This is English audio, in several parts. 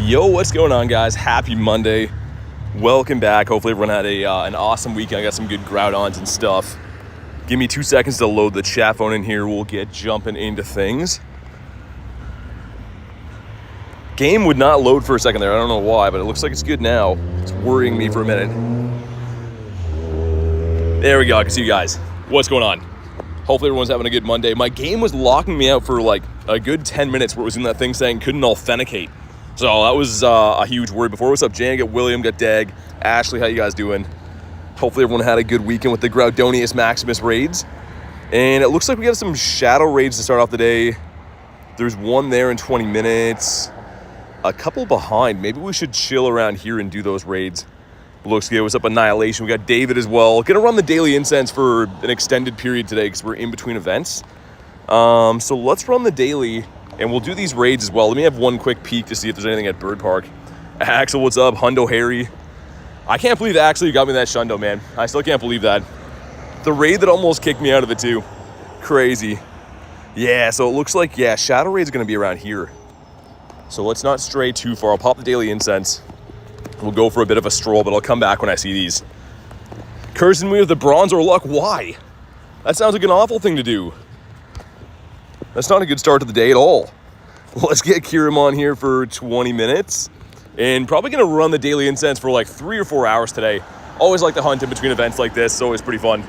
Yo, what's going on, guys? Happy Monday. Welcome back. Hopefully everyone had an awesome weekend. I got some good groudons and stuff. Give me 2 seconds to load the chat phone in here. We'll get jumping into things. Game would not load for a second there. I don't know why, but it looks like it's good now. It's worrying me for a minute. There we go. I can see you guys. What's going on? Hopefully everyone's having a good Monday. My game was locking me out for like a good 10 minutes where it was in that thing saying couldn't authenticate. So that was a huge worry before. What's up, Jan? Got William, got Dag. Ashley, how you guys doing? Hopefully everyone had a good weekend with the Groudonius Maximus raids. And it looks like we got some Shadow raids to start off the day. There's one there in 20 minutes. A couple behind. Maybe we should chill around here and do those raids. Looks good. What's up, Annihilation? We got David as well. Gonna run the Daily Incense for an extended period today because we're in between events. So let's run the Daily. And we'll do these raids as well. Let me have one quick peek to see if there's anything at Bird Park. Axel, what's up? Hundo Harry. I can't believe Axel got me that Shundo, man. I still can't believe that. The raid that almost kicked me out of it, too. Crazy. Yeah, so it looks like, yeah, Shadow Raid's going to be around here. So let's not stray too far. I'll pop the Daily Incense. We'll go for a bit of a stroll, but I'll come back when I see these. Cursing me with the Bronzor luck. Why? That sounds like an awful thing to do. That's not a good start to the day at all. Let's get Kirim on here for 20 minutes. And probably going to run the Daily Incense for like 3 or 4 hours today. Always like to hunt in between events like this. It's always pretty fun.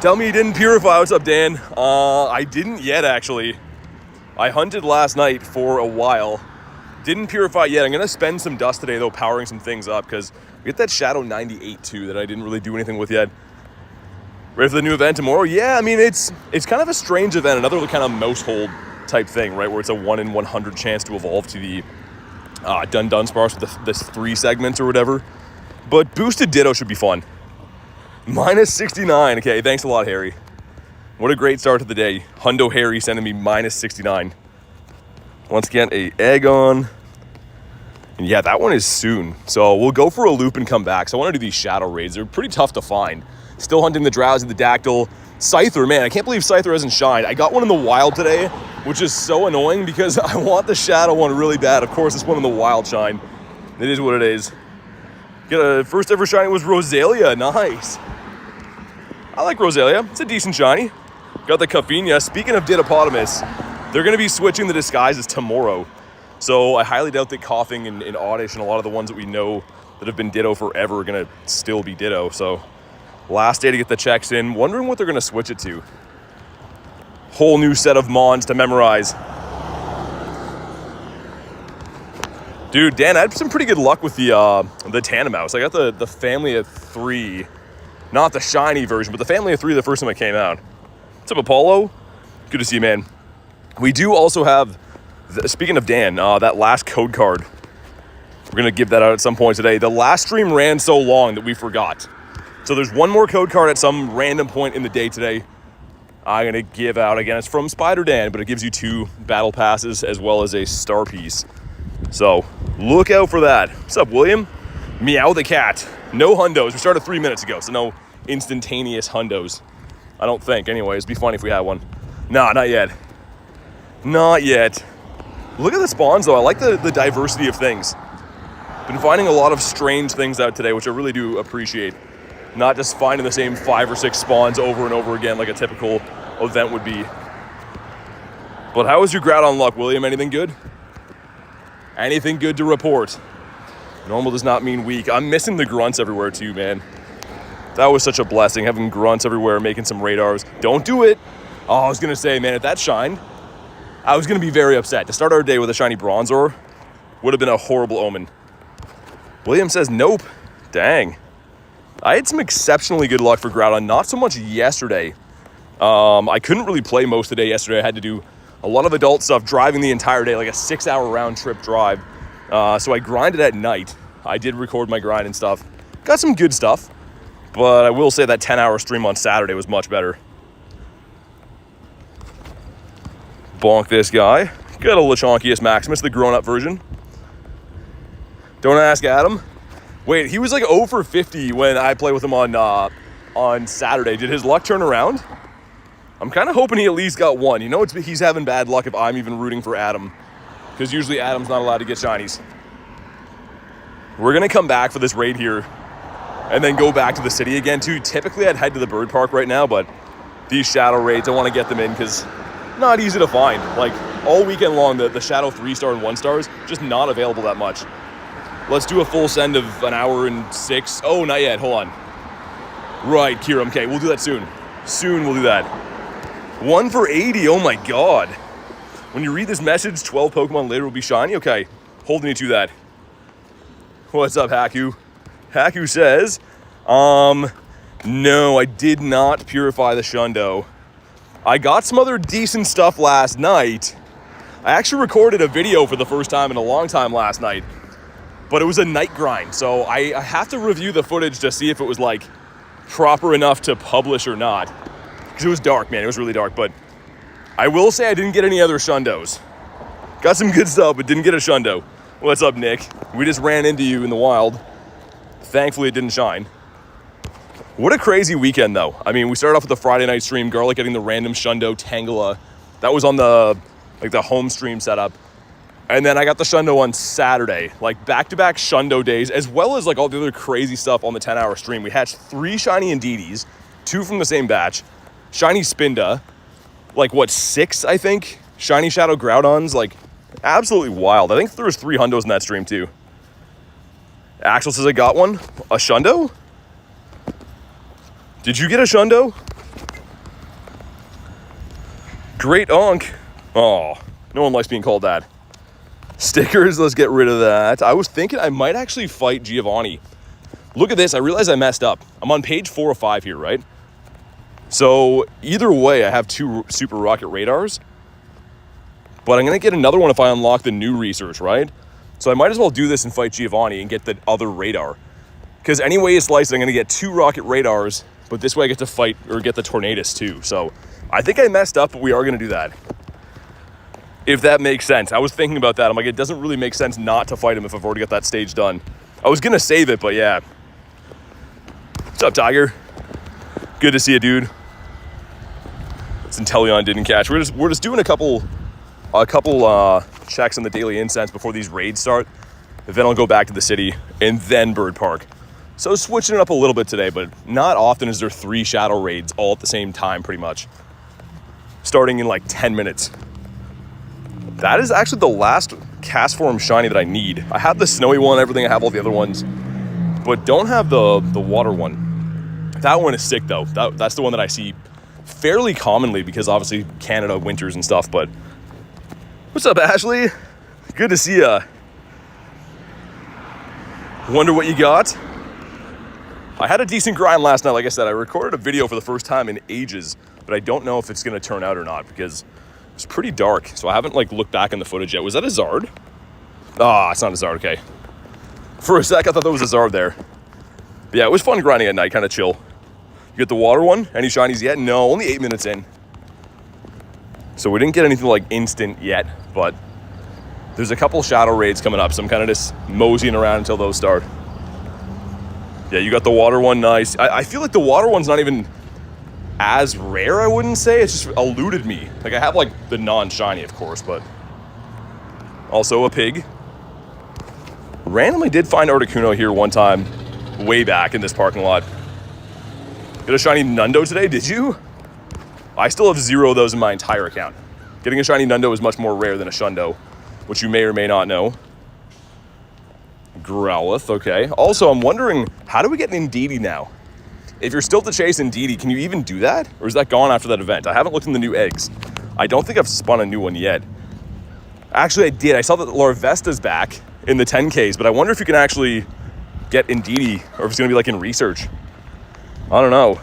Tell me you didn't purify. What's up, Dan? I didn't yet, actually. I hunted last night for a while. Didn't purify yet. I'm going to spend some dust today, though, powering some things up. Because we get that Shadow 98, too, that I didn't really do anything with yet. Ready for the new event tomorrow? Yeah, I mean, it's kind of a strange event. Another kind of mouse hold type thing, right? Where it's a 1 in 100 chance to evolve to the Dunsparce with the 3 segments or whatever. But boosted Ditto should be fun. Minus 69. Okay, thanks a lot, Harry. What a great start to the day. Hundo Harry sending me minus 69. Once again, a egg on. And yeah, that one is soon. So we'll go for a loop and come back. So I want to do these Shadow raids. They're pretty tough to find. Still hunting the Drowsy, the Dactyl. Scyther, man, I can't believe Scyther hasn't shined. I got one in the wild today, which is so annoying because I want the Shadow one really bad. Of course, this one in the wild shine. It is what it is. Get a first ever shiny was Rosalia. Nice. I like Rosalia. It's a decent shiny. Got the Caffinia. Speaking of Ditopotamus, they're going to be switching the disguises tomorrow. So I highly doubt that Coughing and Oddish and a lot of the ones that we know that have been Ditto forever are going to still be Ditto. So last day to get the checks in. Wondering what they're going to switch it to. Whole new set of Mons to memorize. Dude, Dan, I had some pretty good luck with the Tandemaus. I got the family of 3. Not the shiny version, but the family of 3 the first time it came out. What's up, Apollo? Good to see you, man. We do also have, speaking of Dan, that last code card. We're going to give that out at some point today. The last stream ran so long that we forgot. So there's one more code card at some random point in the day today. I'm going to give out, again, it's from Spider Dan, but it gives you 2 battle passes as well as a star piece. So look out for that. What's up, William? Meow the cat. No hundos. We started 3 minutes ago, so no instantaneous hundos. I don't think. Anyways, it'd be funny if we had one. Nah, not yet. Not yet. Look at the spawns, though. I like the diversity of things. Been finding a lot of strange things out today, which I really do appreciate. Not just finding the same 5 or 6 spawns over and over again like a typical event would be. But how was your Groudon luck, William? Anything good? Anything good to report? Normal does not mean weak. I'm missing the grunts everywhere too, man. That was such a blessing, having grunts everywhere, making some radars. Don't do it. Oh, I was going to say, man, if that shined, I was going to be very upset. To start our day with a shiny Bronzor would have been a horrible omen. William says nope. Dang. I had some exceptionally good luck for Groudon, not so much yesterday. I couldn't really play most of the day yesterday. I had to do a lot of adult stuff, driving the entire day, like a 6-hour round trip drive. So I grinded at night. I did record my grind and stuff. Got some good stuff, but I will say that 10-hour stream on Saturday was much better. Bonk this guy. Got a Lechonkius Maximus, the grown-up version. Don't ask Adam. Wait, he was like 0 for 50 when I played with him on Saturday. Did his luck turn around? I'm kind of hoping he at least got 1. You know, he's having bad luck if I'm even rooting for Adam. Because usually Adam's not allowed to get shinies. We're going to come back for this raid here and then go back to the city again, too. Typically, I'd head to the bird park right now, but these shadow raids, I want to get them in because not easy to find. Like, all weekend long, the shadow 3-star and 1-stars, just not available that much. Let's do a full send of an hour and 6. Oh, not yet. Hold on. Right, Kiram. Okay, we'll do that soon. Soon we'll do that. 1 for 80. Oh, my God. When you read this message, 12 Pokemon later will be shiny. Okay, holding you to that. What's up, Haku? Haku says, no, I did not purify the Shundo. I got some other decent stuff last night. I actually recorded a video for the first time in a long time last night, but it was a night grind, so I have to review the footage to see if it was, like, proper enough to publish or not. Because it was dark, man. It was really dark, but I will say I didn't get any other Shundos. Got some good stuff, but didn't get a Shundo. What's up, Nick? We just ran into you in the wild. Thankfully, it didn't shine. What a crazy weekend, though. I mean, we started off with the Friday night stream, Garlic getting the random Shundo Tangela. That was on the home stream setup. And then I got the Shundo on Saturday, like back-to-back Shundo days, as well as like all the other crazy stuff on the 10-hour stream. We hatched 3 shiny Indeedis, 2 from the same batch, shiny Spinda, like what, 6, I think? Shiny Shadow Groudons, like absolutely wild. I think there was 3 Hundos in that stream too. Axel says I got one. A Shundo? Did you get a Shundo? Great Onk. Oh, no one likes being called that. Stickers, let's get rid of that. I was thinking I might actually fight Giovanni. Look at this, I realized I messed up. I'm on page 4 of 5 here, right? So either way, I have 2 Super Rocket Radars. But I'm gonna get another one if I unlock the new research, right? So I might as well do this and fight Giovanni and get the other radar. Because anyway you slice it, I'm gonna get 2 Rocket Radars, but this way I get to fight or get the Tornadus too. So I think I messed up, but we are gonna do that. If that makes sense. I was thinking about that. I'm like, it doesn't really make sense not to fight him if I've already got that stage done. I was gonna save it, but yeah. What's up, Tiger? Good to see you, dude. Centellion didn't catch. We're just doing a couple checks on the Daily Incense before these raids start. Then I'll go back to the city and then Bird Park. So switching it up a little bit today, but not often is there 3 shadow raids all at the same time, pretty much. Starting in like 10 minutes. That is actually the last cast form shiny that I need. I have the snowy one, everything. I have all the other ones, but don't have the water one. That one is sick though. That's the one that I see fairly commonly because obviously Canada winters and stuff. But what's up, Ashley? Good to see ya. Wonder what you got? I had a decent grind last night. Like I said, I recorded a video for the first time in ages, but I don't know if it's gonna turn out or not because it's pretty dark, so I haven't like looked back in the footage yet. Was that a Zard? Ah, it's not a Zard, okay. For a sec, I thought that was a Zard there. But yeah, it was fun grinding at night, kind of chill. You get the water one? Any shinies yet? No, only 8 minutes in. So we didn't get anything like instant yet, but there's a couple shadow raids coming up, so I'm kind of just moseying around until those start. Yeah, you got the water one, nice. I feel like the water one's not even as rare, I wouldn't say. It's just eluded me. Like, I have, like, the non-shiny, of course, but also a pig. Randomly did find Articuno here one time, way back in this parking lot. Get a shiny Nundo today, did you? I still have 0 of those in my entire account. Getting a shiny Nundo is much more rare than a Shundo, which you may or may not know. Growlithe, okay. Also, I'm wondering, how do we get an Indeedee now? If you're still to chase Indeedee, can you even do that? Or is that gone after that event? I haven't looked in the new eggs. I don't think I've spun a new one yet. Actually, I did. I saw that Larvesta's back in the 10Ks, but I wonder if you can actually get Indeedee, or if it's going to be like in research. I don't know.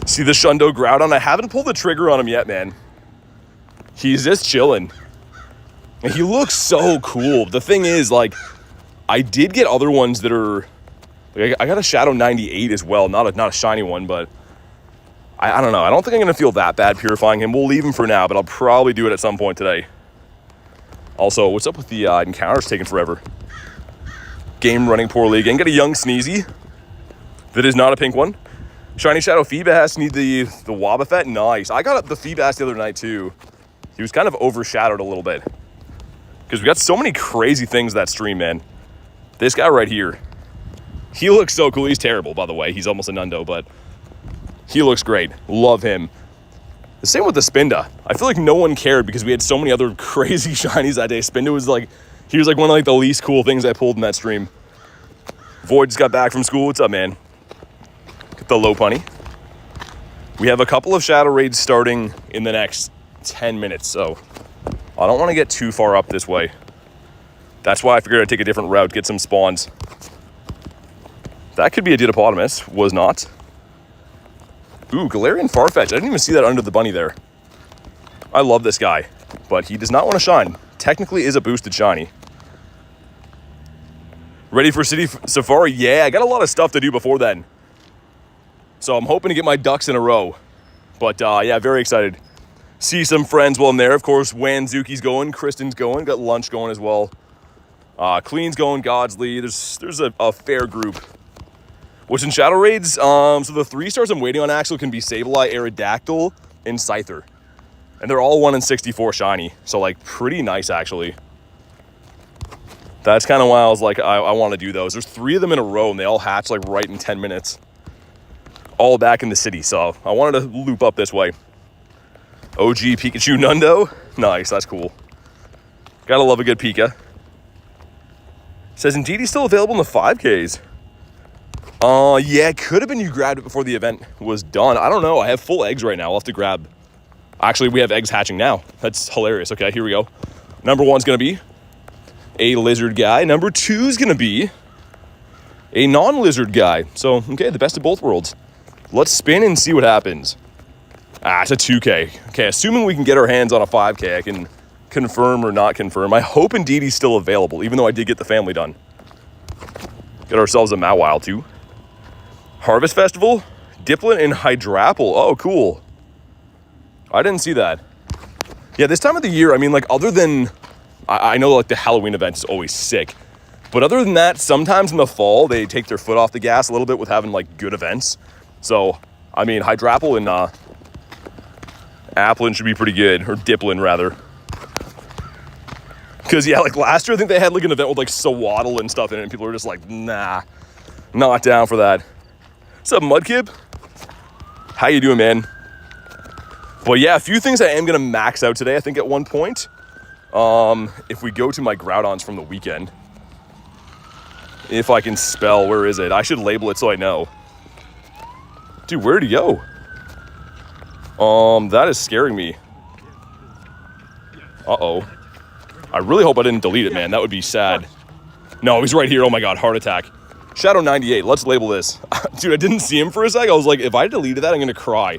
See the Shundo Groudon? I haven't pulled the trigger on him yet, man. He's just chilling. And he looks so cool. The thing is, like, I did get other ones that are... Like, I got a Shadow 98 as well. Not a shiny one, but... I don't know. I don't think I'm going to feel that bad purifying him. We'll leave him for now, but I'll probably do it at some point today. Also, what's up with the encounters taking forever? Game running poorly again. Got a young Sneezy. That is not a pink one. Shiny Shadow Feebas. Need the Wobbuffet. Nice. I got the Feebas the other night, too. He was kind of overshadowed a little bit. Because we got so many crazy things that stream, man. This guy right here. He looks so cool. He's terrible, by the way. He's almost a Nundo, but he looks great. Love him. The same with the Spinda. I feel like no one cared because we had so many other crazy shinies that day. Spinda was like, he was like one of like the least cool things I pulled in that stream. Void just got back from school. What's up, man? Get the low punny. We have a couple of shadow raids starting in the next 10 minutes, so I don't want to get too far up this way. That's why I figured I'd take a different route, get some spawns. That could be a Didapodimus. Was not. Ooh, Galarian Farfetch. I didn't even see that under the bunny there. I love this guy, but he does not want to shine. Technically is a boosted shiny. Ready for City Safari? Yeah, I got a lot of stuff to do before then. So I'm hoping to get my ducks in a row. But yeah, very excited. See some friends while I'm there. Of course, Wanzuki's going, Kristen's going, got lunch going as well. Clean's going, Godsley. There's a fair group. What's in Shadow Raids? So the 3 stars I'm waiting on actually can be Sableye, Aerodactyl, and Scyther. And they're all 1 in 64 shiny. So like pretty nice actually. That's kind of why I was like, I want to do those. There's 3 of them in a row and they all hatch like right in 10 minutes. All back in the city. So I wanted to loop up this way. OG Pikachu Nundo. Nice, that's cool. Gotta love a good Pika. Says indeed he's still available in the 5Ks. Yeah, it could have been you grabbed it before the event was done. I don't know. I have full eggs right now. I'll have to grab. Actually, we have eggs hatching now. That's hilarious. Okay, here we go. Number 1's going to be a lizard guy. Number 2's going to be a non-lizard guy. So, okay, the best of both worlds. Let's spin and see what happens. It's a 2K. Okay, assuming we can get our hands on a 5K, I can confirm or not confirm. I hope indeed he's still available, even though I did get the family done. Get ourselves a Mawile, too. Harvest Festival, Dipplin, and Hydrapple. Oh, cool. I didn't see that. Yeah, this time of the year, I mean, like, other than... I know, like, the Halloween event is always sick. But other than that, sometimes in the fall, they take their foot off the gas a little bit with having, like, good events. So, I mean, Hydrapple and Applin should be pretty good. Or Dipplin, rather. Because, yeah, like, last year, I think they had, like, an event with, like, Sawaddle and stuff in it. And people were just like, nah, not down for that. What's up, Mudkip? How you doing, man? But yeah, a few things I am going to max out today, I think, at one point. If we go to my Groudons from the weekend. If I can spell, where is it? I should label it so I know. Dude, where'd he go? That is scaring me. Uh-oh. I really hope I didn't delete it, man. That would be sad. No, he's right here. Oh my god, heart attack. Shadow 98, let's label this. Dude, I didn't see him for a sec. I was like, if I deleted that, I'm going to cry.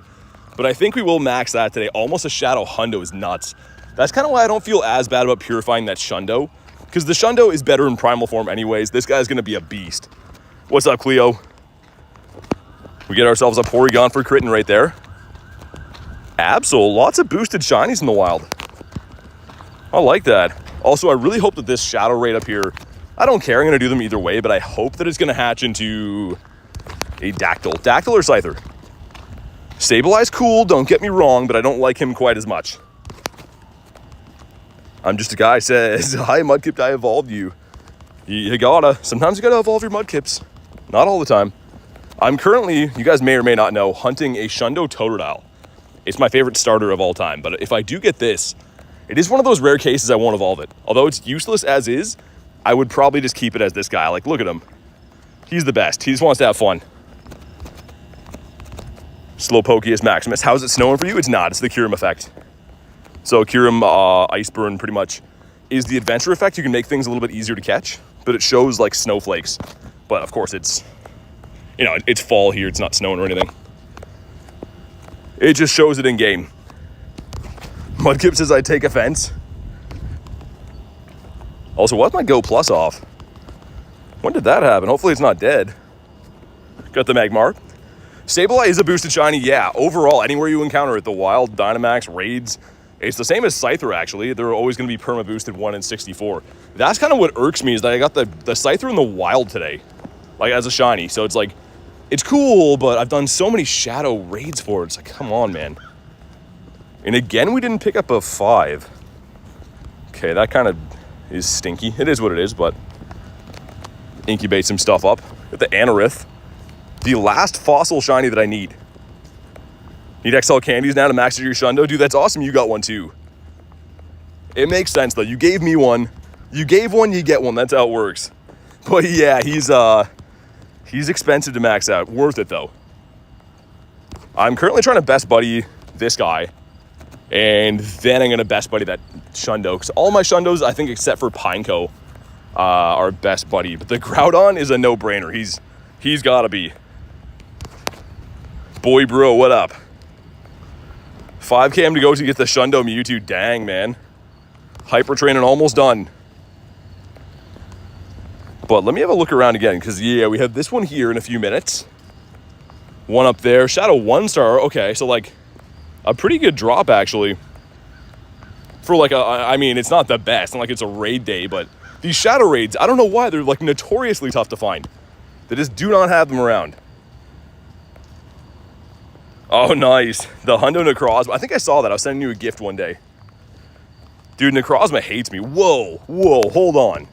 But I think we will max that today. Almost a Shadow Hundo is nuts. That's kind of why I don't feel as bad about purifying that Shundo. Because the Shundo is better in primal form anyways. This guy's going to be a beast. What's up, Cleo? We get ourselves a Porygon for critting right there. Absol, lots of boosted shinies in the wild. I like that. Also, I really hope that this Shadow Raid up here... I don't care, I'm going to do them either way, but I hope that it's going to hatch into a Dactyl. Dactyl or Scyther? Sableye's cool, don't get me wrong, but I don't like him quite as much. I'm just a guy says, hi Mudkip, I evolved you. You gotta, sometimes you gotta evolve your Mudkips. Not all the time. I'm currently, you guys may or may not know, hunting a Shundo Totodile. It's my favorite starter of all time, but if I do get this, it is one of those rare cases I won't evolve it. Although it's useless as is, I would probably just keep it as this guy. Like, look at him. He's the best. He just wants to have fun. Slowpokeus Maximus. How's it snowing for you? It's not. It's the Kyurem effect. So Kyurem Iceburn pretty much is the adventure effect. You can make things a little bit easier to catch, but it shows like snowflakes. But of course it's, you know, it's fall here. It's not snowing or anything. It just shows it in game. Mudkip says I take offense. Also, why's my Go Plus off? When did that happen? Hopefully it's not dead. Got the Magmar. Sableye is a boosted shiny, yeah. Overall, anywhere you encounter it, the wild, Dynamax, raids, it's the same as Scyther, actually. They're always going to be perma-boosted 1 in 64. That's kind of what irks me, is that I got the Scyther in the wild today, like, as a shiny. So it's like, it's cool, but I've done so many shadow raids for it. It's like, come on, man. And again, we didn't pick up a 5. Okay, that kind of is stinky. It is what it is, but incubate some stuff up. Got the Anorith. The last fossil shiny that I need. Need XL candies now to max your Shundo? Dude, that's awesome you got one too. It makes sense though. You gave me one. You gave one, you get one. That's how it works. But yeah, he's expensive to max out. Worth it though. I'm currently trying to best buddy this guy. And then I'm going to best buddy that Shundo. Because all my Shundos, I think except for Pineco, are best buddy. But the Groudon is a no-brainer. He's got to be. Boy, bro, what up? 5 km to go to get the Shundo Mewtwo. Dang, man. Hyper training almost done. But let me have a look around again. Because, yeah, we have this one here in a few minutes. One up there. Shadow 1-star. Okay, so, like, a pretty good drop, actually. For, like, I mean, it's not the best. Not like it's a raid day, but these Shadow raids, I don't know why. They're, like, notoriously tough to find. They just do not have them around. Oh, nice. The Hundo Necrozma. I think I saw that. I was sending you a gift one day. Dude, Necrozma hates me. Whoa, hold on.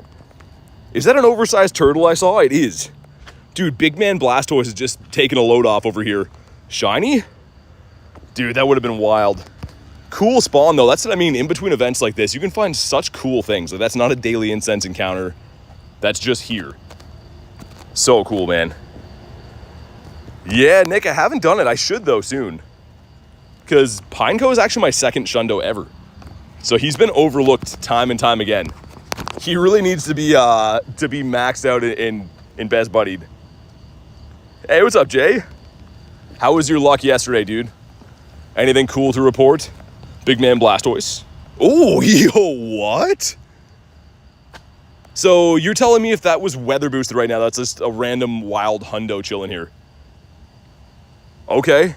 Is that an oversized turtle I saw? It is. Dude, Big Man Blastoise is just taking a load off over here. Shiny? Dude, that would have been wild. Cool spawn, though. That's what I mean. In between events like this, you can find such cool things. Like, that's not a Daily Incense encounter. That's just here. So cool, man. Yeah, Nick, I haven't done it. I should, though, soon. Because Pineco is actually my second Shundo ever. So he's been overlooked time and time again. He really needs to be maxed out in Best Buddied. Hey, what's up, Jay? How was your luck yesterday, dude? Anything cool to report? Big Man Blastoise. Oh, yo, what? So you're telling me if that was weather boosted right now, that's just a random wild Hundo chilling here. Okay.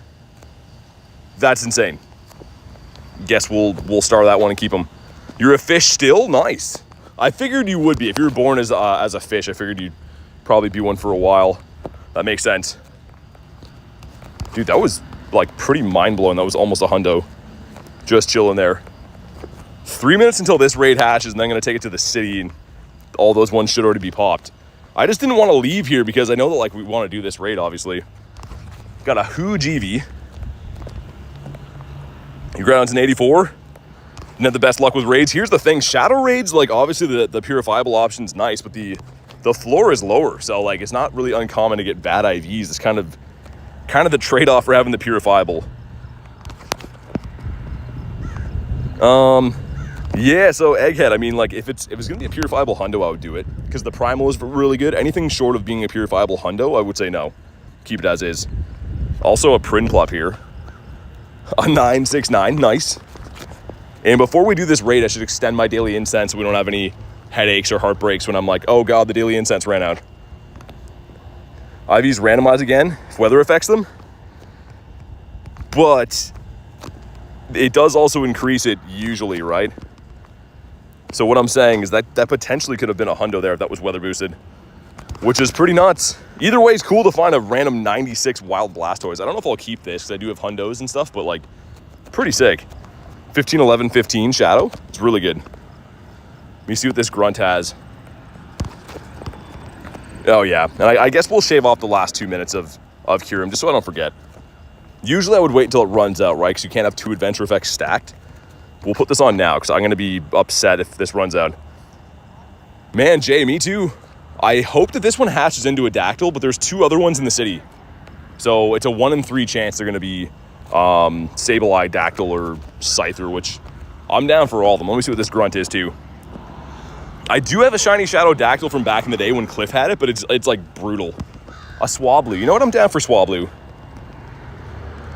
That's insane. Guess we'll star that one and keep him. You're a fish still? Nice. I figured you would be. If you were born as a fish, I figured you'd probably be one for a while. That makes sense. Dude, that was like pretty mind-blowing. That was almost a Hundo. Just chilling there. 3 minutes until this raid hatches, and then I'm going to take it to the city, and all those ones should already be popped. I just didn't want to leave here because I know that like we want to do this raid, obviously. Got a huge Eevee. Your ground's an 84. Didn't have the best luck with raids. Here's the thing. Shadow raids, like obviously the purifiable option's nice, but the floor is lower. So like it's not really uncommon to get bad IVs. It's kind of the trade-off for having the purifiable. Yeah, so Egghead, I mean, like, if it was going to be a purifiable Hundo, I would do it. Because the Primal is really good. Anything short of being a purifiable Hundo, I would say no. Keep it as is. Also a Prinplup here. A 969, nice. And before we do this raid, I should extend my Daily Incense so we don't have any headaches or heartbreaks when I'm like, oh god, the Daily Incense ran out. IVs randomize again, if weather affects them. But it does also increase it usually, right? So what I'm saying is that potentially could have been a Hundo there if that was weather boosted, which is pretty nuts. Either way, it's cool to find a random 96 wild Blastoise. I don't know if I'll keep this because I do have Hundos and stuff, but like, pretty sick. 15, 11, 15 Shadow. It's really good. Let me see what this Grunt has. Oh yeah, and I guess we'll shave off the last 2 minutes of Kyurem just so I don't forget. Usually I would wait until it runs out, right? Because you can't have 2 adventure effects stacked. We'll put this on now because I'm going to be upset if this runs out. Man, Jay, me too. I hope that this one hatches into a Dactyl, but there's 2 other ones in the city. So it's a 1 in 3 chance they're going to be Sableye, Dactyl, or Scyther, which I'm down for all of them. Let me see what this Grunt is too. I do have a shiny Shadow Dactyl from back in the day when Cliff had it, but it's like brutal. A Swablu. You know what? I'm down for Swablu.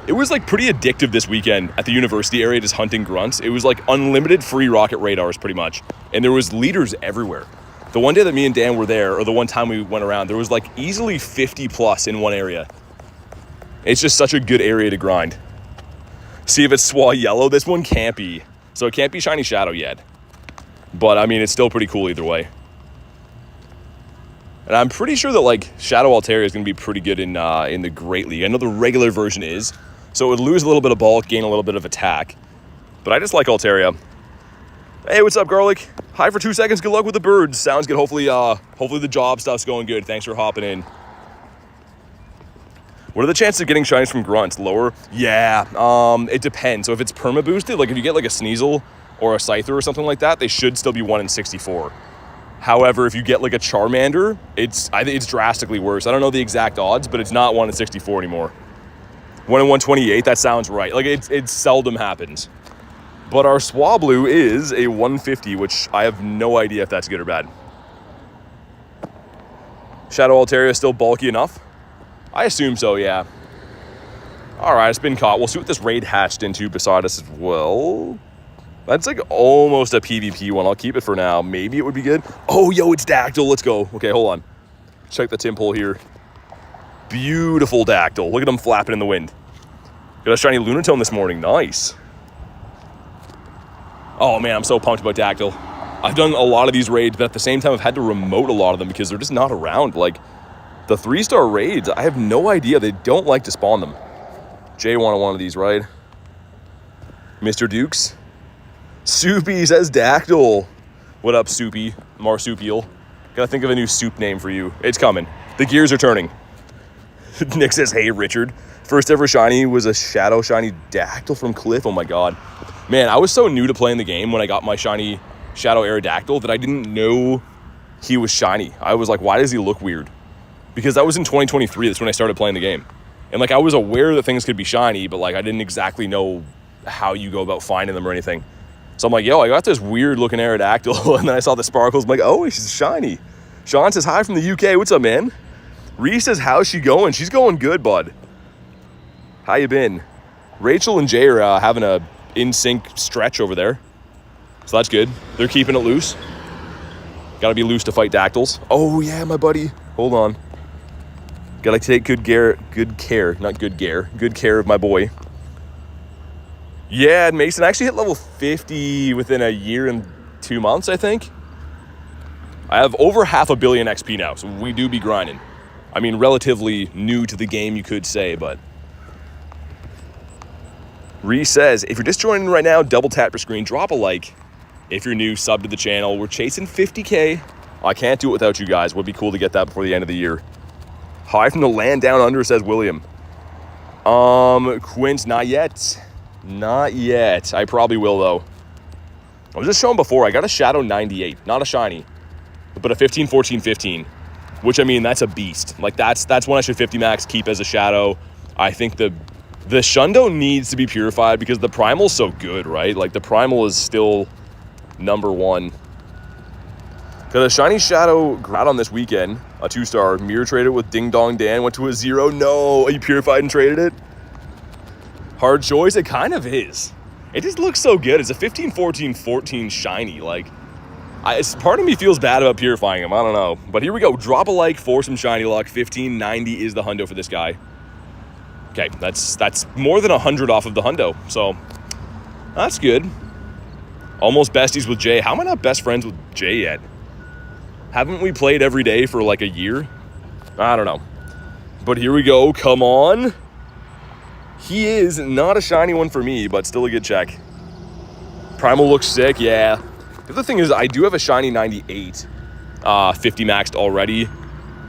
It was like pretty addictive this weekend at the university area just hunting grunts. It was like unlimited free rocket radars pretty much. And there was leaders everywhere. The one day that me and Dan were there, or the one time we went around, there was like easily 50 plus in one area. It's just such a good area to grind. See if it's Swa Yellow. This one can't be. So it can't be Shiny Shadow yet. But I mean, it's still pretty cool either way. And I'm pretty sure that like Shadow Altaria is going to be pretty good in the Great League. I know the regular version is. So it would lose a little bit of bulk, gain a little bit of attack. But I just like Altaria. Hey, what's up, Garlic? Hi for 2 seconds. Good luck with the birds. Sounds good. Hopefully the job stuff's going good. Thanks for hopping in. What are the chances of getting shinies from grunts? Lower? Yeah, it depends. So if it's perma boosted, like if you get like a Sneasel or a Scyther or something like that, they should still be 1 in 64. However, if you get like a Charmander, I think it's drastically worse. I don't know the exact odds, but it's not 1 in 64 anymore. 1 in 128, that sounds right. Like it seldom happens. But our Swablu is a 150, which I have no idea if that's good or bad. Shadow Altaria is still bulky enough? I assume so, yeah. All right, it's been caught. We'll see what this raid hatched into beside us as well. That's like almost a PvP one. I'll keep it for now. Maybe it would be good. Oh, yo, it's Dactyl. Let's go. Okay, hold on. Check the Timple here. Beautiful Dactyl. Look at him flapping in the wind. Got a shiny Lunatone this morning. Nice. Oh, man, I'm so pumped about Dactyl. I've done a lot of these raids, but at the same time, I've had to remote a lot of them because they're just not around. Like, the 3-star raids, I have no idea. They don't like to spawn them. Jay wanted one of these, right? Mr. Dukes? Soupy says Dactyl. What up, Soupy? Marsupial. Gotta think of a new soup name for you. It's coming. The gears are turning. Nick says, hey, Richard. First ever shiny was a shadow shiny Dactyl from Cliff. Oh my god. Man, I was so new to playing the game when I got my shiny Shadow Aerodactyl that I didn't know he was shiny. I was like, why does he look weird? Because that was in 2023. That's when I started playing the game. And like, I was aware that things could be shiny, but like, I didn't exactly know how you go about finding them or anything. So I'm like, yo, I got this weird looking Aerodactyl. And then I saw the sparkles. I'm like, oh, she's shiny. Sean says, hi from the UK. What's up, man? Reese says, how's she going? She's going good, bud. How you been? Rachel and Jay are having a in-sync stretch over there. So that's good. They're keeping it loose. Gotta be loose to fight Dactyls. Oh, yeah, my buddy. Hold on. Gotta take good care of my boy. Yeah, Mason, I actually hit level 50 within a year and 2 months, I think. I have over 500 million XP now, so we do be grinding. I mean, relatively new to the game, you could say, but... Reese says, if you're just joining right now, double tap your screen, drop a like. If you're new, sub to the channel. We're chasing 50K. I can't do it without you guys. Would be cool to get that before the end of the year. Hi from the land down under, says William. Quint, not yet. Not yet. I probably will, though. I was just showing before, I got a Shadow 98. Not a shiny, but a 15, 14, 15. Which, I mean, that's a beast. Like, that's one I should 50 max keep as a Shadow. I think the Shundo needs to be purified because the Primal's so good, right? Like, the Primal is still number one. Got a shiny Shadow Groudon this weekend, a 2-star. Mirror traded with Ding Dong Dan, went to a 0. No, you purified and traded it? Hard choice? It kind of is. It just looks so good. It's a 15, 14, 14 shiny. Like, part of me feels bad about purifying him. I don't know. But here we go. Drop a like for some shiny luck. 1590 is the hundo for this guy. Okay, that's more than 100 off of the hundo. So, that's good. Almost besties with Jay. How am I not best friends with Jay yet? Haven't we played every day for like a year? I don't know. But here we go. Come on. He is not a shiny one for me, but still a good check. Primal looks sick, yeah. The other thing is I do have a shiny 98, 50 maxed already.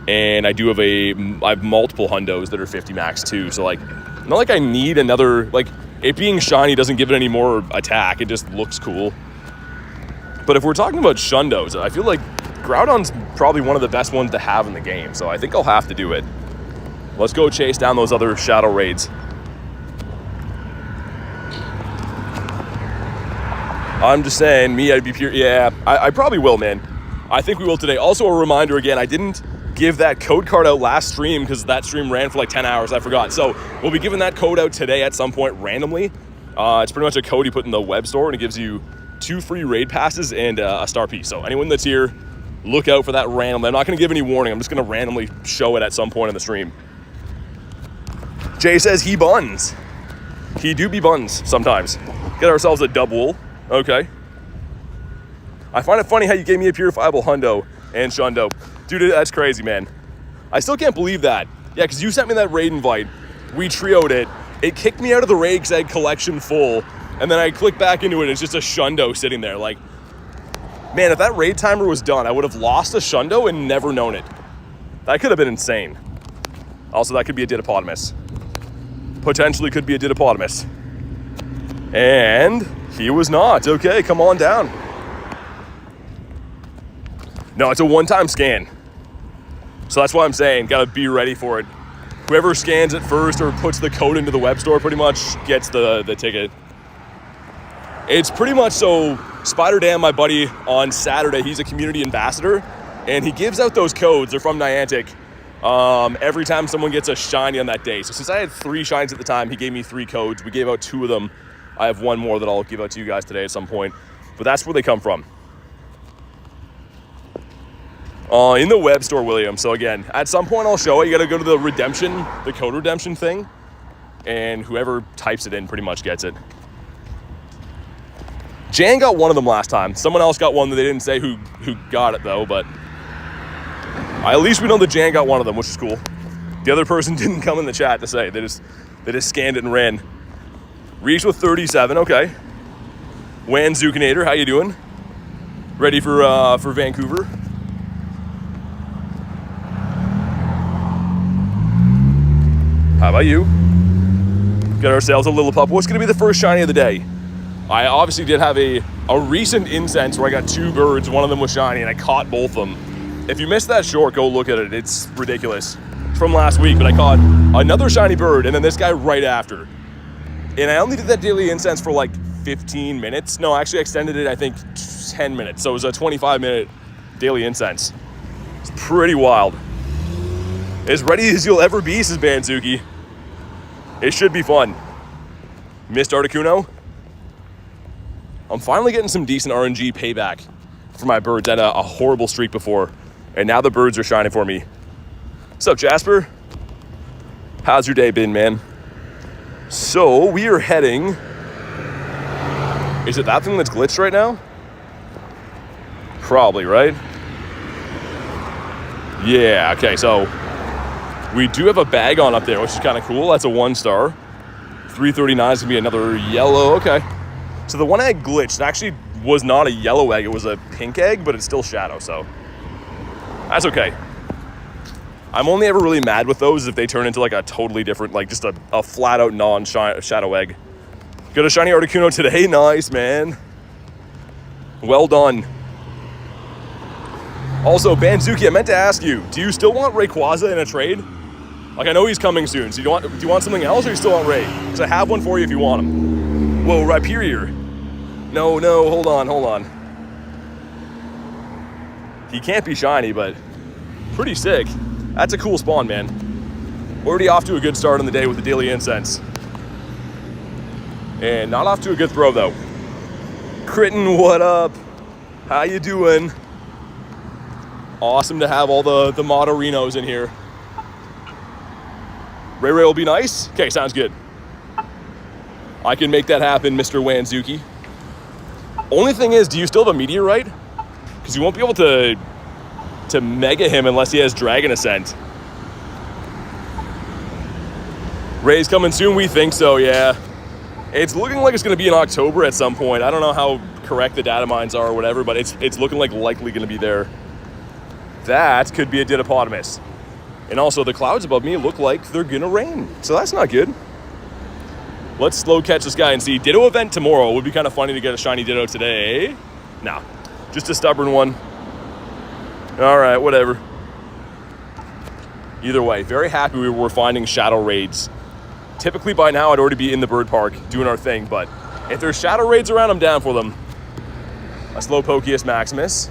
And I have multiple hundos that are 50 max too. So like, not like I need another, like it being shiny doesn't give it any more attack. It just looks cool. But if we're talking about shundos, I feel like Groudon's probably one of the best ones to have in the game. So I think I'll have to do it. Let's go chase down those other shadow raids. I'm just saying, me, I'd be pure. Yeah, I probably will, man. I think we will today. Also, a reminder again, I didn't give that code card out last stream because that stream ran for like 10 hours. I forgot. So we'll be giving that code out today at some point randomly. It's pretty much a code you put in the web store and it gives you 2 free raid passes and a star piece. So anyone that's here, look out for that randomly. I'm not going to give any warning. I'm just going to randomly show it at some point in the stream. Jay says he buns. He do be buns sometimes. Get ourselves a double. Okay. I find it funny how you gave me a purifiable hundo and shundo. Dude, that's crazy, man. I still can't believe that. Yeah, because you sent me that raid invite. We trioed it. It kicked me out of the raid because I had collection full. And then I clicked back into it. And it's just a shundo sitting there. Like, Man, if that raid timer was done, I would have lost a Shundo and never known it. That could have been insane. Also, that could be a Didiplodomus. Potentially could be a Didiplodomus. And he was not. Okay, come on down. No, it's a one-time scan. So that's why I'm saying, gotta be ready for it. Whoever scans it first or puts the code into the web store pretty much gets the ticket. It's pretty much so, Spider Dan, my buddy, on Saturday, he's a community ambassador, and he gives out those codes. They're from Niantic. Every time someone gets a shiny on that day. So since I had 3 shinies at the time, he gave me 3 codes. We gave out 2 of them. I have 1 more that I'll give out to you guys today at some point. But that's where they come from. In the web store, William. So again, at some point I'll show it. You gotta go to the redemption, the code redemption thing. And whoever types it in pretty much gets it. Jan got one of them last time. Someone else got one that they didn't say who got it though, but at least we know that Jan got one of them, which is cool. The other person didn't come in the chat to say. They just scanned it and ran. Reached with 37, okay. Wan Zukinator, how you doing? Ready for Vancouver? How about you? Got ourselves a little pup. What's gonna be the first shiny of the day? I obviously did have a recent incense where I got 2 birds, one of them was shiny, and I caught both of them. If you missed that short, go look at it. It's ridiculous. It's from last week, but I caught another shiny bird and then this guy right after. And I only did that daily incense for like 15 minutes. No, actually I extended it, I think 10 minutes. So it was a 25-minute daily incense. It's pretty wild. As ready as you'll ever be, says Banzuki. It should be fun. Missed Articuno. I'm finally getting some decent RNG payback for my birds. I had a horrible streak before, and now the birds are shining for me. What's up, Jasper? How's your day been, man? So we are heading... Is it that thing that's glitched right now? Probably, right? Yeah, okay, so we do have a bag on up there, which is kind of cool. That's a 1-star. 339 is gonna be another yellow, okay. So the one egg glitched. It actually was not a yellow egg, it was a pink egg, but it's still shadow, so that's okay. I'm only ever really mad with those if they turn into like a totally different, like just a flat out non-shadow egg. Got a shiny Articuno today, nice, man. Well done. Also, Banzuki, I meant to ask you, do you still want Rayquaza in a trade? Like, I know he's coming soon, so do you want something else or you still want Ray? Because I have one for you if you want him. Whoa, Rhyperior. No, hold on. He can't be shiny, but pretty sick. That's a cool spawn, man. Already off to a good start on the day with the daily incense. And not off to a good throw, though. Kritten, what up? How you doing? Awesome to have all the Moderinos in here. Ray will be nice? Okay, sounds good. I can make that happen, Mr. Wanzuki. Only thing is, do you still have a meteorite? Because you won't be able to mega him unless he has Dragon Ascent. Ray's coming soon, we think so, yeah. It's looking like it's gonna be in October at some point. I don't know how correct the data mines are or whatever, but it's looking like likely gonna be there. That could be a Didiplodomus. And also the clouds above me look like they're gonna rain. So that's not good. Let's slow catch this guy and see. Ditto event tomorrow. It would be kind of funny to get a shiny Ditto today. Nah, just a stubborn one. All right, whatever. Either way, very happy we were finding shadow raids. Typically by now I'd already be in the bird park doing our thing, but if there's shadow raids around, I'm down for them. A Slowpokeus Maximus.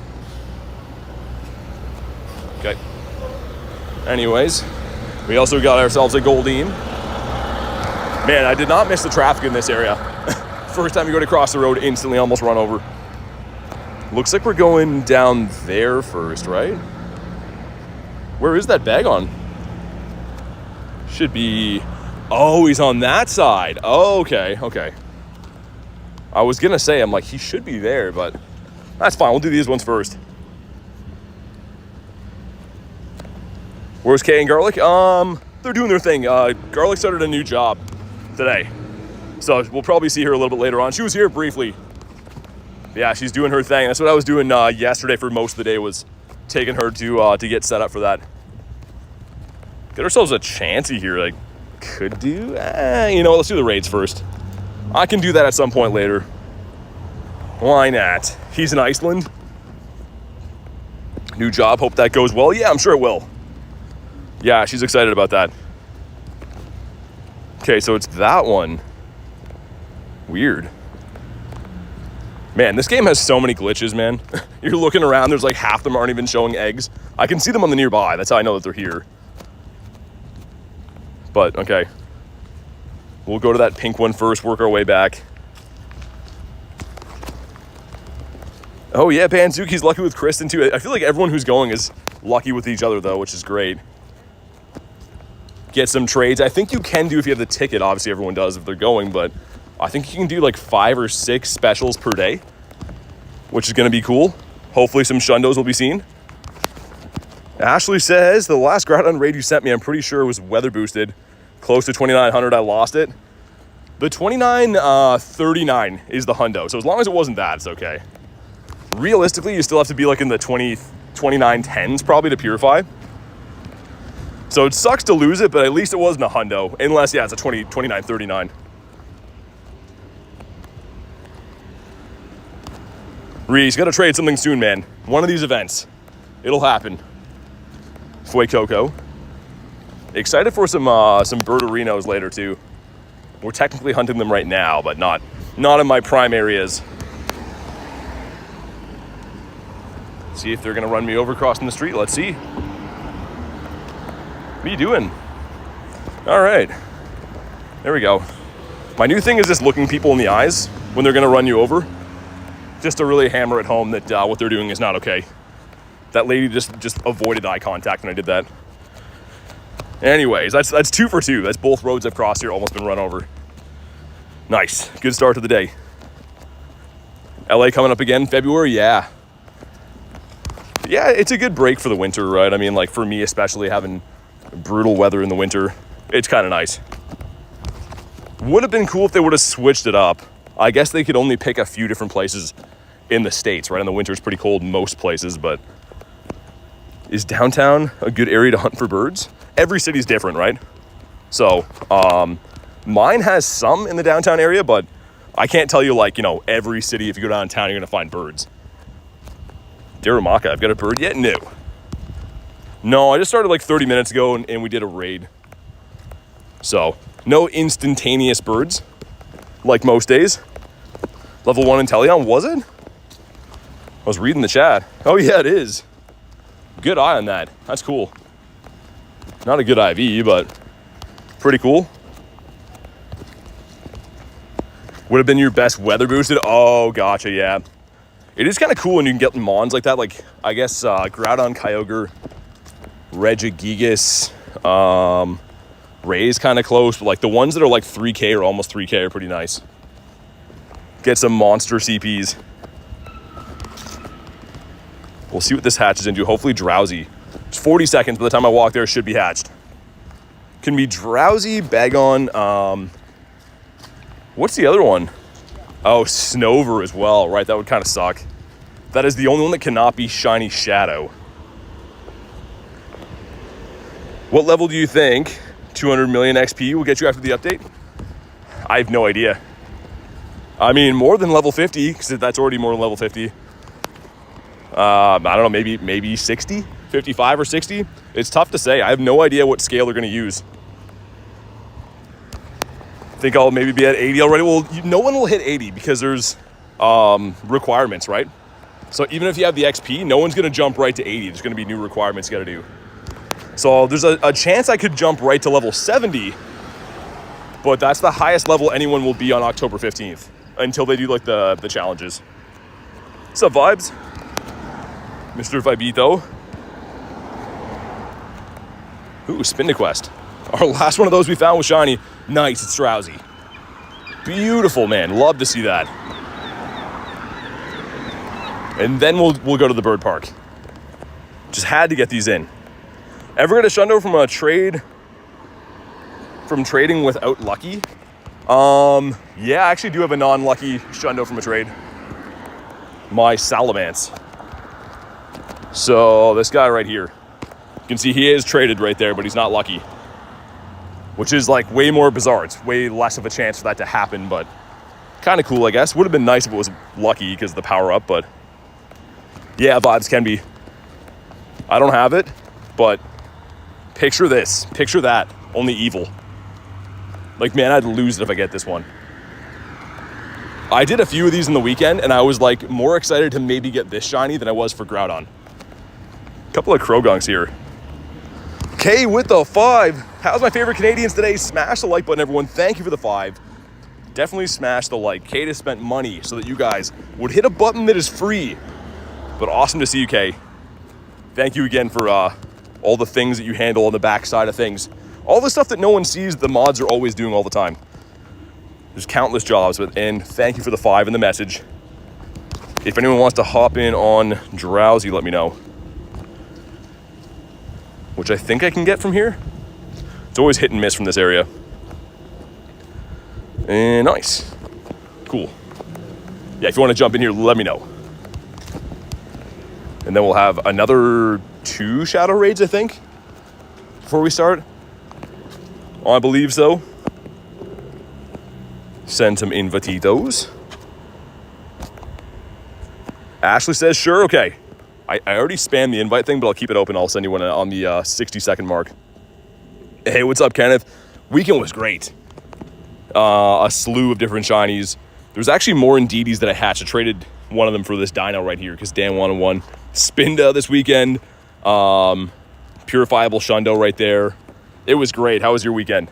Okay. Anyways, we also got ourselves a Goldeen. Man, I did not miss the traffic in this area. First time you go to cross the road, instantly almost run over. Looks like we're going down there first, right? Where is that bag on? Should be... Oh, he's on that side. Oh, okay. I was gonna say, I'm like, he should be there, but that's fine. We'll do these ones first. Where's Kay and Garlic? They're doing their thing. Garlic started a new job today, so we'll probably see her a little bit later on. She was here briefly Yeah, she's doing her thing. That's what I was doing yesterday for most of the day, was taking her to get set up for that. Get ourselves a Chansey here. Like, could do. You know, let's do the raids first. I can do that at some point later. Why not? He's in Iceland. New job. Hope that goes well. Yeah, I'm sure it will. Yeah, she's excited about that. Okay, so it's that one. Weird. Man, this game has so many glitches, man. You're looking around, there's like half of them aren't even showing eggs. I can see them on the nearby. That's how I know that they're here. But, okay. We'll go to that pink one first, work our way back. Oh yeah, Banzuki's lucky with Kristen too. I feel like everyone who's going is lucky with each other though, which is great. Get some trades. I think you can do if you have the ticket. Obviously everyone does if they're going, but I think you can do like 5 or 6 specials per day, which is going to be cool. Hopefully some shundos will be seen. Ashley says, the last Groudon raid you sent me, I'm pretty sure was weather boosted. Close to 2,900, I lost it. The 2939 is the hundo. So as long as it wasn't that, it's okay. Realistically, you still have to be like in the 2910s probably to purify. So it sucks to lose it, but at least it wasn't a hundo. Unless, yeah, it's a 2939. Reese, gotta trade something soon, man. One of these events. It'll happen. Foy Coco. Excited for some Birdinos later, too. We're technically hunting them right now, but not in my prime areas. See if they're gonna run me over crossing the street. Let's see. What are you doing? All right. There we go. My new thing is just looking people in the eyes when they're gonna run you over. Just to really hammer it home that what they're doing is not okay. That lady just avoided eye contact when I did that. Anyways, that's 2 for 2. That's both roads I've crossed here, almost been run over. Nice. Good start to the day. LA coming up again, February, yeah. Yeah, it's a good break for the winter, right? I mean, like for me especially, having brutal weather in the winter, it's kind of nice. Would have been cool if they would have switched it up. I guess they could only pick a few different places in the States, right? In the winter, it's pretty cold most places, but is downtown a good area to hunt for birds? Every city's different, right? So, mine has some in the downtown area, but I can't tell you, like, you know, every city, if you go downtown, you're going to find birds. Daramaka, I've got a bird yet? No. No, I just started like 30 minutes ago, and we did a raid. So, no instantaneous birds, like most days. Level 1 Inteleon, was it? I was reading the chat. Oh yeah, it is. Good eye on that. That's cool. Not a good IV, but pretty cool. Would have been your best weather boosted. Oh, gotcha, yeah. It is kind of cool when you can get mons like that. Like, I guess Groudon, Kyogre, Regigigas, Ray's kind of close, but like the ones that are like 3K or almost 3K are pretty nice. Get some monster CPs. We'll see what this hatches into. Hopefully Drowsy. It's 40 seconds by the time I walk there, it should be hatched. Can be Drowsy, Bagon, what's the other one? Oh, Snover as well, right? That would kind of suck. That is the only one that cannot be Shiny Shadow. What level do you think 200 million XP will get you after the update? I have no idea. I mean, more than level 50, because that's already more than level 50. I don't know, maybe 60, 55 or 60. It's tough to say. I have no idea what scale they're going to use. I think I'll maybe be at 80 already. Well, no one will hit 80 because there's requirements, right? So even if you have the XP, no one's going to jump right to 80. There's going to be new requirements you got to do. So there's a chance I could jump right to level 70, but that's the highest level anyone will be on October 15th until they do like the challenges. What's up, Vibes? Mr. Vibito. Ooh, Spindaquest. Our last one of those we found was shiny. Nice, it's Drowsy. Beautiful, man. Love to see that. And then we'll go to the bird park. Just had to get these in. Ever get a shundo from a trade? From trading without lucky? Yeah, I actually do have a non-lucky shundo from a trade. my Salamence. So this guy right here, you can see he is traded right there, but he's not lucky, which is like way more bizarre. It's way less of a chance for that to happen, but kind of cool, I guess. Would have been nice if it was lucky because of the power up, but yeah, vibes can be. I don't have it, but picture this, picture that, only evil. Like, man, I'd lose it if I get this one. I did a few of these in the weekend, and I was like more excited to maybe get this shiny than I was for Groudon. Couple of Crogunks here. K with the 5. How's my favorite Canadians today? Smash the like button, everyone. Thank you for the 5. Definitely smash the like. Kate has spent money so that you guys would hit a button that is free. But awesome to see you, Kay. Thank you again for all the things that you handle on the back side of things. All the stuff that no one sees, the mods are always doing all the time. There's countless jobs, and thank you for the 5 in the message. If anyone wants to hop in on Drowsy, let me know. Which I think I can get from here. It's always hit and miss from this area. And nice. Cool. Yeah, if you want to jump in here, let me know. And then we'll have another 2 Shadow Raids, I think, before we start. Oh, I believe so. Send some invititos. Ashley says, sure, okay. I already spammed the invite thing, but I'll keep it open. I'll send you one on the 60-second mark. Hey, what's up, Kenneth? Weekend was great. A slew of different shinies. There's actually more Indeedis that I hatched. I traded one of them for this dino right here because Dan wanted one. Spinda this weekend. Purifiable Shundo right there. It was great. How was your weekend?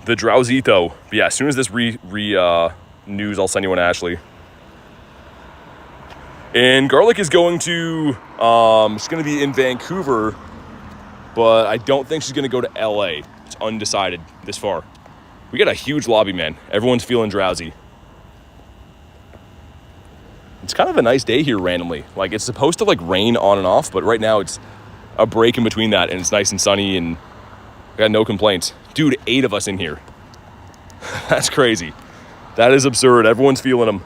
The Drowsito. But yeah, as soon as this news, I'll send you one, Ashley. And Garlic is going to, she's going to be in Vancouver, but I don't think she's going to go to LA. It's undecided this far. We got a huge lobby, man. Everyone's feeling drowsy. It's kind of a nice day here randomly. Like, it's supposed to like rain on and off, but right now it's a break in between that, and it's nice and sunny, and I got no complaints. Dude, 8 of us in here. That's crazy. That is absurd. Everyone's feeling them.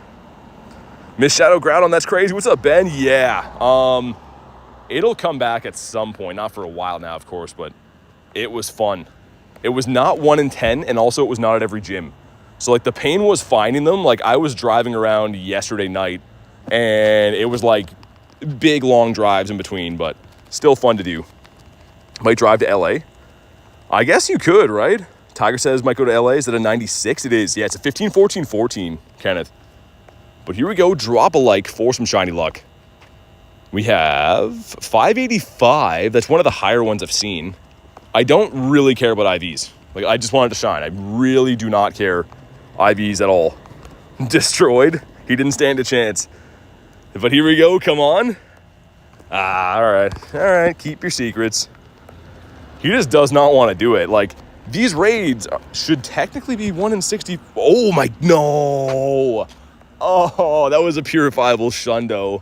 Miss Shadow Groudon, that's crazy. What's up, Ben? Yeah. It'll come back at some point. Not for a while now, of course, but it was fun. It was not 1 in 10, and also it was not at every gym. So, like, the pain was finding them. Like, I was driving around yesterday night, and it was, like, big, long drives in between, but still fun to do. Might drive to LA. I guess you could, right? Tiger says might go to LA. Is it a 96? It is. Yeah, it's a 15, 14, 14, Kenneth. But here we go. Drop a like for some shiny luck. We have 585. That's one of the higher ones I've seen. I don't really care about IVs. Like, I just wanted to shine. I really do not care IVs at all. Destroyed. He didn't stand a chance. But here we go. Come on. All right. All right. Keep your secrets. He just does not want to do it. Like, these raids should technically be 1 in 60. Oh, my. No. Oh, that was a purifiable Shundo.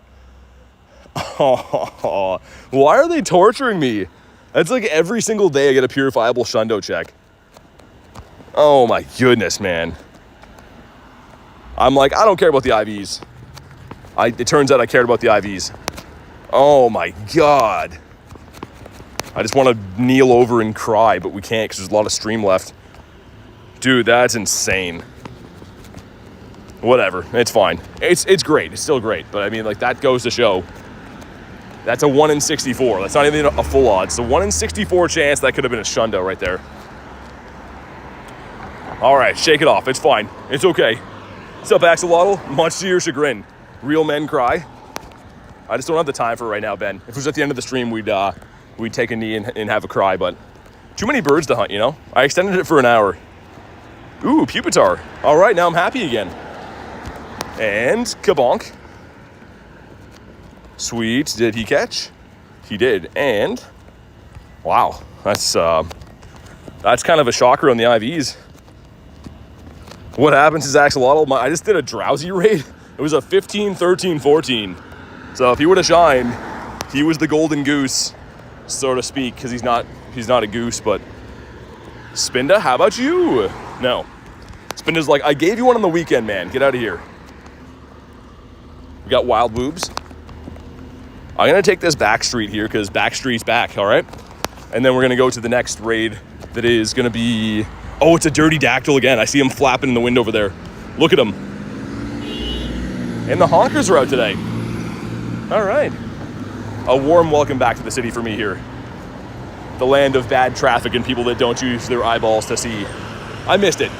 Oh, why are they torturing me? That's like every single day I get a purifiable Shundo check. Oh, my goodness, man. I'm like, I don't care about the IVs. It turns out I cared about the IVs. Oh, my God. I just want to kneel over and cry, but we can't because there's a lot of stream left. Dude, that's insane. Whatever, it's fine. It's great, it's still great. But I mean, like, that goes to show. That's a 1 in 64. That's not even a full odds. It's a 1 in 64 chance that could have been a Shundo right there. All right, shake it off. It's fine. It's okay. What's up, Axolotl? Much to your chagrin. Real men cry. I just don't have the time for it right now, Ben. If it was at the end of the stream, we'd take a knee and have a cry, but too many birds to hunt, you know? I extended it for an hour. Ooh, Pupitar. All right, now I'm happy again. And kabonk. Sweet. Did he catch? He did. And wow, that's kind of a shocker on the IVs. What happens is Axolotl, I just did a drowsy raid. It was a 15, 13, 14. So if he would have shined, he was the golden goose, so to speak, because he's not a goose, but Spinda, how about you? No. Spinda's like, I gave you one on the weekend, man. Get out of here. We got Wild Boobs. I'm going to take this back street here because back street's back, all right? And then we're going to go to the next raid that is going to be... Oh, it's a dirty dactyl again. I see him flapping in the wind over there. Look at him. And the honkers are out today. All right. A warm welcome back to the city for me here. The land of bad traffic and people that don't use their eyeballs to see. I missed it.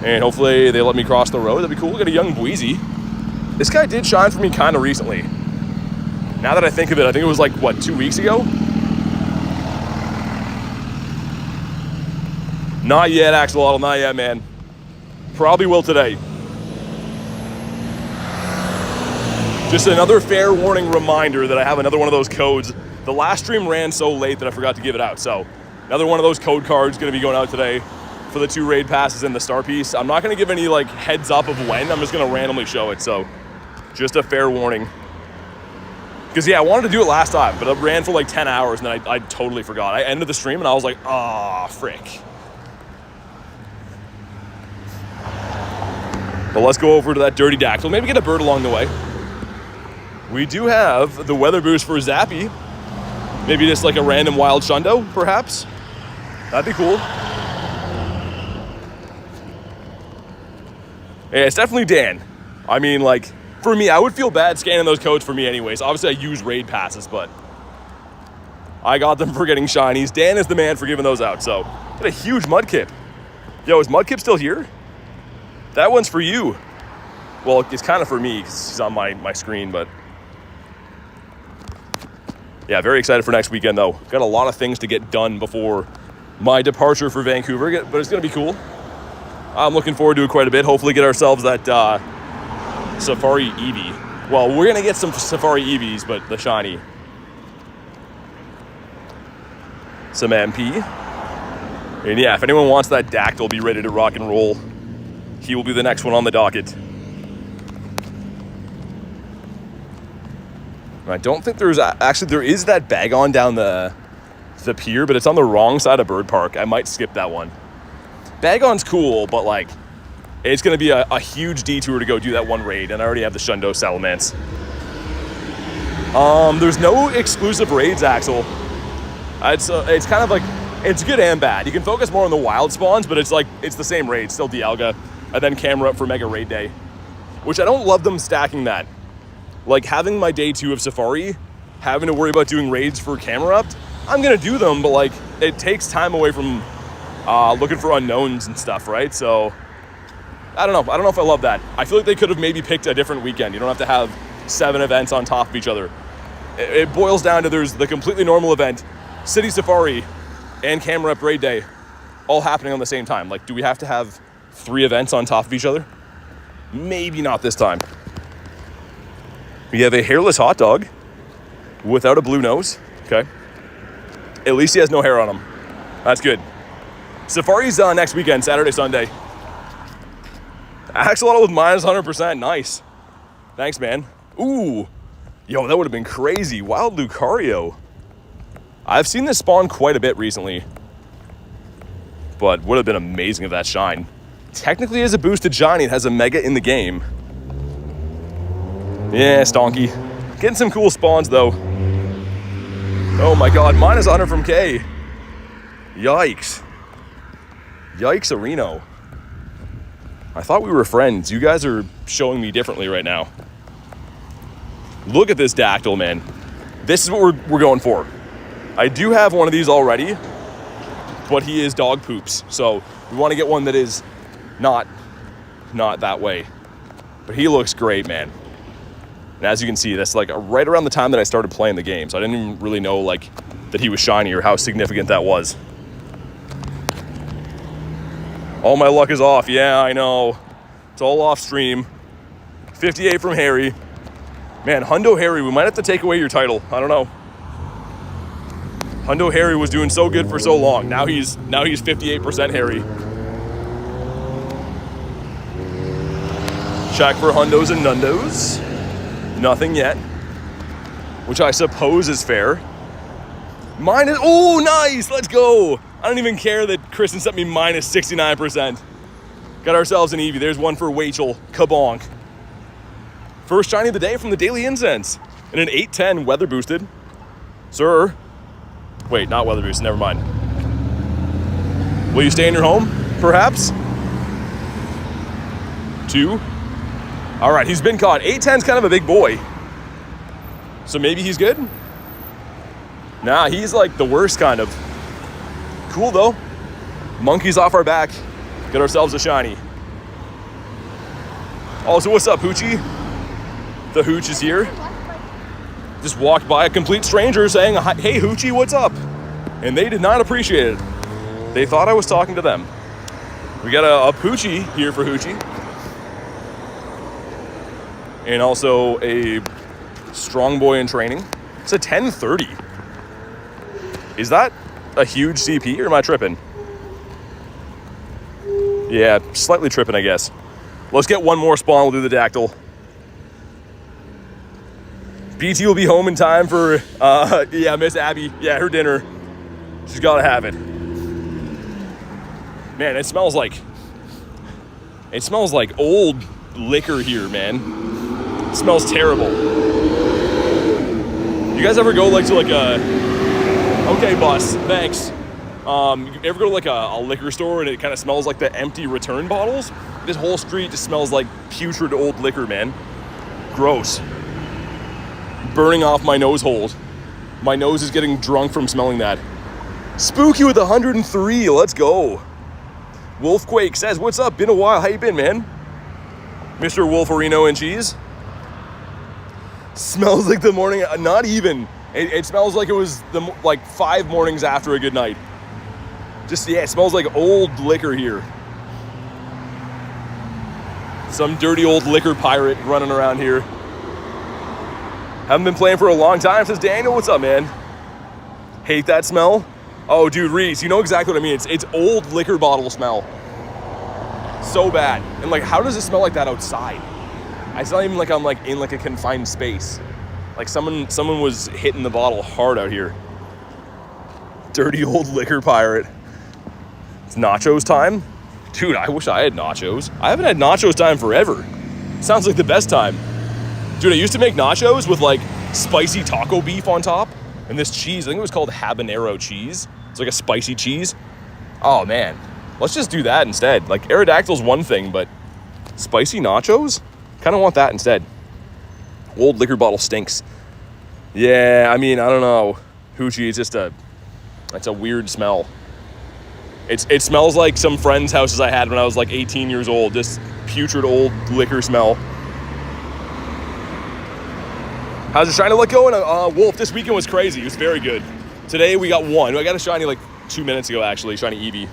And hopefully they let me cross the road. That'd be cool. We got a young Bweezy. This guy did shine for me kind of recently. Now that I think of it, I think it was like, what, 2 weeks ago? Not yet, Axolotl. Not yet, man. Probably will today. Just another fair warning reminder that I have another one of those codes. The last stream ran so late that I forgot to give it out. So another one of those code cards going to be going out today for the 2 raid passes and the star piece. I'm not going to give any like heads up of when. I'm just going to randomly show it. So just a fair warning. Because yeah, I wanted to do it last time, but it ran for like 10 hours and then I totally forgot. I ended the stream and I was like, ah, frick. But let's go over to that dirty dactyl. Maybe get a bird along the way. We do have the weather boost for Zappy. Maybe just like a random wild shundo, perhaps. That'd be cool. Yeah, it's definitely Dan. I mean, like, for me, I would feel bad scanning those codes for me anyways. Obviously, I use raid passes, but I got them for getting shinies. Dan is the man for giving those out, so. Got a huge Mudkip. Yo, is Mudkip still here? That one's for you. Well, it's kind of for me because he's on my screen, but. Yeah, very excited for next weekend, though. Got a lot of things to get done before my departure for Vancouver, but it's going to be cool. I'm looking forward to it quite a bit. Hopefully get ourselves that Safari Eevee. Well, we're going to get some Safari Eevees, but the shiny. Some MP. And yeah, if anyone wants that Dactyl, be ready to rock and roll. He will be the next one on the docket. I don't think there's... Actually, there is that Bagon down the pier, but it's on the wrong side of Bird Park. I might skip that one. Bagon's cool, but like, it's going to be a huge detour to go do that one raid, and I already have the Shundo Salamence. There's no exclusive raids, Axel. It's kind of like, it's good and bad. You can focus more on the wild spawns, but it's like, it's the same raid, still Dialga, and then camera up for Mega Raid Day, which I don't love them stacking that. Like, having my day 2 of Safari, having to worry about doing raids for camera up, I'm going to do them, but like, it takes time away from looking for unknowns and stuff, right? So, I don't know if I love that. I feel like they could have maybe picked a different weekend. You don't have to have 7 events on top of each other. It boils down to there's the completely normal event, City Safari, and Camera Up Raid Day, all happening on the same time. Like, do we have to have 3 events on top of each other? Maybe not this time. We have a hairless hot dog without a blue nose. Okay. At least he has no hair on him. That's good. Safari's next weekend, Saturday, Sunday. Axolotl with minus 100%. Nice. Thanks, man. Ooh. Yo, that would have been crazy. Wild Lucario. I've seen this spawn quite a bit recently, but would have been amazing if that shine. Technically, as a boosted shiny, it has a mega in the game. Yeah, Stonky. Getting some cool spawns, though. Oh my god, minus 100 from K. Yikes. Yikes, Areno. I thought we were friends. You guys are showing me differently right now. Look at this Dactyl, man. This is what we're going for. I do have one of these already, but he is dog poops. So we want to get one that is not that way. But he looks great, man. And as you can see, that's like right around the time that I started playing the game. So I didn't even really know like that he was shiny or how significant that was. All my luck is off. Yeah, I know. It's all off stream. 58 from Harry. Man, Hundo Harry, we might have to take away your title. I don't know. Hundo Harry was doing so good for so long. Now he's 58% Harry. Check for Hundos and Nundos. Nothing yet, which I suppose is fair. Mine is, oh, nice, let's go. I don't even care that Kristen sent me minus 69%. Got ourselves an Eevee. There's one for Wachel. Kabonk. First shiny of the day from the Daily Incense. And an 810 weather boosted. Sir. Wait, not weather boosted. Never mind. Will you stay in your home? Perhaps? 2. All right, he's been caught. 810's kind of a big boy. So maybe he's good? Nah, he's like the worst kind of. Cool though. Monkeys off our back. Get ourselves a shiny. Also, what's up, Hoochie? The Hooch is here. Just walked by a complete stranger saying, hey, Hoochie, what's up? And they did not appreciate it. They thought I was talking to them. We got a Poochie here for Hoochie. And also a strong boy in training. It's a 1030. Is that a huge CP or am I tripping? Yeah, slightly tripping, I guess. Let's get one more spawn. We'll do the Dactyl. BT will be home in time for, yeah, Miss Abby. Yeah, her dinner. She's got to have it. Man, it smells like old liquor here, man. It smells terrible. You guys ever go like to like a... Okay, boss, thanks. You ever go to like a liquor store and it kind of smells like the empty return bottles? This whole street just smells like putrid old liquor, man. Gross. Burning off my nose holes. My nose is getting drunk from smelling that. Spooky with 103, let's go. Wolfquake says, what's up? Been a while, how you been, man? Mr. Wolferino and cheese. Smells like the morning, not even. It smells like it was like 5 mornings after a good night. Just, yeah, it smells like old liquor here. Some dirty old liquor pirate running around here. Haven't been playing for a long time, says Daniel. What's up, man? Hate that smell? Oh, dude, Reese, you know exactly what I mean. It's old liquor bottle smell. So bad. And like, how does it smell like that outside? It's not even like I'm like in like a confined space. Like someone was hitting the bottle hard out here. Dirty old liquor pirate. It's nachos time? Dude, I wish I had nachos. I haven't had nachos time forever. Sounds like the best time. Dude, I used to make nachos with like spicy taco beef on top and this cheese. I think it was called habanero cheese. It's like a spicy cheese. Oh man, let's just do that instead. Like Aerodactyl's one thing, but spicy nachos? Kind of want that instead. Old liquor bottle stinks. Yeah, I mean, I don't know. Hoochie, it's a weird smell. It smells like some friends' houses I had when I was like 18 years old. This putrid old liquor smell. How's your shiny luck going? Wolf, this weekend was crazy. It was very good. Today we got one. I got a shiny like 2 minutes ago, actually, shiny Eevee.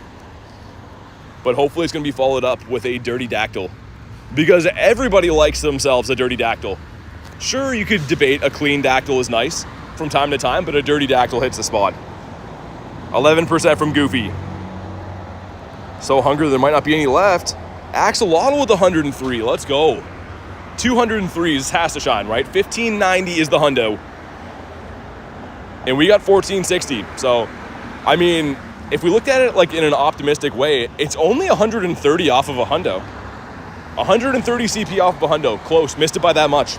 But hopefully it's going to be followed up with a dirty Dactyl. Because everybody likes themselves a dirty Dactyl. Sure, you could debate a clean Dactyl is nice from time to time, but a dirty Dactyl hits the spot. 11% from Goofy. So hungry there might not be any left. Axolotl with 103. Let's go. 203s has to shine, right? 1590 is the hundo. And we got 1460. So, I mean, if we looked at it like in an optimistic way, it's only 130 off of a hundo. 130 CP off of a hundo. Close. Missed it by that much.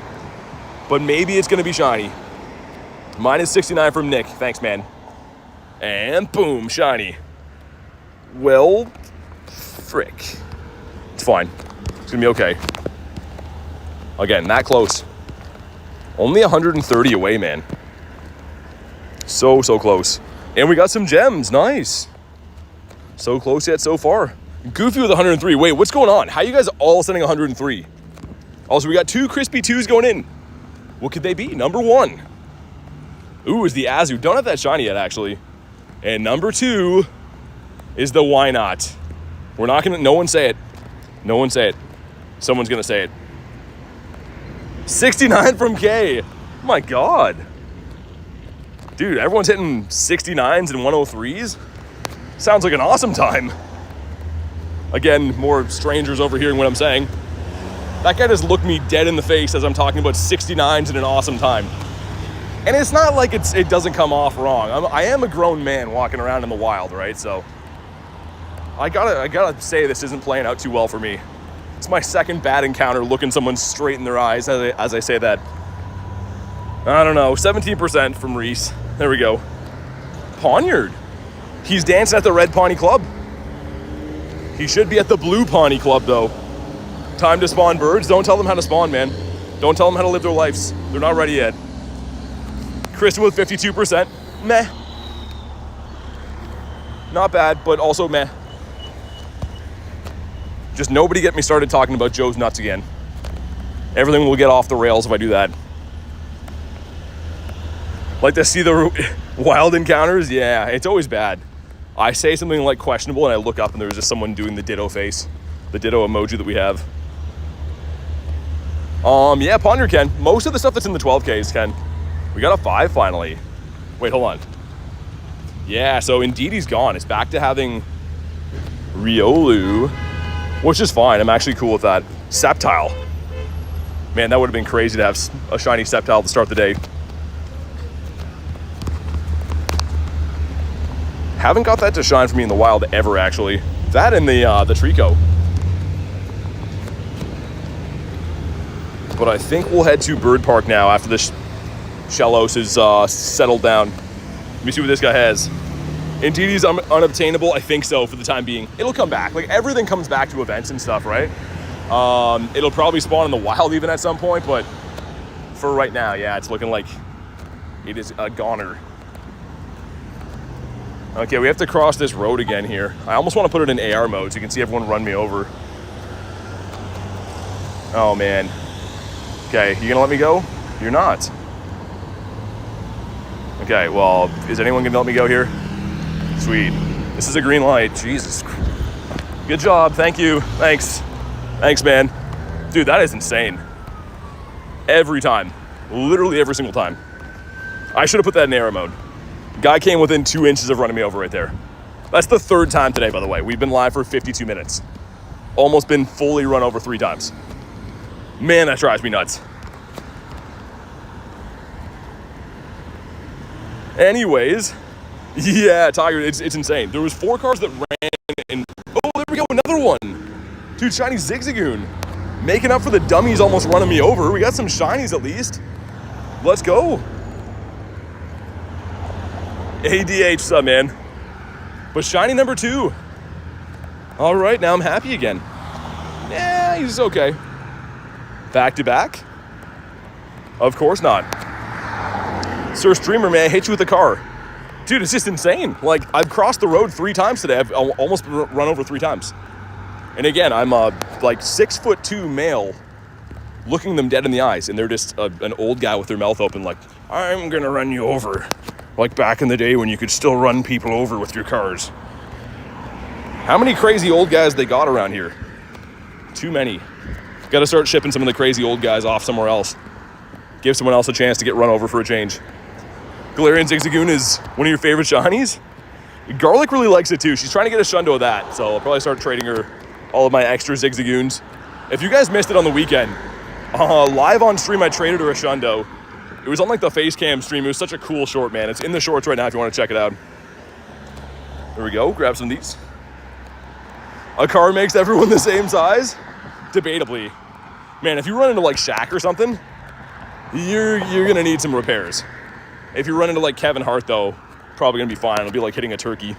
But maybe it's going to be shiny. Minus 69 from Nick. Thanks, man. And boom, shiny. Well, frick. It's fine. It's going to be okay. Again, that close. Only 130 away, man. So close. And we got some gems. Nice. So close yet so far. Goofy with 103. Wait, what's going on? How you guys all sending 103? Also, we got 2 crispy 2s going in. What could they be? Number 1. Ooh, is the Azu. Don't have that shiny yet, actually. And number 2 is the Why Not. We're not going to... No one say it. No one say it. Someone's going to say it. 69 from K. Oh my God. Dude, everyone's hitting 69s and 103s. Sounds like an awesome time. Again, more strangers overhearing what I'm saying. That guy just looked me dead in the face as I'm talking about 69s and an awesome time. And it's not like it doesn't come off wrong. I am a grown man walking around in the wild, right? So I gotta say this isn't playing out too well for me. It's my second bad encounter looking someone straight in their eyes as I say that. I don't know, 17% from Reese. There we go. Pawniard. He's dancing at the Red Pawnee Club. He should be at the Blue Pawnee Club, though. Time to spawn birds. Don't tell them how to spawn, man. Don't tell them how to live their lives. They're not ready yet. Kristen with 52%. Meh. Not bad, but also meh. Just nobody get me started talking about Joe's nuts again. Everything will get off the rails if I do that. Like to see the wild encounters? Yeah, it's always bad. I say something like questionable and I look up and there's just someone doing the ditto face. The ditto emoji that we have. Yeah, Ponder Ken. Most of the stuff that's in the 12Ks, Ken. We got a 5 finally. Wait, hold on. Yeah, so Indeedee's gone. It's back to having Riolu, which is fine. I'm actually cool with that. Sceptile. Man, that would have been crazy to have a shiny Sceptile to start the day. Haven't got that to shine for me in the wild ever, actually. That and the Trico. But I think we'll head to Bird Park now after this Shellos is settled down. Let me see what this guy has. Indeedee's unobtainable. I think so for the time being. It'll come back. Like, everything comes back to events and stuff, right? It'll probably spawn in the wild even at some point, but for right now, yeah, it's looking like it is a goner. Okay, we have to cross this road again here. I almost want to put it in AR mode so you can see everyone run me over. Oh, man. Okay, you gonna let me go? You're not. Okay, well, is anyone gonna let me go here? Sweet. This is a green light. Jesus. Good job. Thank you. Thanks. Thanks, man. Dude, that is insane. Every time. Literally every single time. I should have put that in AR mode. Guy came within 2 inches of running me over right there. That's the 3rd time today, by the way. We've been live for 52 minutes. Almost been fully run over 3 times. Man, that drives me nuts. Anyways, yeah, Tiger, it's insane. There was 4 cars that ran and, oh, there we go, another one. Dude, shiny Zigzagoon. Making up for the dummies almost running me over. We got some shinies at least. Let's go. ADH, what's up, man? But shiny number 2. All right, now I'm happy again. Yeah, he's okay. Back to back? Of course not. Sir Streamer, may I hit you with a car? Dude, it's just insane. Like, I've crossed the road 3 times today. I've almost run over 3 times. And again, I'm like 6'2" male looking them dead in the eyes, and they're just an old guy with their mouth open like, I'm gonna run you over. Like back in the day when you could still run people over with your cars. How many crazy old guys they got around here? Too many. Got to start shipping some of the crazy old guys off somewhere else. Give someone else a chance to get run over for a change. Galarian Zigzagoon is one of your favorite shinies? Garlic really likes it too. She's trying to get a shundo of that, so I'll probably start trading her all of my extra Zigzagoons. If you guys missed it on the weekend, live on stream I traded her a shundo. It was on like the face cam stream. It was such a cool short, man. It's in the shorts right now if you want to check it out. There we go. Grab some of these. A car makes everyone the same size? Debatably. Man, if you run into like Shaq or something, you're gonna need some repairs. If you run into like Kevin Hart though, probably gonna be fine. It'll be like hitting a turkey.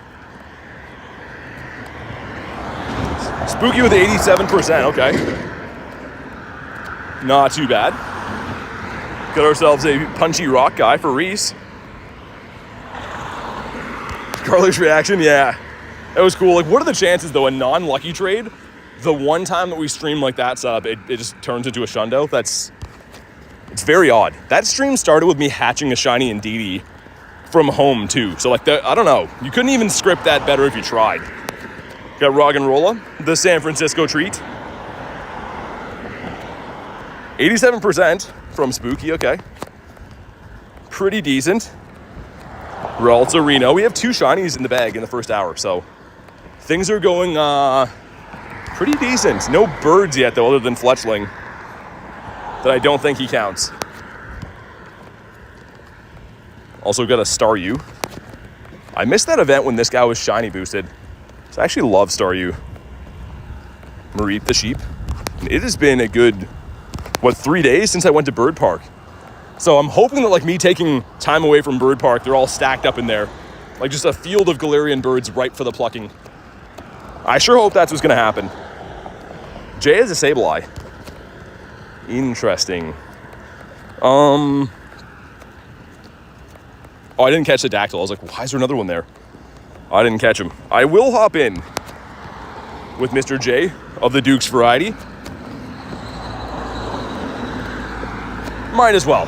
Spooky with 87%, okay. Not too bad. Got ourselves a punchy rock guy for Reese. Garlic's reaction, yeah. That was cool. Like, what are the chances, though, a non-lucky trade, the one time that we stream like that setup, it just turns into a shundo? It's very odd. That stream started with me hatching a shiny Indeedee from home, too. So, like, I don't know. You couldn't even script that better if you tried. Got Rog and Rolla, the San Francisco treat. 87% from Spooky, okay. Pretty decent. Ralts Reno. We have 2 shinies in the bag in the first hour, so things are going pretty decent. No birds yet, though, other than Fletchling. That I don't think he counts. Also got a Staryu. I missed that event when this guy was shiny boosted. So I actually love Staryu. Mareep the sheep. And it has been a good, 3 days since I went to Bird Park. So I'm hoping that like me taking time away from Bird Park, they're all stacked up in there. Like just a field of Galarian birds ripe for the plucking. I sure hope that's what's gonna happen. Jay has a Sableye. Interesting. Oh, I didn't catch the Dactyl. I was like, why is there another one there? I didn't catch him. I will hop in with Mr. J of the Duke's variety. Might as well.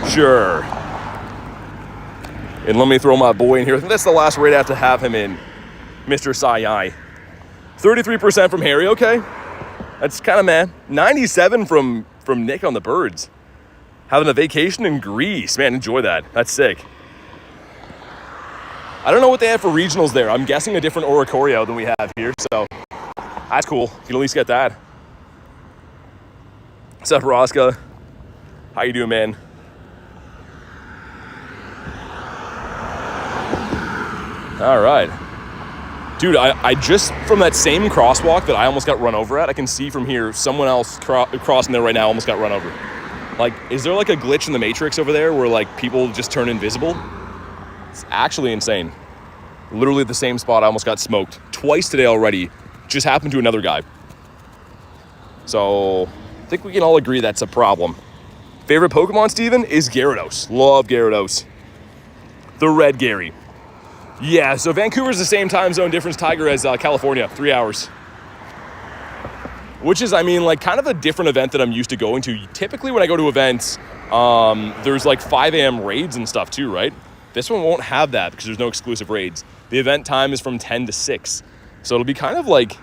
Sure. And let me throw my boy in here. I think that's the last raid I have to have him in. Mr. Sai. 33% from Harry, okay. That's kind of meh. 97 from Nick on the birds. Having a vacation in Greece. Man, enjoy that. That's sick. I don't know what they have for regionals there. I'm guessing a different Oricorio than we have here, so that's cool. You can at least get that. What's up, Rosca? How you doing, man? All right. Dude, I just, from that same crosswalk that I almost got run over at, I can see from here someone else crossing there right now almost got run over. Like, is there like a glitch in the Matrix over there where like people just turn invisible? It's actually insane. Literally the same spot I almost got smoked twice today already. Just happened to another guy. So I think we can all agree that's a problem. Favorite Pokemon, Steven, is Gyarados. Love Gyarados. The red Gary. Yeah, so Vancouver's the same time zone difference, Tiger, as California, 3 hours. Which is, I mean, like kind of a different event that I'm used to going to. Typically when I go to events, there's like 5 a.m. raids and stuff too, right? This one won't have that because there's no exclusive raids. The event time is from 10 to 6. So it'll be kind of like,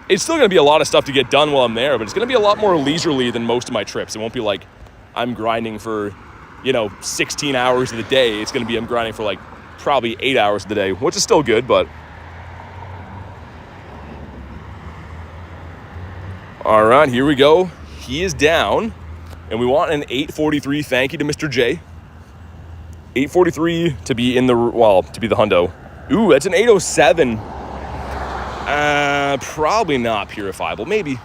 it's still going to be a lot of stuff to get done while I'm there, but it's going to be a lot more leisurely than most of my trips. It won't be like I'm grinding for, 16 hours of the day. It's going to be I'm grinding for like probably 8 hours of the day, which is still good, but. All right, here we go. He is down, and we want an 843 thank you to Mr. J. 843 to be in the, to be the hundo. Ooh, that's an 807. Probably not purifiable. Maybe.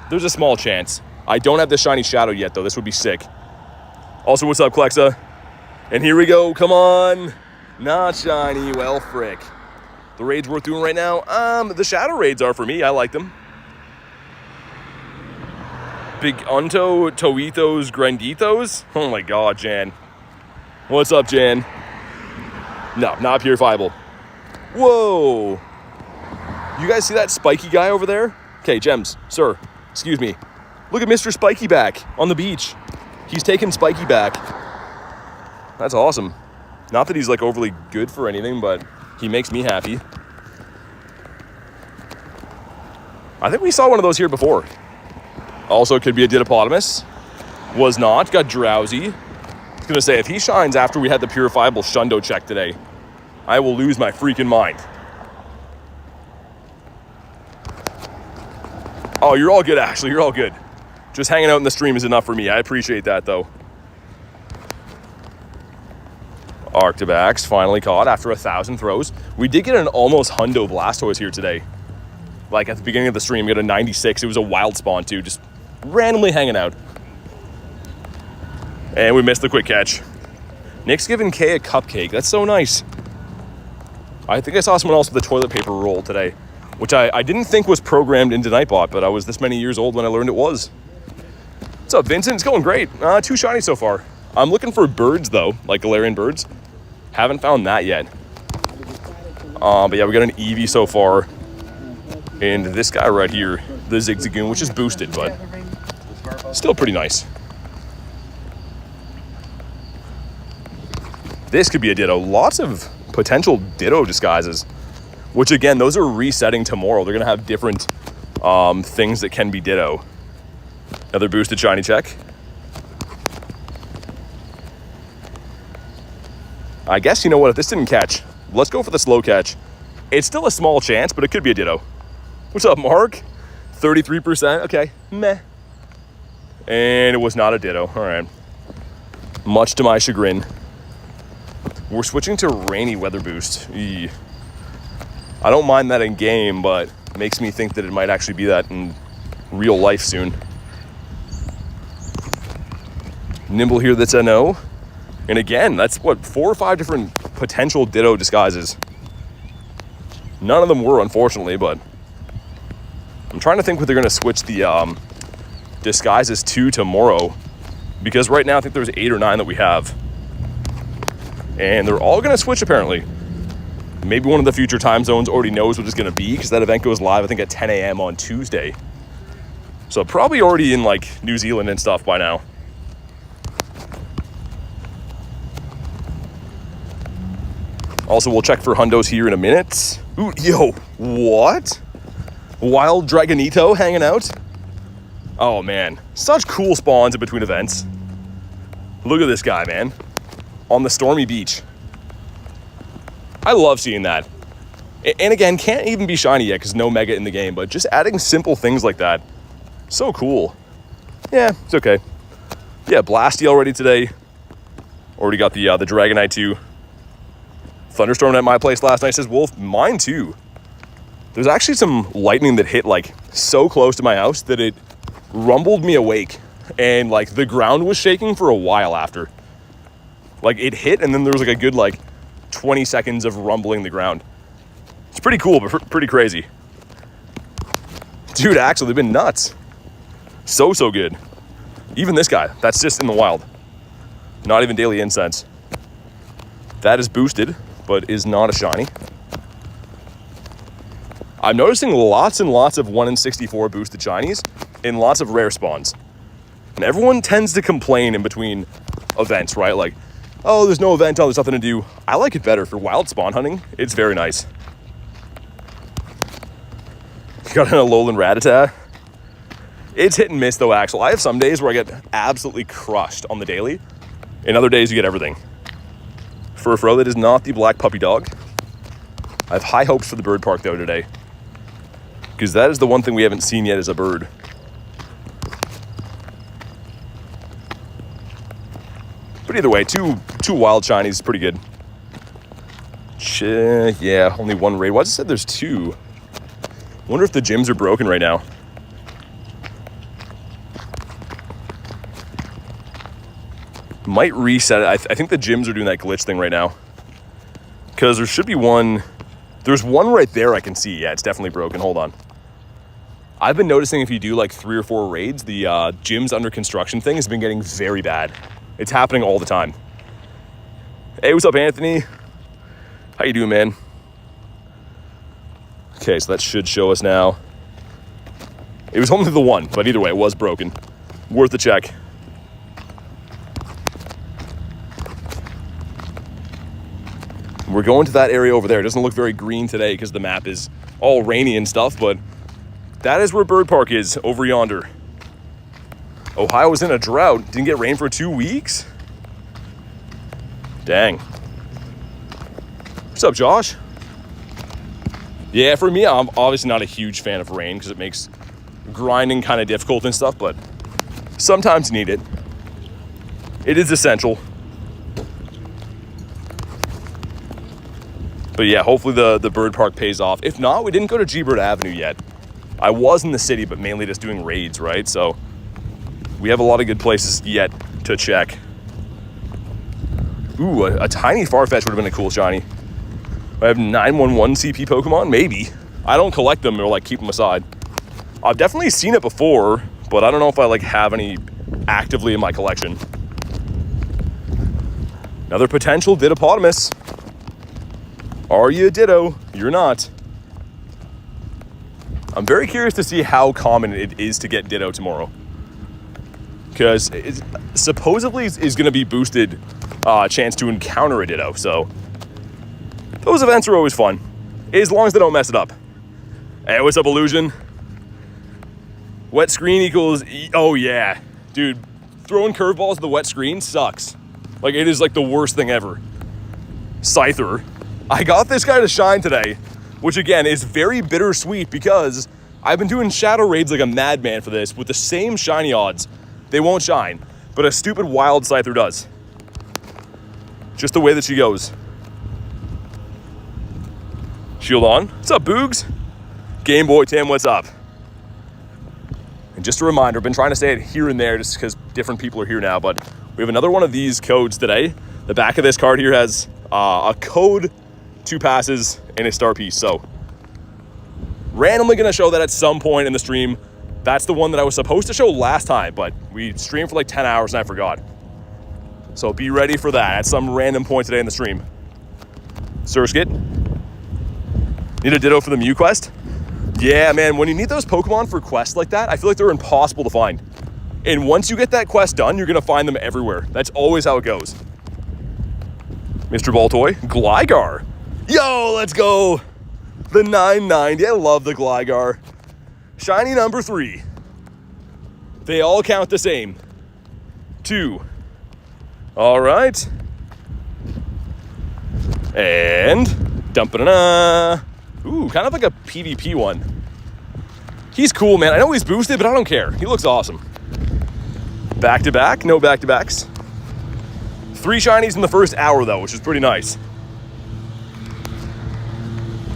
There's a small chance. I don't have the shiny shadow yet, though. This would be sick. Also, what's up, Klexa? And here we go. Come on. Not shiny. Well, frick. The raids worth doing right now? The shadow raids are for me. I like them. Big Unto, Toitos, Granditos. Oh my god, Jan. What's up, Jan? No, not purifiable. Whoa. You guys see that spiky guy over there? Okay, Gems, sir, excuse me. Look at Mr. Spiky back on the beach. He's taking Spiky back. That's awesome. Not that he's like overly good for anything, but he makes me happy. I think we saw one of those here before. Also, could be a Didapodimus. Was not. Got Drowsy. I was going to say, if he shines after we had the purifiable Shundo check today, I will lose my freaking mind. Oh, you're all good, Ashley. You're all good. Just hanging out in the stream is enough for me. I appreciate that, though. Arctibax finally caught after 1,000 throws. We did get an almost hundo Blastoise here today. Like, at the beginning of the stream, we got a 96. It was a wild spawn, too. Just randomly hanging out. And we missed the quick catch. Nick's giving Kay a cupcake. That's so nice. I think I saw someone else with a toilet paper roll today, which I didn't think was programmed into Nightbot, but I was this many years old when I learned it was. What's up, Vincent? It's going great. 2 shinies so far. I'm looking for birds, though, like Galarian birds. Haven't found that yet. But yeah, we got an Eevee so far. And this guy right here, the Zigzagoon, which is boosted, but still pretty nice. This could be a Ditto. Lots of potential Ditto disguises, which again, those are resetting tomorrow. They're going to have different things that can be Ditto. Another boosted shiny check. I guess, you know what, if this didn't catch, let's go for the slow catch. It's still a small chance, but it could be a Ditto. What's up, Mark? 33%. Okay. Meh. And it was not a Ditto. All right. much to my chagrin. We're switching to rainy weather boost. Eee. I don't mind that in game, but it makes me think that it might actually be that in real life soon. Nimble here, that's a no. And again, that's what, 4 or 5 different potential Ditto disguises. None of them were, unfortunately, but I'm trying to think what they're going to switch the disguises to tomorrow, because right now I think there's 8 or 9 that we have, and they're all going to switch apparently. Maybe one of the future time zones already knows what it's going to be, because that event goes live I think at 10 a.m. on Tuesday, so probably already in like New Zealand and stuff by now. Also, we'll check for hundos here in a minute. Ooh, yo, what? Wild Dragonito hanging out? Oh man, such cool spawns in between events. Look at this guy, man. On the stormy beach. I love seeing that. And again, can't even be shiny yet because no mega in the game, but just adding simple things like that. So cool. Yeah, it's okay. Yeah, Blasty already today. Already got the Dragonite too. Thunderstorm at my place last night, says Wolf. Mine too. There's actually some lightning that hit like so close to my house that it rumbled me awake, and like the ground was shaking for a while after. Like it hit and then there was like a good like 20 seconds of rumbling the ground. It's pretty cool, but pretty crazy. Dude, actually, they've been nuts. So good. Even this guy, that's just in the wild. Not even Daily Incense. That is boosted, but is not a shiny. I'm noticing lots and lots of 1 in 64 boosted shinies and lots of rare spawns. And everyone tends to complain in between events, right? Like, oh, there's no event, oh, there's nothing to do. I like it better for wild spawn hunting. It's very nice. Got an Alolan Rattata. It's hit and miss though, Axel. I have some days where I get absolutely crushed on the daily, and other days you get everything. Furfro, that is not the black puppy dog. I have high hopes for the bird park though today, because that is the one thing we haven't seen yet as a bird. But either way, two wild shinies is pretty good. Yeah, only 1 raid. Why does it say there's 2? Wonder if the gyms are broken right now. Might reset it. I think the gyms are doing that glitch thing right now, because there should be one. There's one right there I can see. Yeah, it's definitely broken. Hold on. I've been noticing if you do like 3 or 4 raids, the gyms under construction thing has been getting very bad. It's happening all the time. Hey, what's up, Anthony? How you doing, man? Okay, so that should show us now. It was only the one, but either way, it was broken. Worth a check. We're going to that area over there. It doesn't look very green today because the map is all rainy and stuff, but that is where Bird Park is, over yonder. Ohio was in a drought. Didn't get rain for 2 weeks? Dang. What's up, Josh? Yeah, for me, I'm obviously not a huge fan of rain because it makes grinding kind of difficult and stuff, but sometimes you need it. It is essential. But yeah, hopefully the bird park pays off. If not, we didn't go to G-Bird Avenue yet. I was in the city, but mainly just doing raids, right? So we have a lot of good places yet to check. Ooh, a tiny Farfetch would have been a cool shiny. I have 911 CP Pokemon? Maybe. I don't collect them or like keep them aside. I've definitely seen it before, but I don't know if I like have any actively in my collection. Another potential Dittopotamus. Are you a Ditto? You're not. I'm very curious to see how common it is to get Ditto tomorrow, because it supposedly is going to be boosted chance to encounter a Ditto. So those events are always fun, as long as they don't mess it up. Hey, what's up, Illusion? Wet screen equals... Oh, yeah. Dude, throwing curveballs at the wet screen sucks. Like, it is like the worst thing ever. Scyther. I got this guy to shine today, which again is very bittersweet because I've been doing shadow raids like a madman for this with the same shiny odds. They won't shine, but a stupid wild Scyther does. Just the way that she goes. Shield on. What's up, Boogs? Game Boy Tim, what's up? And just a reminder, I've been trying to say it here and there just because different people are here now, but we have another one of these codes today. The back of this card here has a code, 2 passes, and a star piece. So randomly going to show that at some point in the stream. That's the one that I was supposed to show last time, but we streamed for like 10 hours and I forgot. So be ready for that at some random point today in the stream. Surskit. Need a ditto for the Mew quest? Yeah, man, when you need those Pokemon for quests like that, I feel like they're impossible to find. And once you get that quest done, you're going to find them everywhere. That's always how it goes. Mr. Baltoy. Gligar. Yo, let's go. The 990. I love the Gligar. Shiny number 3. They all count the same. 2. All right. And dum-ba-da-da. Ooh, kind of like a PvP one. He's cool, man. I know he's boosted, but I don't care. He looks awesome. Back-to-back. No back-to-backs. 3 shinies in the first hour, though, which is pretty nice.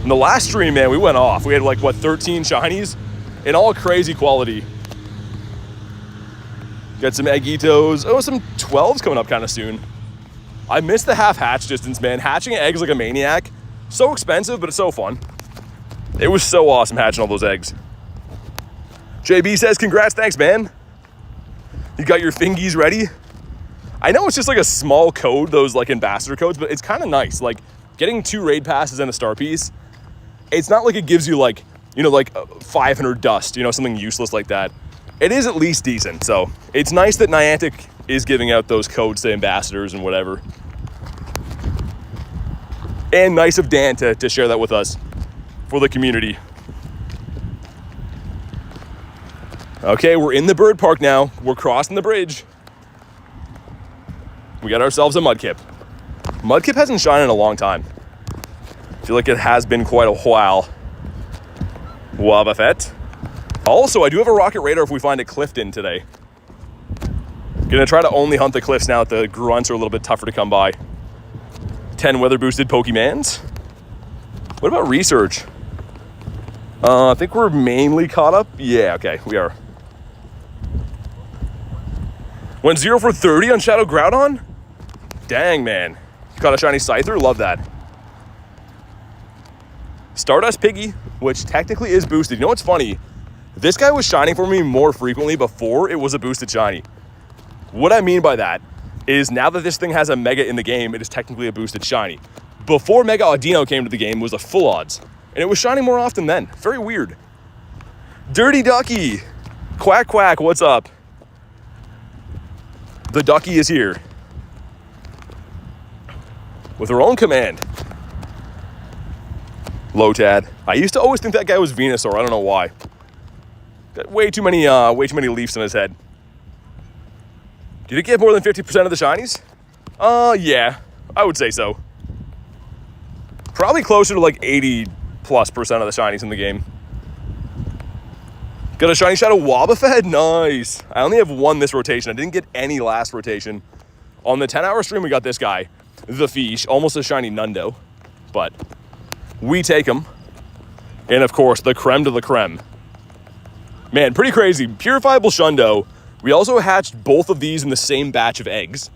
In the last stream, man, we went off. We had, like, what, 13 shinies? In all crazy quality. Got some Eggitos. Oh, some 12s coming up kind of soon. I missed the half hatch distance, man. Hatching eggs like a maniac. So expensive, but it's so fun. It was so awesome hatching all those eggs. JB says, congrats, thanks, man. You got your fingies ready? I know it's just like a small code, those like ambassador codes, but it's kind of nice. Like getting 2 raid passes and a star piece. It's not like it gives you like, you know, like 500 dust, you know, something useless like that. It is at least decent. So it's nice that Niantic is giving out those codes to ambassadors and whatever. And nice of Dan to share that with us for the community. Okay, we're in the bird park now. We're crossing the bridge. We got ourselves a Mudkip. Mudkip hasn't shined in a long time. I feel like it has been quite a while. Wobbuffet. Also, I do have a Rocket Radar if we find a Clifton today. Gonna try to only hunt the cliffs now that the grunts are a little bit tougher to come by. 10 weather boosted Pokemans. What about research? I think we're mainly caught up. Yeah, okay, we are. Went 0 for 30 on Shadow Groudon? Dang, man. Caught a shiny Scyther, love that. Stardust Piggy, which technically is boosted. You know what's funny? This guy was shining for me more frequently before it was a boosted shiny. What I mean by that is now that this thing has a Mega in the game, it is technically a boosted shiny. Before Mega Audino came to the game, it was a full odds. And it was shining more often then. Very weird. Dirty Ducky. Quack, quack, what's up? The Ducky is here. With her own command. Lotad. I used to always think that guy was Venusaur. I don't know why. Got way too many leaves in his head. Did it get more than 50% of the shinies? Yeah, I would say so. Probably closer to like 80+% of the shinies in the game. Got a shiny Shadow Wobbuffet? Nice. I only have 1 this rotation. I didn't get any last rotation. On the 10-hour stream, we got this guy, the Fish, almost a shiny Nundo, but we take him. And of course, the creme de la creme. Man, pretty crazy. Purifiable Shundo. We also hatched both of these in the same batch of eggs.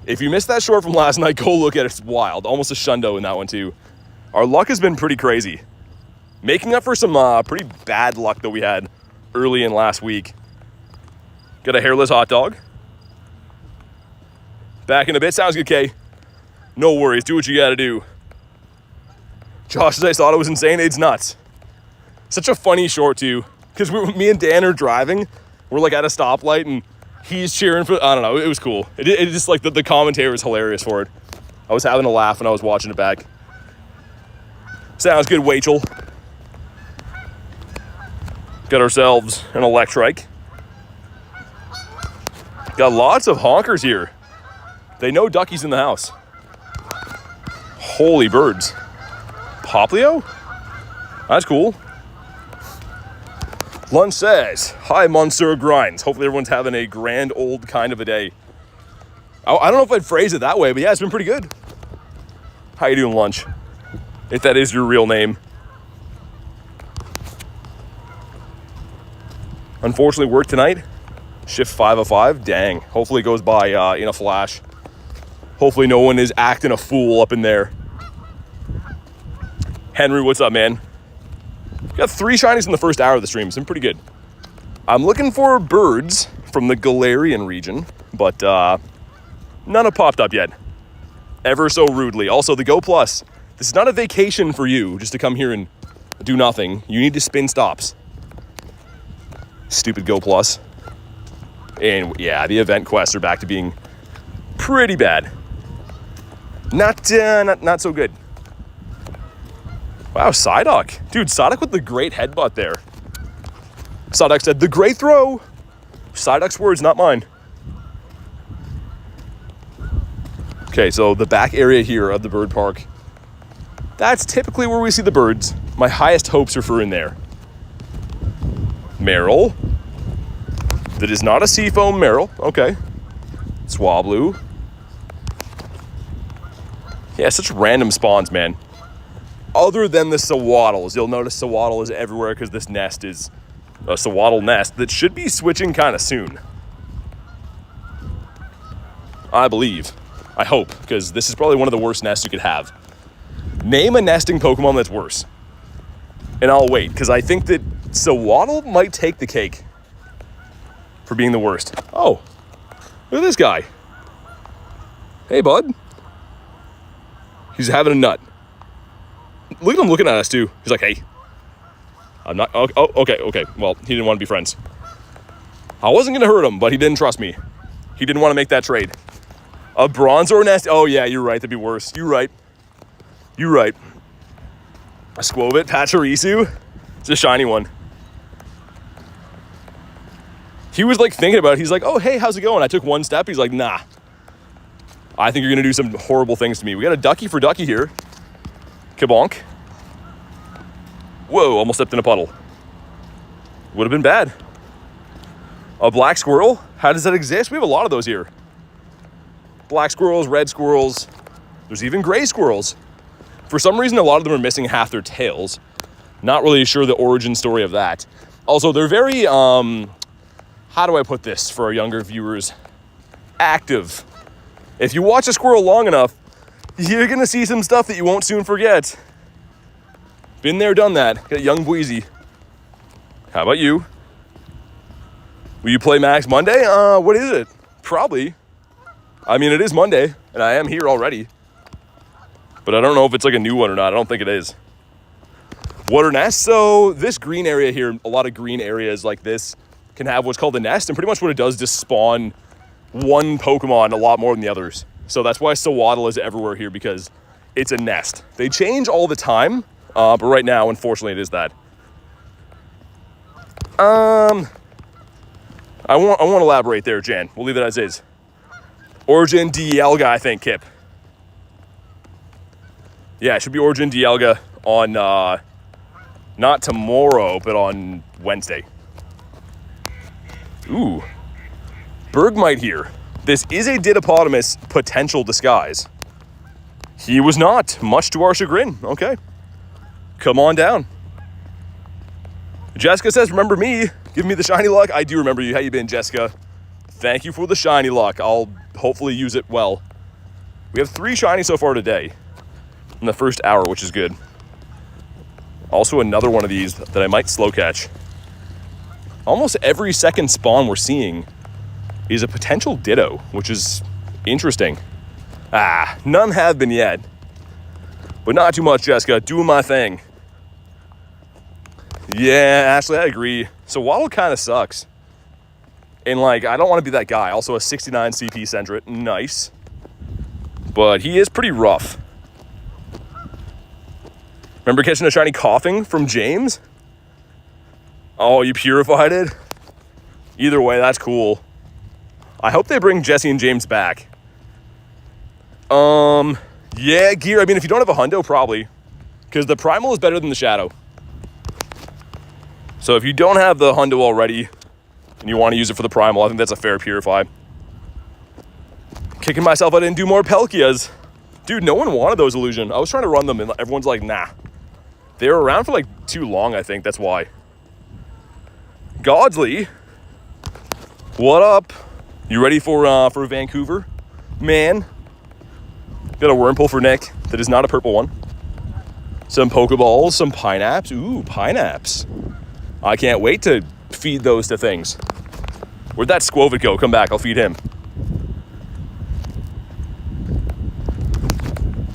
If you missed that short from last night, go look at it. It's wild. Almost a Shundo in that one too. Our luck has been pretty crazy. Making up for some pretty bad luck that we had early in last week. Got a hairless hot dog. Back in a bit. Sounds good, Kay. No worries. Do what you gotta do. Josh says I thought it was insane. It's nuts. Such a funny short too. Because me and Dan are driving. We're like at a stoplight and he's cheering for, I don't know, it was cool. It just like the commentary was hilarious for it. I was having a laugh when I was watching it back. Sounds good, Wachel. Got ourselves an Electrike. Got lots of honkers here. They know Ducky's in the house. Holy birds. Poplio? That's cool. Lunch says, hi, Monsieur Grindz. Hopefully everyone's having a grand old kind of a day. I don't know if I'd phrase it that way, but yeah, it's been pretty good. How you doing, Lunch? If that is your real name. Unfortunately, work tonight. Shift 5:05. Dang. Hopefully it goes by in a flash. Hopefully no one is acting a fool up in there. Henry, what's up, man? Got 3 shinies in the first hour of the stream. It's been pretty good. I'm looking for birds from the Galarian region, but none have popped up yet. Ever so rudely. Also, the Go Plus. This is not a vacation for you just to come here and do nothing. You need to spin stops. Stupid Go Plus. And yeah, the event quests are back to being pretty bad. Not so good. Wow, Psyduck. Dude, Psyduck with the great headbutt there. Psyduck said, the great throw. Psyduck's words, not mine. Okay, so the back area here of the bird park. That's typically where we see the birds. My highest hopes are for in there. Meryl. That is not a Seafoam Meryl. Okay. Swablu. Yeah, such random spawns, man. Other than the Sawaddles. You'll notice Sawaddle is everywhere because this nest is a Sawaddle nest that should be switching kind of soon. I believe. I hope, because this is probably one of the worst nests you could have. Name a nesting Pokemon that's worse. And I'll wait, because I think that Sawaddle might take the cake for being the worst. Oh, look at this guy. Hey, bud. He's having a nut. Look at him looking at us, too. He's like, hey. I'm not... Oh, okay. Well, he didn't want to be friends. I wasn't going to hurt him, but he didn't trust me. He didn't want to make that trade. A Bronzor nest? Oh, yeah, you're right. That'd be worse. You're right. A Squovit, Pachirisu. It's a shiny one. He was like thinking about it. He's like, oh, hey, how's it going? I took one step. He's like, nah. I think you're going to do some horrible things to me. We got a Ducky for Ducky here. Kabonk. Whoa, almost stepped in a puddle. Would have been bad. A black squirrel? How does that exist? We have a lot of those here. Black squirrels, red squirrels. There's even gray squirrels. For some reason, a lot of them are missing half their tails. Not really sure the origin story of that. Also, they're very, how do I put this for our younger viewers? Active. If you watch a squirrel long enough, you're gonna see some stuff that you won't soon forget. Been there, done that. Got young Bweezy. How about you? Will you play Max Monday? What is it? Probably. I mean, it is Monday, and I am here already. But I don't know if it's like a new one or not. I don't think it is. Water nest. So this green area here, a lot of green areas like this can have what's called a nest. And pretty much what it does is just spawn one Pokemon a lot more than the others. So that's why Sawaddle is everywhere here, because it's a nest. They change all the time, but right now, unfortunately, it is that. I won't elaborate there, Jan. We'll leave it as is. Origin Dialga, I think, Kip. Yeah, it should be Origin Dialga on, not tomorrow, but on Wednesday. Ooh. Bergmite here. This is a Didopotamus potential disguise. He was not, much to our chagrin. Okay. Come on down. Jessica says, remember me? Give me the shiny luck. I do remember you. How you been, Jessica? Thank you for the shiny luck. I'll hopefully use it well. We have 3 shiny so far today in the first hour, which is good. Also another one of these that I might slow catch. Almost every second spawn we're seeing is a potential Ditto, which is interesting. None have been yet. But not too much, Jessica. Doing my thing. Yeah, Ashley, I agree. So Waddle kind of sucks. And, like, I don't want to be that guy. Also a 69 CP Sentret. Nice. But he is pretty rough. Remember catching a shiny coughing from James? Oh, you purified it? Either way, that's cool. I hope they bring Jesse and James back. Yeah, gear. I mean, if you don't have a hundo, probably. Because the primal is better than the shadow. So if you don't have the hundo already, and you want to use it for the primal, I think that's a fair purify. Kicking myself I didn't do more Pelkias. Dude, no one wanted those illusion. I was trying to run them and everyone's like, nah. They were around for like too long, I think. That's why. Godsley, what up? You ready for Vancouver? Man. Got a Wurmple for Nick that is not a purple one. Some Pokeballs, some Pineapps. Ooh, Pineapps. I can't wait to feed those to things. Where'd that Squovit go? Come back, I'll feed him.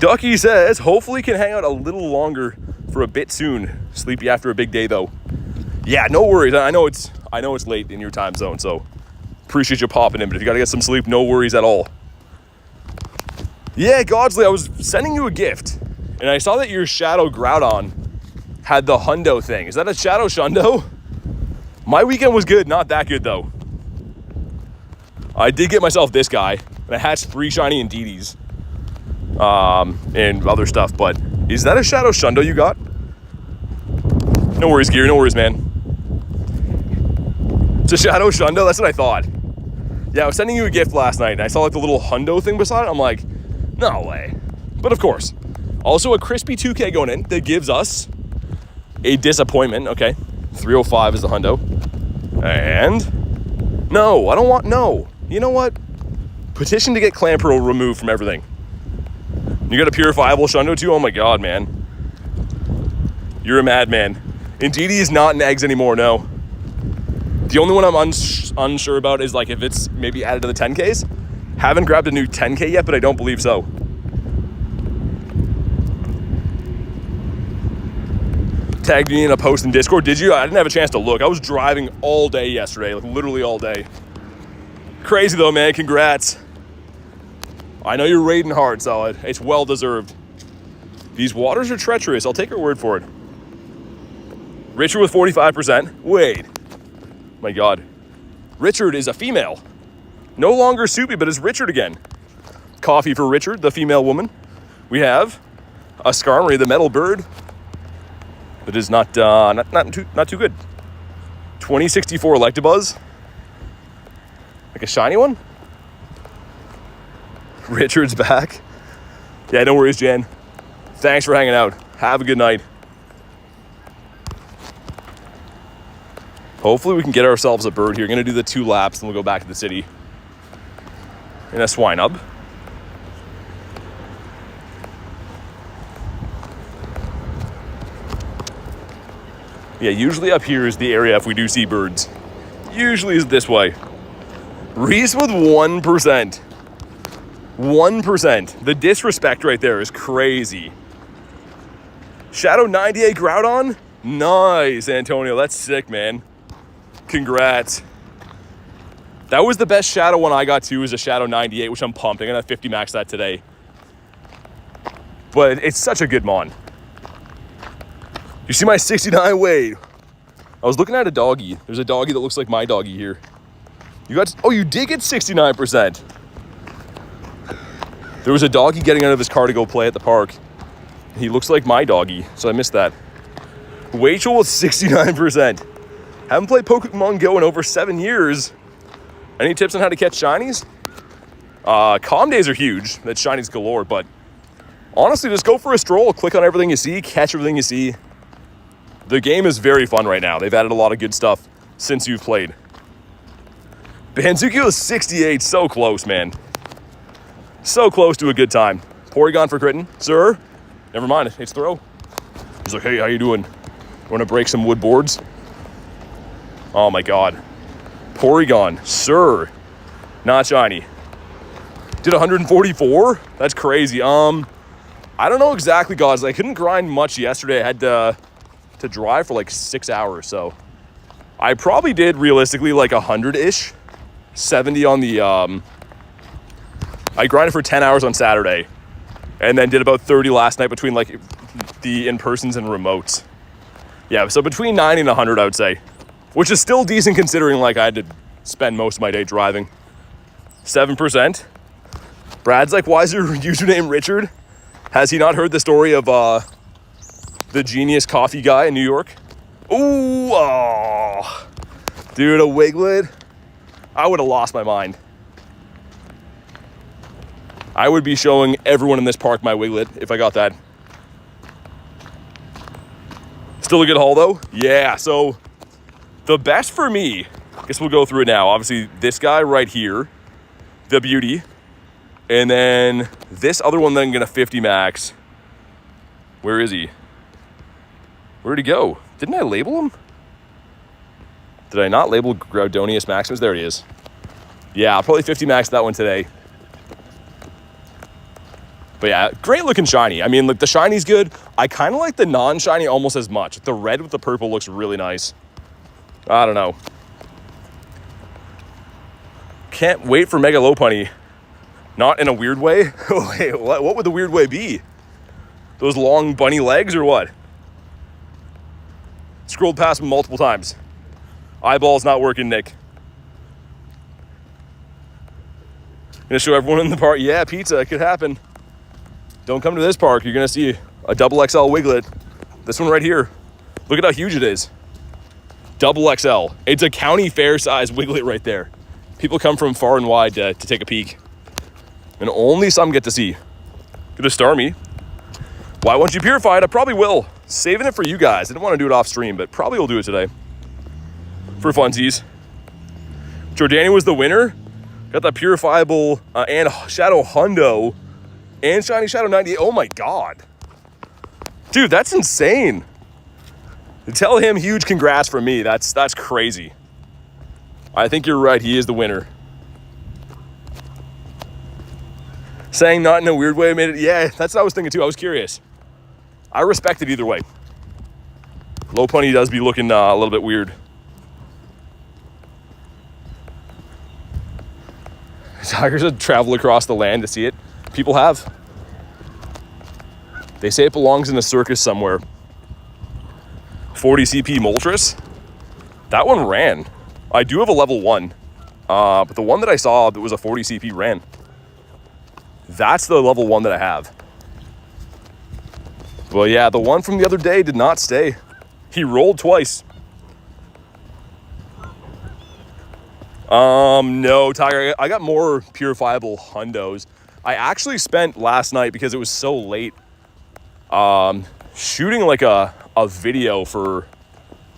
Ducky says, hopefully can hang out a little longer for a bit soon. Sleepy after a big day though. Yeah, no worries. I know it's late in your time zone, so appreciate you popping in, but if you gotta get some sleep, no worries at all. Yeah, Godsley, I was sending you a gift, and I saw that your Shadow Groudon had the Hundo thing. Is that a Shadow Shundo? My weekend was good, not that good though. I did get myself this guy, and I hatched 3 shiny Indeedys. And other stuff, but is that a Shadow Shundo you got? No worries, Geary, no worries, man. It's a Shadow Shundo, that's what I thought. Yeah, I was sending you a gift last night, and I saw like the little Hundo thing beside it. I'm like, no way. But of course, also a crispy 2K going in that gives us a disappointment. Okay, 305 is the Hundo. And no, I don't want, no. You know what? Petition to get Clamperl removed from everything. You got a purifiable Shundo too? Oh my god, man. You're a madman. Indeedee is not in eggs anymore, no. The only one I'm unsure about is like if it's maybe added to the 10Ks. Haven't grabbed a new 10K yet, but I don't believe so. Tagged me in a post in Discord. Did you? I didn't have a chance to look. I was driving all day yesterday, like literally all day. Crazy though, man. Congrats. I know you're raiding hard, so it's well deserved. These waters are treacherous. I'll take your word for it. Richard with 45%. Wait. My god. Richard is a female. No longer Soupy, but is Richard again. Coffee for Richard, the female woman. We have a Skarmory, the metal bird. That is not too good. 2064 Electabuzz. Like a shiny one. Richard's back. Yeah, no worries, Jan. Thanks for hanging out. Have a good night. Hopefully we can get ourselves a bird here. Gonna do the 2 laps and we'll go back to the city. And a Swinub. Yeah, usually up here is the area if we do see birds. Usually is this way. Reese with 1%. 1%. The disrespect right there is crazy. Shadow 98 Groudon? Nice, Antonio. That's sick, man. Congrats. That was the best Shadow one I got too, is a Shadow 98, which I'm pumped. I'm gonna have 50 max that today. But it's such a good mon. You see my 69 weight? I was looking at a doggy. There's a doggy that looks like my doggy here. You got, oh, you did get 69%. There was a doggy getting out of his car to go play at the park. He looks like my doggy, so I missed that. Rachel with 69%. Haven't played Pokémon GO in over 7 years. Any tips on how to catch shinies? Calm days are huge. That's shinies galore, but honestly, just go for a stroll. Click on everything you see, catch everything you see. The game is very fun right now. They've added a lot of good stuff since you've played. Banzuki was 68, so close, man. So close to a good time. Porygon for critting. Sir? Never mind, it's throw. He's like, hey, how you doing? Want to break some wood boards? Oh my god. Porygon, sir. Not shiny. Did 144? That's crazy. I don't know exactly, guys. I couldn't grind much yesterday. I had to drive for like 6 hours, so I probably did realistically like 100-ish. 70 on the I grinded for 10 hours on Saturday and then did about 30 last night between like the in-persons and remotes. Yeah, so between 90 and 100, I would say, which is still decent considering like I had to spend most of my day driving. 7%. Brad's like, why is your username Richard? Has he not heard the story of the genius coffee guy in New York? Ooh, oh. Dude, a Wiglet. I would have lost my mind. I would be showing everyone in this park my Wiglet if I got that. Still a good haul though. Yeah, so the best for me, I guess we'll go through it now. Obviously this guy right here, the beauty. And then this other one then gonna 50 max. Where is he? Where'd he go? Didn't I label him? Did I not label Groudonius Maximus? There he is. Yeah, I'll probably 50 max that one today. But yeah, great looking shiny. I mean, look, the shiny's good. I kind of like the non-shiny almost as much. The red with the purple looks really nice. I don't know. Can't wait for Mega Lopunny. Not in a weird way. Wait, what would the weird way be? Those long bunny legs or what? Scrolled past him multiple times. Eyeball's not working, Nick. Gonna show everyone in the park. Yeah, pizza, it could happen. Don't come to this park. You're gonna see a double XL Wiglet. This one right here. Look at how huge it is. Double XL. It's a county fair size Wiglet right there. People come from far and wide to take a peek. And only some get to see. Gonna star me. Why won't you purify it? I probably will. Saving it for you guys. I didn't want to do it off stream, but probably will do it today. For funsies. Jordani was the winner. Got that purifiable and Shadow Hundo and Shiny Shadow 98. Oh my God. Dude, that's insane. Tell him huge congrats from me. That's crazy. I think you're right. He is the winner. Saying not in a weird way made it. Yeah, that's what I was thinking too. I was curious. I respect it either way. Lopunny does be looking a little bit weird. Tigers have traveled across the land to see it. People have. They say it belongs in a circus somewhere. 40 CP Moltres. That one ran. I do have a level 1. But the one that I saw that was a 40 CP ran. That's the level 1 that I have. Well, yeah, the one from the other day did not stay. He rolled twice. No, Tiger, I got more purifiable hundos. I actually spent last night, because it was so late, shooting like a video for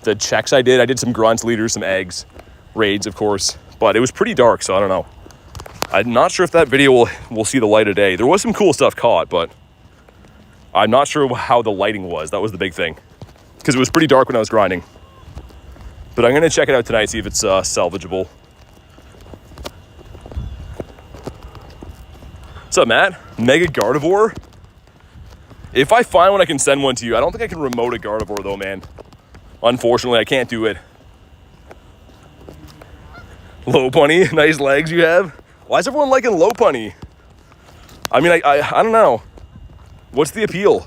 the checks I did. I did some grunts, leaders, some eggs, raids, of course, but it was pretty dark, so I don't know. I'm not sure if that video will see the light of day. There was some cool stuff caught, but I'm not sure how the lighting was. That was the big thing, because it was pretty dark when I was grinding. But I'm going to check it out tonight, see if it's salvageable. What's up, Matt? Mega Gardevoir? If I find one, I can send one to you. I don't think I can remote a Gardevoir, though, man. Unfortunately, I can't do it. Lopunny, nice legs you have. Why is everyone liking Lopunny? I mean, I don't know. What's the appeal?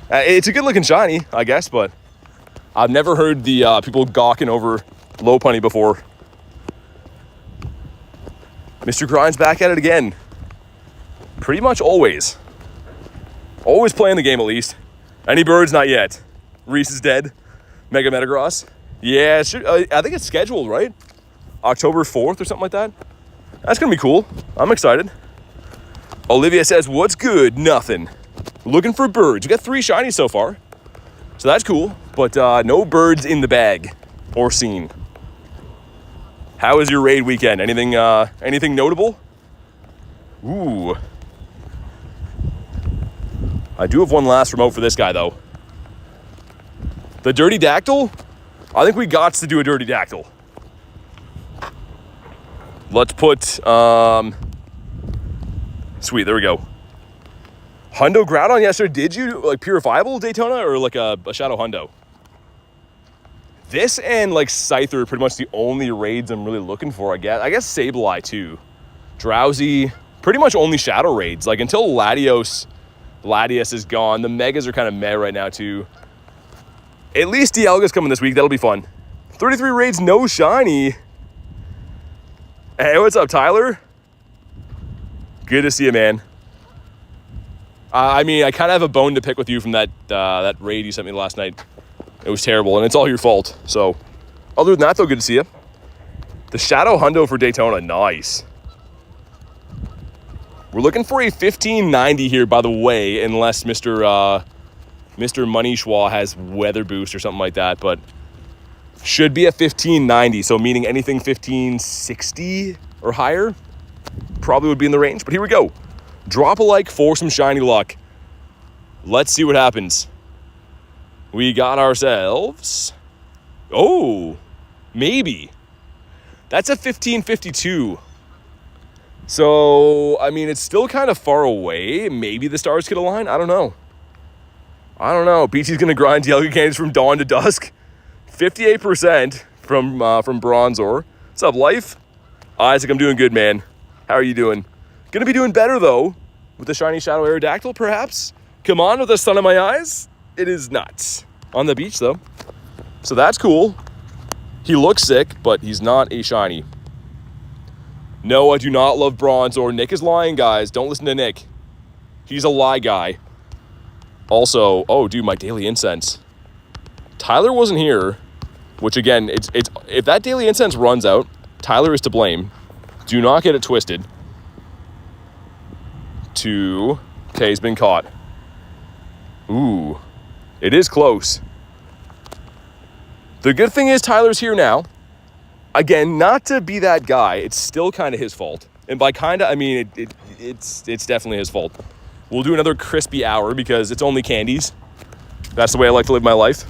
It's a good-looking shiny, I guess, but I've never heard the people gawking over Lopunny before. Mr. Grindz back at it again. Pretty much always. Always playing the game, at least. Any birds? Not yet. Reese is dead. Mega Metagross. Yeah, I think it's scheduled, right? October 4th or something like that. That's going to be cool. I'm excited. Olivia says, what's good? Nothing. Looking for birds. We got 3 shinies so far. So that's cool. But no birds in the bag or seen. How was your raid weekend? Anything notable? Ooh. I do have one last remote for this guy, though. The Dirty Dactyl? I think we got to do a Dirty Dactyl. Let's put, sweet, there we go. Hundo Groudon yesterday, did you, like, purifiable Daytona or like a Shadow Hundo? This and, like, Scyther are pretty much the only raids I'm really looking for, I guess. I guess Sableye, too. Drowsy, pretty much only Shadow raids. Like, until Latios is gone. The Megas are kind of meh right now, too. At least Dialga's coming this week. That'll be fun. 33 raids, no shiny. Hey, what's up, Tyler? Good to see you, man. I mean, I kind of have a bone to pick with you from that raid you sent me last night. It was terrible, and it's all your fault. So, other than that, though, good to see you. The Shadow Hundo for Daytona, nice. We're looking for a 1590 here, by the way, unless Mr. Money Schwa has weather boost or something like that, but should be a 1590, so meaning anything 1560 or higher probably would be in the range. But here we go. Drop a like for some shiny luck. Let's see what happens. We got ourselves... Oh, maybe. That's a 1552. So, I mean, it's still kind of far away. Maybe the stars could align. I don't know. BT's going to grind yellow candies from dawn to dusk. 58% from Bronzor. What's up, life? Isaac, I'm doing good, man. How are you doing? Gonna be doing better, though, with the shiny Shadow Aerodactyl, perhaps? Come on, with the sun in my eyes? It is nuts. On the beach, though. So that's cool. He looks sick, but he's not a shiny. No, I do not love Bronzor. Nick is lying, guys. Don't listen to Nick. He's a lie guy. Also, oh, dude, my Daily Incense. Tyler wasn't here, which, again, it's if that Daily Incense runs out, Tyler is to blame. Do not get it twisted. 2. Okay, he's been caught. Ooh. It is close. The good thing is Tyler's here now. Again, not to be that guy. It's still kind of his fault. And by kind of, I mean, it's definitely his fault. We'll do another crispy hour because it's only candies. That's the way I like to live my life.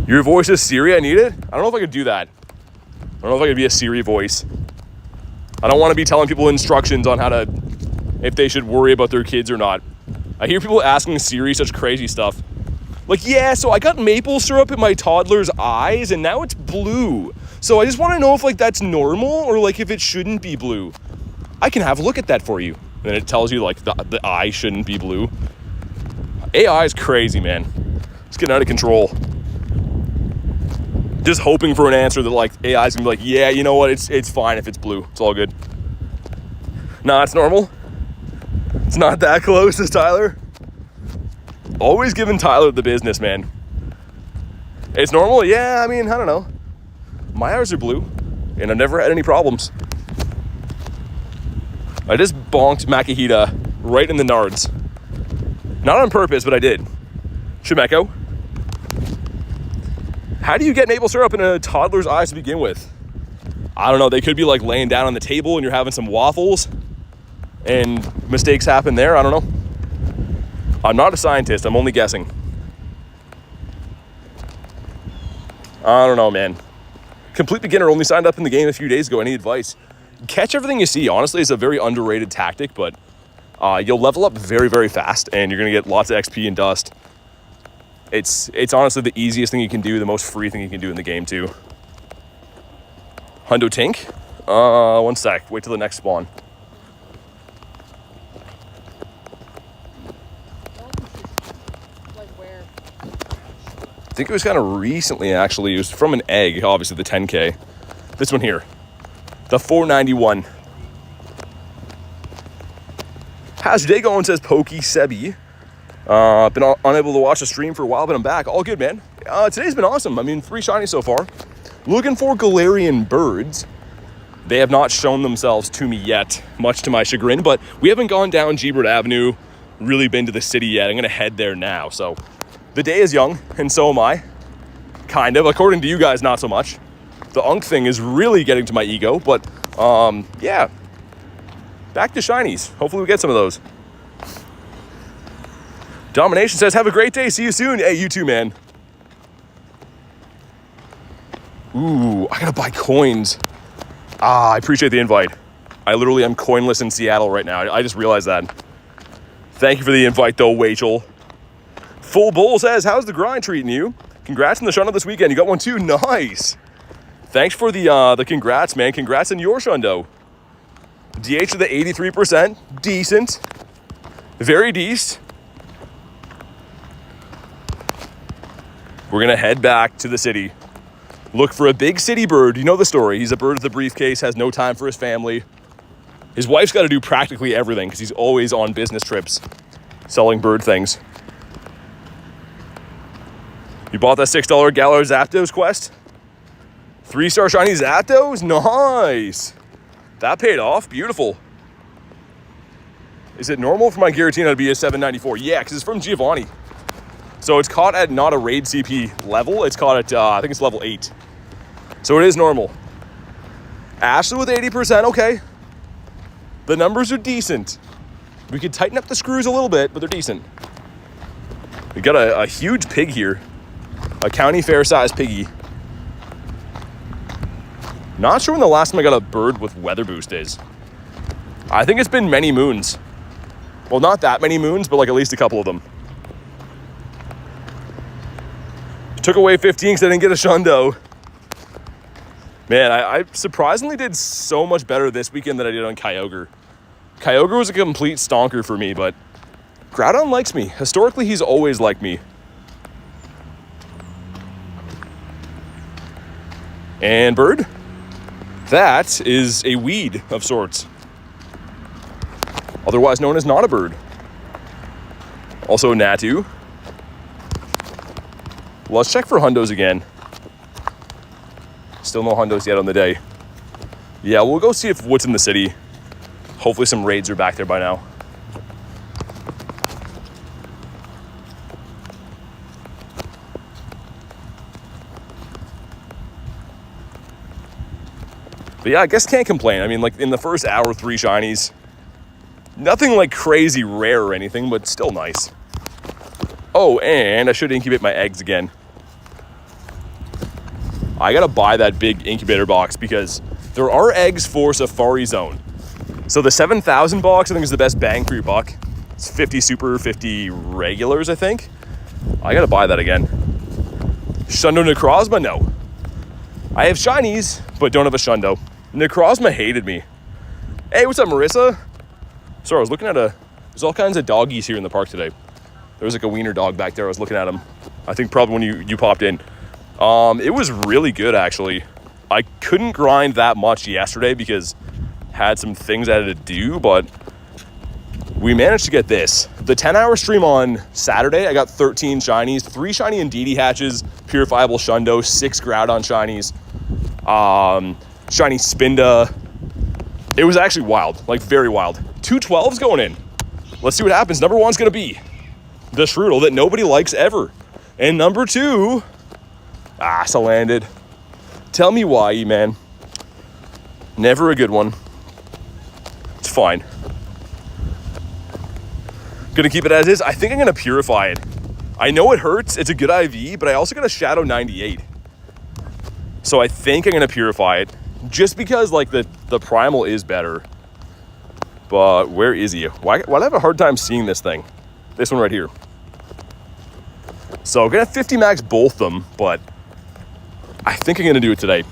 Your voice is Siri, I need it? I don't know if I could do that. I don't know if I could be a Siri voice. I don't want to be telling people instructions on how to, if they should worry about their kids or not. I hear people asking Siri such crazy stuff. Like, yeah, so I got maple syrup in my toddler's eyes and now it's blue. So I just want to know if, like, that's normal or, like, if it shouldn't be blue. I can have a look at that for you. And then it tells you, like, the eye shouldn't be blue. AI is crazy, man. It's getting out of control. Just hoping for an answer that, like, AI's gonna be like, yeah, you know what, it's fine if it's blue. It's all good. Nah, it's normal. It's not that close as Tyler. Always giving Tyler the business, man. It's normal? Yeah, I mean, I don't know. My eyes are blue, and I've never had any problems. I just bonked Makihita right in the nards. Not on purpose, but I did. Shimeko. How do you get maple syrup in a toddler's eyes to begin with? I don't know. They could be like laying down on the table and you're having some waffles and mistakes happen there. I don't know. I'm not a scientist. I'm only guessing. I don't know, man. Complete beginner, only signed up in the game a few days ago. Any advice? Catch everything you see. Honestly, it's a very underrated tactic, but you'll level up very, very fast and you're going to get lots of XP and dust. It's honestly the easiest thing you can do, the most free thing you can do in the game, too. Hundo Tink? 1 sec. Wait till the next spawn. Like where? I think it was kind of recently, actually. It was from an egg, obviously, the 10K. This one here. The 491. How's your day going, says Pokey Sebi. Been unable to watch the stream for a while, but I'm back. All good, man. Today's been awesome. I mean, 3 shinies so far. Looking for Galarian birds. They have not shown themselves to me yet, much to my chagrin, but we haven't gone down Gebert Avenue, really been to the city yet. I'm going to head there now. So the day is young, and so am I. Kind of. According to you guys, not so much. The Unk thing is really getting to my ego, but yeah. Back to shinies. Hopefully we get some of those. Domination says, have a great day. See you soon. Hey, you too, man. Ooh, I gotta buy coins. I appreciate the invite. I literally am coinless in Seattle right now. I just realized that. Thank you for the invite, though, Wachel. Full Bull says, how's the grind treating you? Congrats on the shundo this weekend. You got one, too. Nice. Thanks for the congrats, man. Congrats on your shundo. DH of the 83%. Decent. Very decent. We're going to head back to the city. Look for a big city bird. You know the story. He's a bird with a briefcase, has no time for his family. His wife's got to do practically everything because he's always on business trips selling bird things. You bought that $6 Galar Zapdos quest? 3-star shiny Zapdos. Nice. That paid off. Beautiful. Is it normal for my Giratina to be a 794? Yeah, because it's from Giovanni. So it's caught at not a raid CP level. It's caught at, I think it's level 8. So it is normal. Ashley with 80%, okay. The numbers are decent. We could tighten up the screws a little bit, but they're decent. We got a huge pig here. A county fair size piggy. Not sure when the last time I got a bird with weather boost is. I think it's been many moons. Well, not that many moons, but like at least a couple of them. Took away 15 because I didn't get a Shundo. Man, I surprisingly did so much better this weekend than I did on Kyogre. Kyogre was a complete stonker for me, but Groudon likes me. Historically, he's always liked me. And bird? That is a weed of sorts. Otherwise known as not a bird. Also Natu. Let's check for hundos again. Still no hundos yet on the day. Yeah, we'll go see if what's in the city. Hopefully some raids are back there by now. But yeah, I guess can't complain. I mean, like in the first hour, 3 shinies. Nothing like crazy rare or anything, but still nice. Oh, and I should incubate my eggs again. I gotta buy that big incubator box because there are eggs for Safari Zone. So the 7,000 box I think is the best bang for your buck. It's 50 super, 50 regulars, I think. I gotta buy that again. Shundo Necrozma? No. I have shinies, but don't have a Shundo. Necrozma hated me. Hey, what's up, Marissa? Sorry, I was looking at there's all kinds of doggies here in the park today. There was like a wiener dog back there. I was looking at him. I think probably when you popped in. It was really good, actually. I couldn't grind that much yesterday because had some things I had to do, but we managed to get this. The 10-hour stream on Saturday, I got 13 shinies, 3 shiny Indeedee hatches, purifiable Shundo, 6 Groudon shinies, shiny Spinda. It was actually wild, like very wild. 2 12s going in. Let's see what happens. Number 1's gonna be the Shroodle that nobody likes ever. And number 2, so landed. Tell me why, man. Never a good one. It's fine. Gonna keep it as is. I think I'm gonna purify it. I know it hurts. It's a good IV, but I also got a Shadow 98. So I think I'm gonna purify it. Just because like the primal is better. But where is he? Why do I have a hard time seeing this thing? This one right here. So I'm gonna 50 max both them, but I think I'm gonna do it today.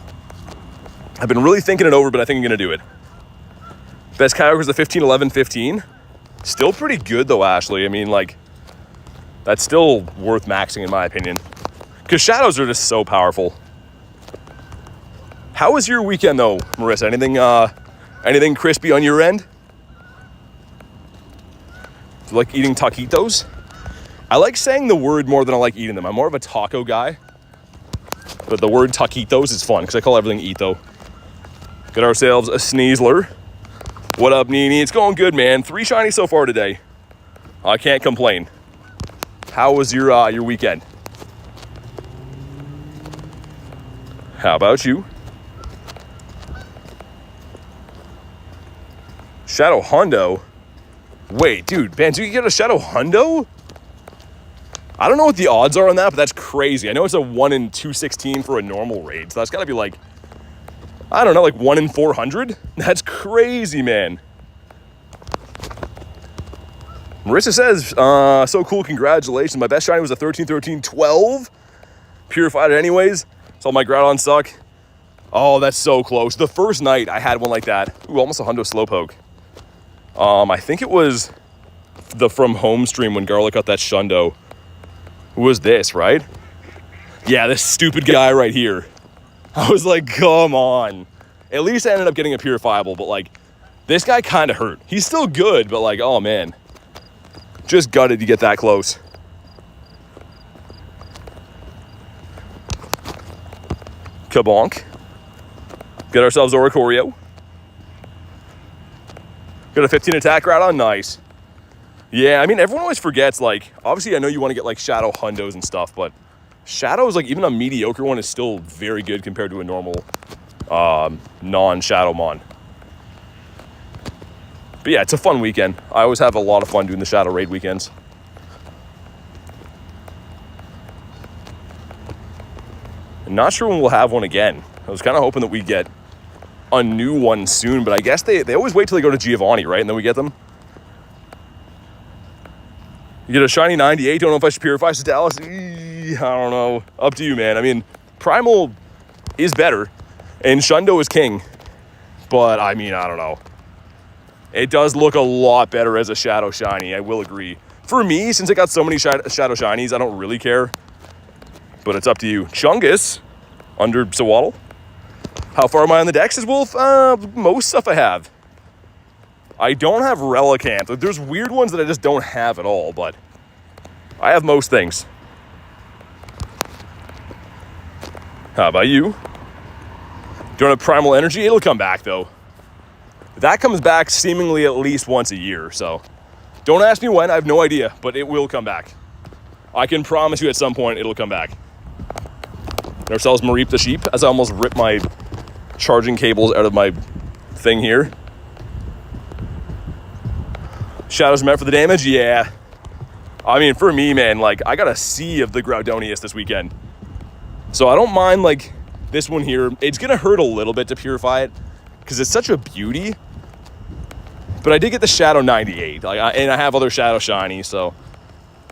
I've been really thinking it over, but I think I'm gonna do it. Best Kyogre is the 15, 11, 15. Still pretty good though, Ashley. I mean, like, that's still worth maxing in my opinion. Because shadows are just so powerful. How was your weekend though, Marissa? Anything crispy on your end? Do you like eating taquitos? I like saying the word more than I like eating them. I'm more of a taco guy. But the word taquitos is fun because I call everything ito. Got ourselves a Sneasler. What up, Nini? It's going good, man. 3 shiny so far today. I can't complain. How was your weekend? How about you? Shadow Hundo? Wait, dude, Banzu, you get a Shadow Hundo? I don't know what the odds are on that, but that's crazy. I know it's a 1 in 216 for a normal raid, so that's gotta be like, I don't know, like 1 in 400? That's crazy, man. Marissa says, so cool, congratulations. My best shiny was a 13, 13, 12. Purified it anyways, so all my Groudon suck. Oh, that's so close. The first night I had one like that. Ooh, almost a Hundo Slowpoke. I think it was the From Home stream when Garlic got that Shundo. Who was this, right? Yeah, this stupid guy right here. I was like, come on. At least I ended up getting a purifiable, but like, this guy kind of hurt. He's still good, but like, oh man. Just gutted to get that close. Kabonk. Get ourselves Oricorio. Got a 15 attack Groudon, nice. Yeah, I mean, everyone always forgets, like, obviously I know you want to get, like, Shadow Hundos and stuff, but Shadows, like, even a mediocre one is still very good compared to a normal non-Shadow Mon. But yeah, it's a fun weekend. I always have a lot of fun doing the Shadow Raid weekends. I'm not sure when we'll have one again. I was kind of hoping that we'd get a new one soon, but I guess they always wait till they go to Giovanni, right? And then we get them. You get a shiny 98. Don't know if I should purify Dallas. I don't know. Up to you, man. I mean, Primal is better, and Shundo is king. But, I mean, I don't know. It does look a lot better as a Shadow Shiny, I will agree. For me, since I got so many Shadow Shinies, I don't really care. But it's up to you. Chungus, under Sawaddle. How far am I on the dex as Wolf? Most stuff I have. I don't have Relicanth. There's weird ones that I just don't have at all, but I have most things. How about you? Don't have Primal Energy? It'll come back, though. That comes back seemingly at least once a year, so don't ask me when. I have no idea, but it will come back. I can promise you at some point it'll come back. Get ourselves Mareep the Sheep, as I almost ripped my charging cables out of my thing here. Shadows meant for the damage? Yeah. I mean, for me, man, like, I got a sea of the Groudonius this weekend. So I don't mind, like, this one here. It's going to hurt a little bit to purify it because it's such a beauty. But I did get the Shadow 98, and I have other Shadow Shinies, so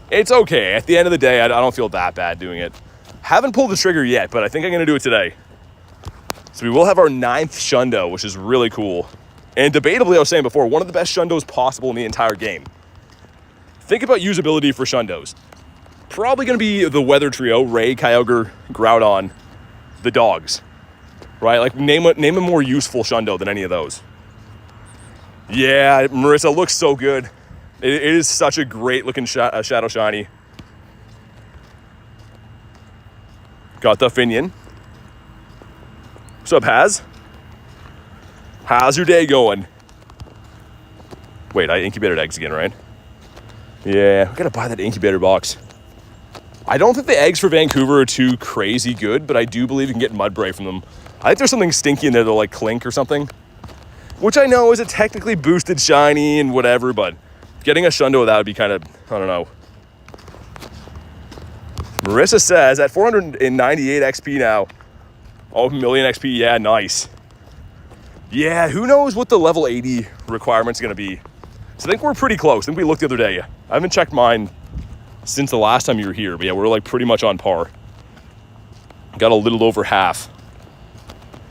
it's okay. At the end of the day, I don't feel that bad doing it. Haven't pulled the trigger yet, but I think I'm going to do it today. So we will have our 9th Shundo, which is really cool. And debatably, I was saying before, one of the best Shundos possible in the entire game. Think about usability for Shundos. Probably going to be the Weather Trio, Ray, Kyogre, Groudon, the dogs. Right? Like, name a more useful Shundo than any of those. Yeah, Marissa looks so good. It is such a great looking Shadow Shiny. Got the Finion. What's up, Haz? How's your day going? Wait, I incubated eggs again, right? Yeah, I gotta buy that incubator box. I don't think the eggs for Vancouver are too crazy good, but I do believe you can get Mudbray from them. I think there's something stinky in there that'll like clink or something. Which I know is a technically boosted shiny and whatever, but getting a Shundo of that would be kind of, I don't know. Marissa says, at 498 XP now. Oh, million XP, yeah, nice. Yeah, who knows what the level 80 requirement's gonna be. So I think we're pretty close. I think we looked the other day. I haven't checked mine since the last time you were here, but yeah, we're like pretty much on par. Got a little over half.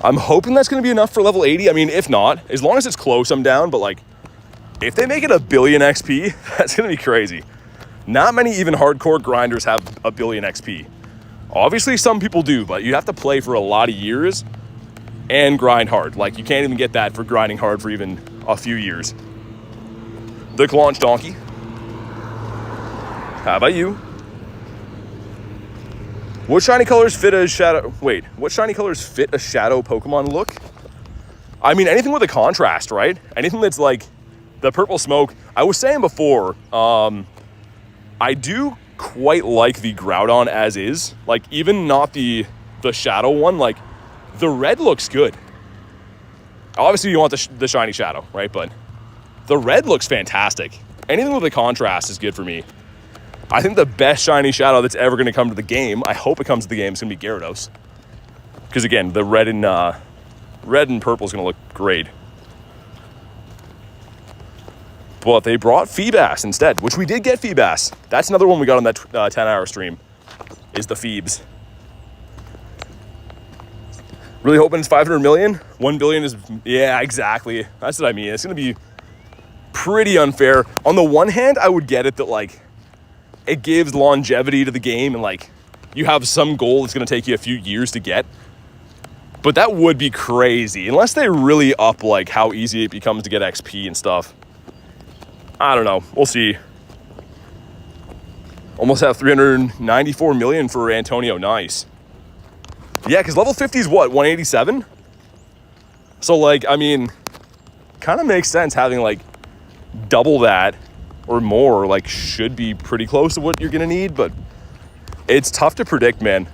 I'm hoping that's gonna be enough for level 80. I mean, if not, as long as it's close, I'm down, but like, if they make it a billion XP, that's gonna be crazy. Not many even hardcore grinders have a billion XP. Obviously, some people do, but you have to play for a lot of years and grind hard. Like, you can't even get that for grinding hard for even a few years. The Claunch Donkey. How about you? What shiny colors fit a shadow... Wait, what shiny colors fit a shadow Pokemon look? I mean, anything with a contrast, right? Anything that's like the purple smoke. I was saying before, I do quite like the Groudon as is. Like, even not the shadow one, like, the red looks good. Obviously, you want the shiny shadow, right? But the red looks fantastic. Anything with a contrast is good for me. I think the best shiny shadow that's ever going to come to the game, I hope it comes to the game, is going to be Gyarados. Because, again, the red and purple is going to look great. But they brought Feebas instead, which we did get Feebas. That's another one we got on that 10-hour stream, is the Phoebes. Really hoping it's 500 million. 1 billion is, yeah, exactly. That's what I mean. It's going to be pretty unfair. On the one hand, I would get it that, like, it gives longevity to the game and, like, you have some goal that's going to take you a few years to get. But that would be crazy. Unless they really up, like, how easy it becomes to get XP and stuff. I don't know. We'll see. Almost have 394 million for Antonio. Nice. Yeah, because level 50 is what, 187? So, like, I mean, kind of makes sense having, like, double that or more, like, should be pretty close to what you're going to need, but it's tough to predict, man.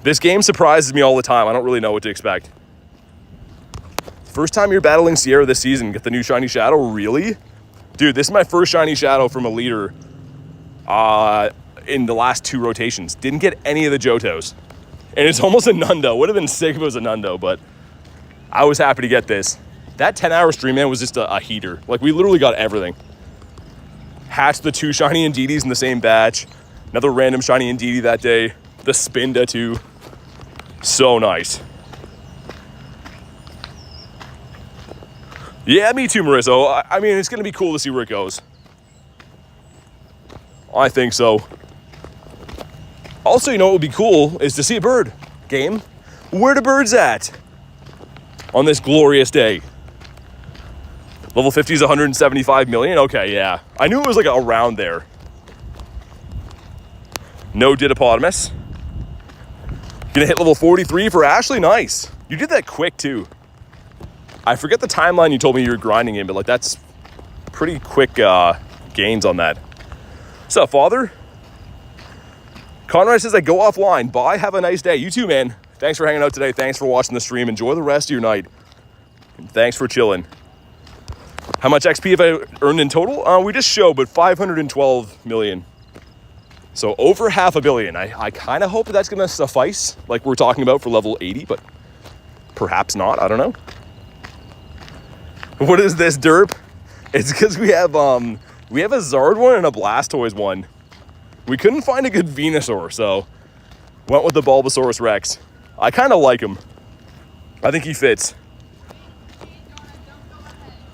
This game surprises me all the time. I don't really know what to expect. First time you're battling Sierra this season, get the new Shiny Shadow? Really? Dude, this is my first Shiny Shadow from a leader in the last 2 rotations. Didn't get any of the Johtos. And it's almost a Nundo. Would have been sick if it was a Nundo, but I was happy to get this. That 10-hour stream, man, was just a heater. Like, we literally got everything. Hatched the 2 Shiny Indeedis in the same batch. Another random Shiny Indeedee that day. The Spinda, too. So nice. Yeah, me too, Marissa. I mean, it's going to be cool to see where it goes. I think so. Also, you know what would be cool is to see a bird. Game, where the birds at? On this glorious day. Level 50 is 175 million? Okay, yeah. I knew it was like around there. No Didopotamus. Gonna hit level 43 for Ashley. Nice. You did that quick, too. I forget the timeline you told me you were grinding in, but like that's pretty quick gains on that. What's up, Father? Conrad says I go offline. Bye. Have a nice day. You too, man. Thanks for hanging out today. Thanks for watching the stream. Enjoy the rest of your night. And thanks for chilling. How much XP have I earned in total? We just showed, but 512 million. So over $500 million. I kind of hope that's going to suffice, like we're talking about for level 80, but perhaps not. I don't know. What is this, derp? It's because we have a Zard one and a Blastoise one. We couldn't find a good Venusaur, so went with the Bulbasaurus Rex. I kind of like him. I think he fits.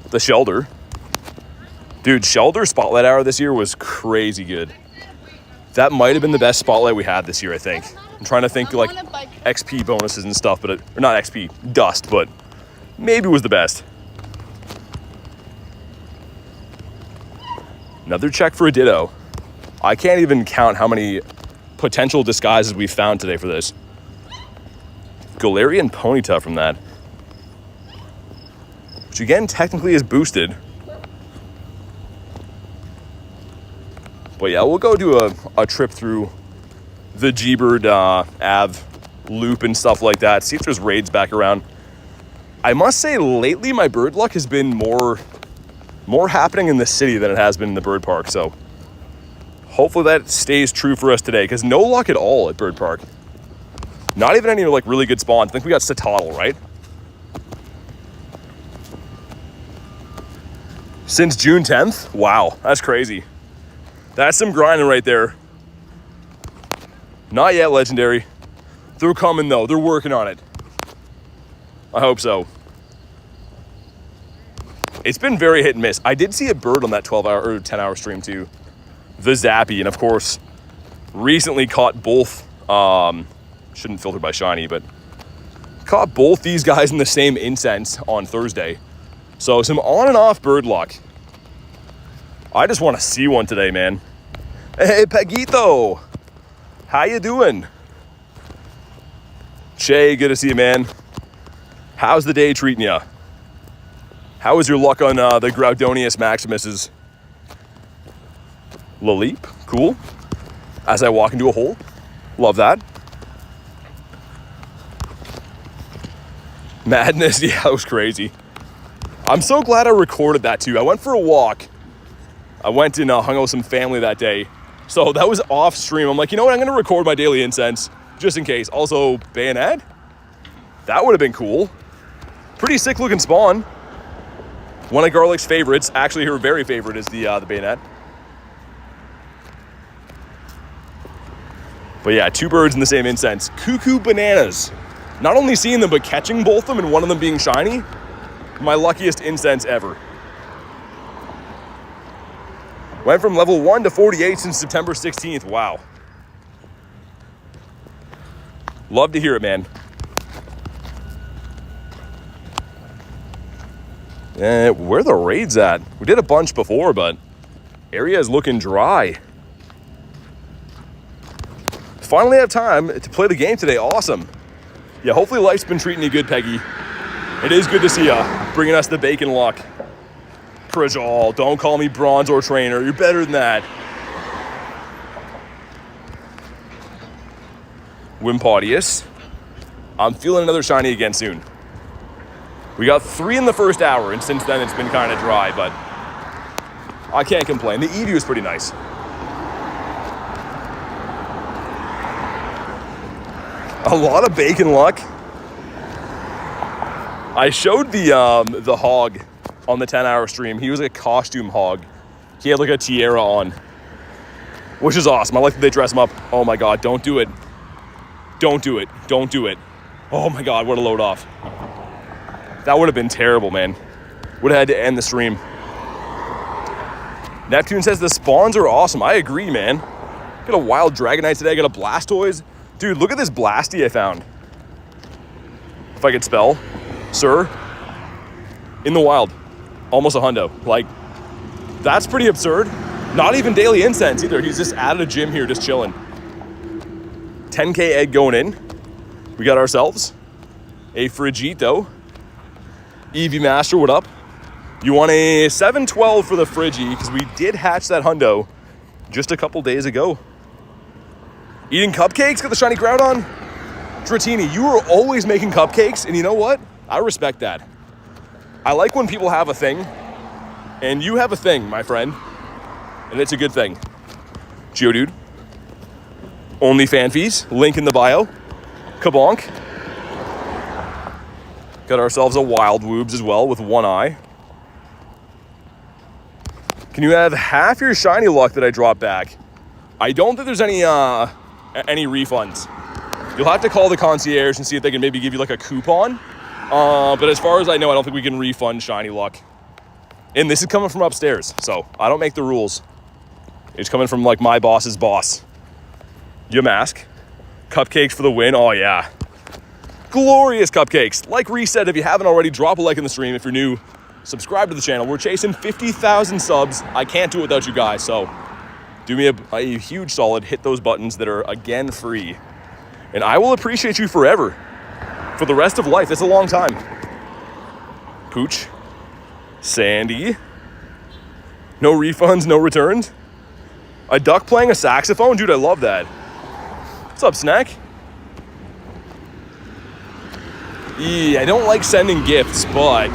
The Shelder. Dude, Shelder Spotlight Hour this year was crazy good. That might have been the best Spotlight we had this year, I think. I'm trying to think like XP bonuses and stuff, but or not XP, dust, but maybe it was the best. Another check for a Ditto. I can't even count how many potential disguises we found today for this. Galarian Ponyta from that. Which again, technically is boosted. But yeah, we'll go do a trip through the G-Bird Av loop and stuff like that. See if there's raids back around. I must say, lately my bird luck has been more happening in the city than it has been in the bird park, so hopefully that stays true for us today, because no luck at all at bird park. Not even any like really good spawns. I think we got Satotl, right? Since June 10th? Wow, that's crazy. That's some grinding right there. Not yet legendary. They're coming though, they're working on it. I hope so. It's been very hit and miss. I did see a bird on that 12-hour or 10-hour stream too. The Zappy, and of course, recently caught both, shouldn't filter by shiny, but caught both these guys in the same incense on Thursday. So some on and off bird luck. I just want to see one today, man. Hey, Peguito. How you doing? Che, good to see you, man. How's the day treating you? How was your luck on the Groudonius Maximuses? Laleep, cool. As I walk into a hole, love that. Madness, yeah, that was crazy. I'm so glad I recorded that too. I went for a walk. I went and hung out with some family that day. So that was off stream. I'm like, you know what? I'm going to record my daily incense just in case. Also, Bayonet? That would have been cool. Pretty sick looking spawn. One of Garlic's favorites, actually her very favorite, is the Bayonet. But yeah, 2 birds in the same incense. Cuckoo bananas. Not only seeing them, but catching both of them and one of them being shiny. My luckiest incense ever. Went from level 1 to 48 since September 16th. Wow. Love to hear it, man. Where are the raids at? We did a bunch before, but area is looking dry. Finally have time to play the game today. Awesome. Yeah, hopefully life's been treating you good, Peggy. It is good to see ya, bringing us the bacon luck. Prijal, don't call me bronze or trainer. You're better than that. Wimpodius. I'm feeling another shiny again soon. We got 3 in the first hour, and since then it's been kind of dry, but I can't complain. The Eevee was pretty nice. A lot of bacon luck. I showed the hog on the 10-hour stream. He was a costume hog. He had like a tiara on, which is awesome. I like that they dress him up. Oh my God, don't do it. Don't do it. Don't do it. Oh my God, what a load off. That would have been terrible, man. Would have had to end the stream. Neptune says the spawns are awesome. I agree, man. Got a wild Dragonite today. Got a Blastoise. Dude, look at this Blasty I found. If I could spell. Sir. In the wild. Almost a hundo. Like, that's pretty absurd. Not even Daily Incense either. He's just at a gym here, just chilling. 10K egg going in. We got ourselves a Frigito. Eevee Master, what up? You want a 712 for the Friggy, because we did hatch that hundo just a couple days ago. Eating cupcakes, got the shiny Groudon. Dratini, you are always making cupcakes, and you know what? I respect that. I like when people have a thing, and you have a thing, my friend, and it's a good thing. Geodude. Only fan fees, link in the bio. Kabonk. Got ourselves a Wild Woobs as well with one eye. Can you have half your shiny luck that I drop back? I don't think there's any refunds. You'll have to call the concierge and see if they can maybe give you like a coupon. But as far as I know, I don't think we can refund shiny luck. And this is coming from upstairs, so I don't make the rules. It's coming from like my boss's boss. Yamask. Cupcakes for the win. Oh yeah. Glorious cupcakes. Like Reese said, if you haven't already, drop a like in the stream. If you're new, subscribe to the channel. We're chasing 50,000 subs. I can't do it without you guys, so do me a huge solid. Hit those buttons that are, again, free. And I will appreciate you forever. For the rest of life. It's a long time. Pooch. Sandy. No refunds, no returns. A duck playing a saxophone? Dude, I love that. What's up, Snack? Yeah, I don't like sending gifts, but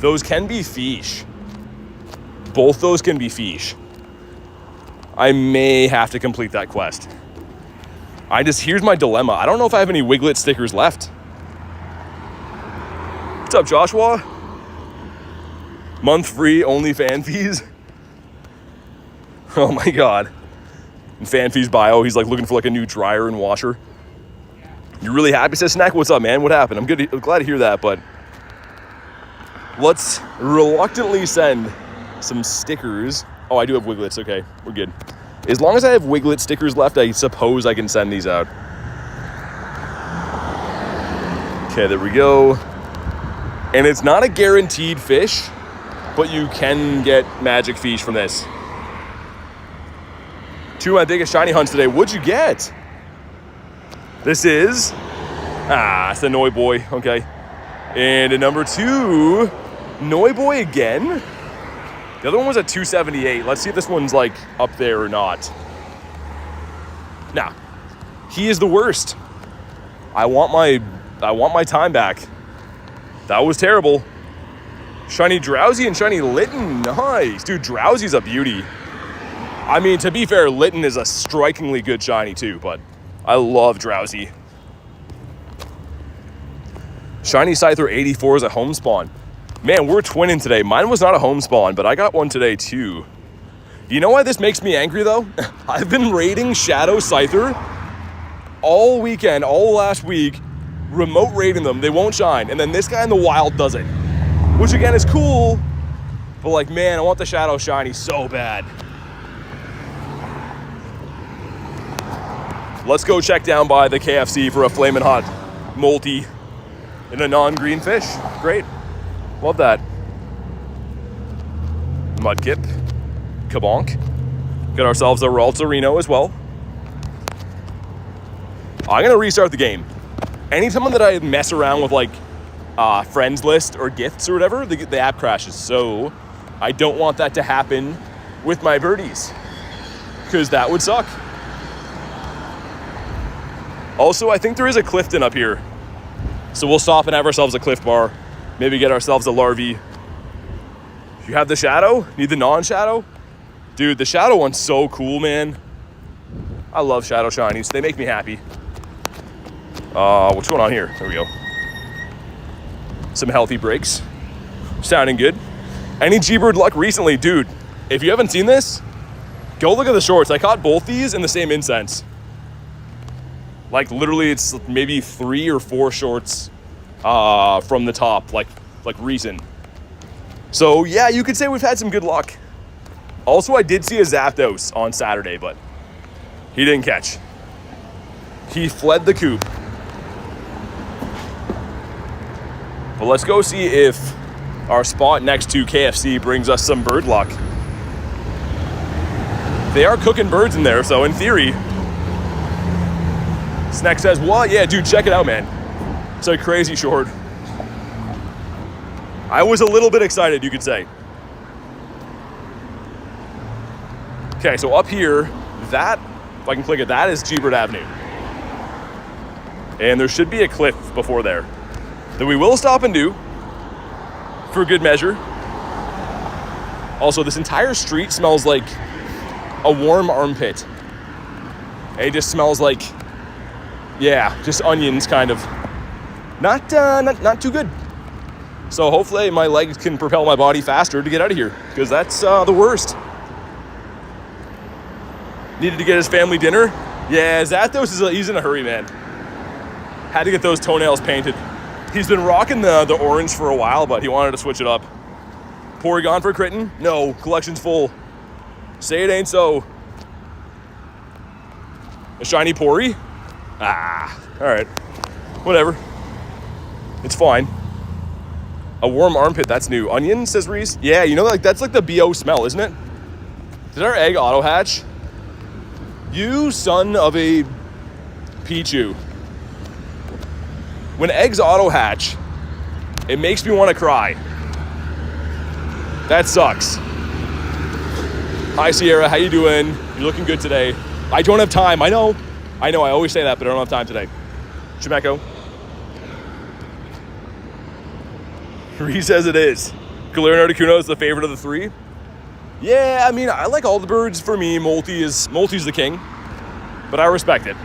those can be fish. Both those can be fish. I may have to complete that quest. Here's my dilemma. I don't know if I have any Wiglet stickers left. What's up, Joshua? Month free, only fan fees. Oh my God. In fan fees bio, he's like looking for like a new dryer and washer. You really happy? Says Snack, what's up, man? What happened? I'm glad to hear that, but let's reluctantly send some stickers. Oh, I do have Wiglets. Okay, we're good. As long as I have Wiglet stickers left, I suppose I can send these out. Okay, there we go. And it's not a guaranteed fish, but you can get magic fish from this. 2 of my biggest shiny hunts today. What'd you get? This is, it's the Noi Boy, okay. And at number 2, Noi Boy again. The other one was at 278. Let's see if this one's like up there or not. Nah, he is the worst. I want my time back. That was terrible. Shiny Drowsy and Shiny Litten, nice. Dude, Drowsy's a beauty. I mean, to be fair, Litten is a strikingly good shiny too, but I love Drowsy. Shiny Scyther 84 is a home spawn. Man, we're twinning today. Mine was not a home spawn, but I got one today too. You know why this makes me angry though? I've been raiding Shadow Scyther all weekend, all last week, remote raiding them. They won't shine. And then this guy in the wild does it. Which again is cool, but like, man, I want the Shadow shiny so bad. Let's go check down by the KFC for a flamin' hot multi and a non-green fish. Great. Love that. Mudkip. Kabonk. Got ourselves a Raltsarino as well. I'm going to restart the game. Anytime that I mess around with like friends list or gifts or whatever, the app crashes. So I don't want that to happen with my birdies, because that would suck. Also, I think there is a Clifton up here. So we'll stop and have ourselves a Cliff Bar. Maybe get ourselves a Larvae. You have the Shadow? Need the non-Shadow? Dude, the Shadow one's so cool, man. I love Shadow Shinies. They make me happy. What's going on here? There we go. Some healthy breaks. Sounding good. Any G-Bird luck recently? Dude, if you haven't seen this, go look at the shorts. I caught both these in the same incense. Like literally it's maybe 3 or 4 shorts from the top, like recent. So yeah, you could say we've had some good luck. Also, I did see a Zapdos on Saturday, but he didn't catch. He fled the coop. But let's go see if our spot next to KFC brings us some bird luck. They are cooking birds in there, so in theory. Snack says, what? Yeah, dude, check it out, man. It's a crazy short. I was a little bit excited, you could say. Okay, so up here, that, if I can click it, that is G-Bird Avenue. And there should be a cliff before there that we will stop and do for good measure. Also, this entire street smells like a warm armpit. It just smells like, yeah, just onions, kind of. Not too good. So hopefully my legs can propel my body faster to get out of here, because that's the worst. Needed to get his family dinner. Yeah, Zapdos he's in a hurry, man. Had to get those toenails painted. He's been rocking the orange for a while, but he wanted to switch it up. Porygon for Critton? No, collection's full. Say it ain't so. A shiny Pory? Ah, all right. Whatever. It's fine. A warm armpit, that's new. Onion, says Reese. Yeah, you know, like that's like the BO smell, isn't it? Did our egg auto hatch? You son of a Pichu. When eggs auto hatch, it makes me want to cry. That sucks. Hi Sierra, how you doing? You're looking good today. I don't have time, I know, I always say that, but I don't have time today. Chimeko. He says it is. Galarian Articuno is the favorite of the 3. Yeah, I mean, I like all the birds. For me, Moltres the king, but I respect it.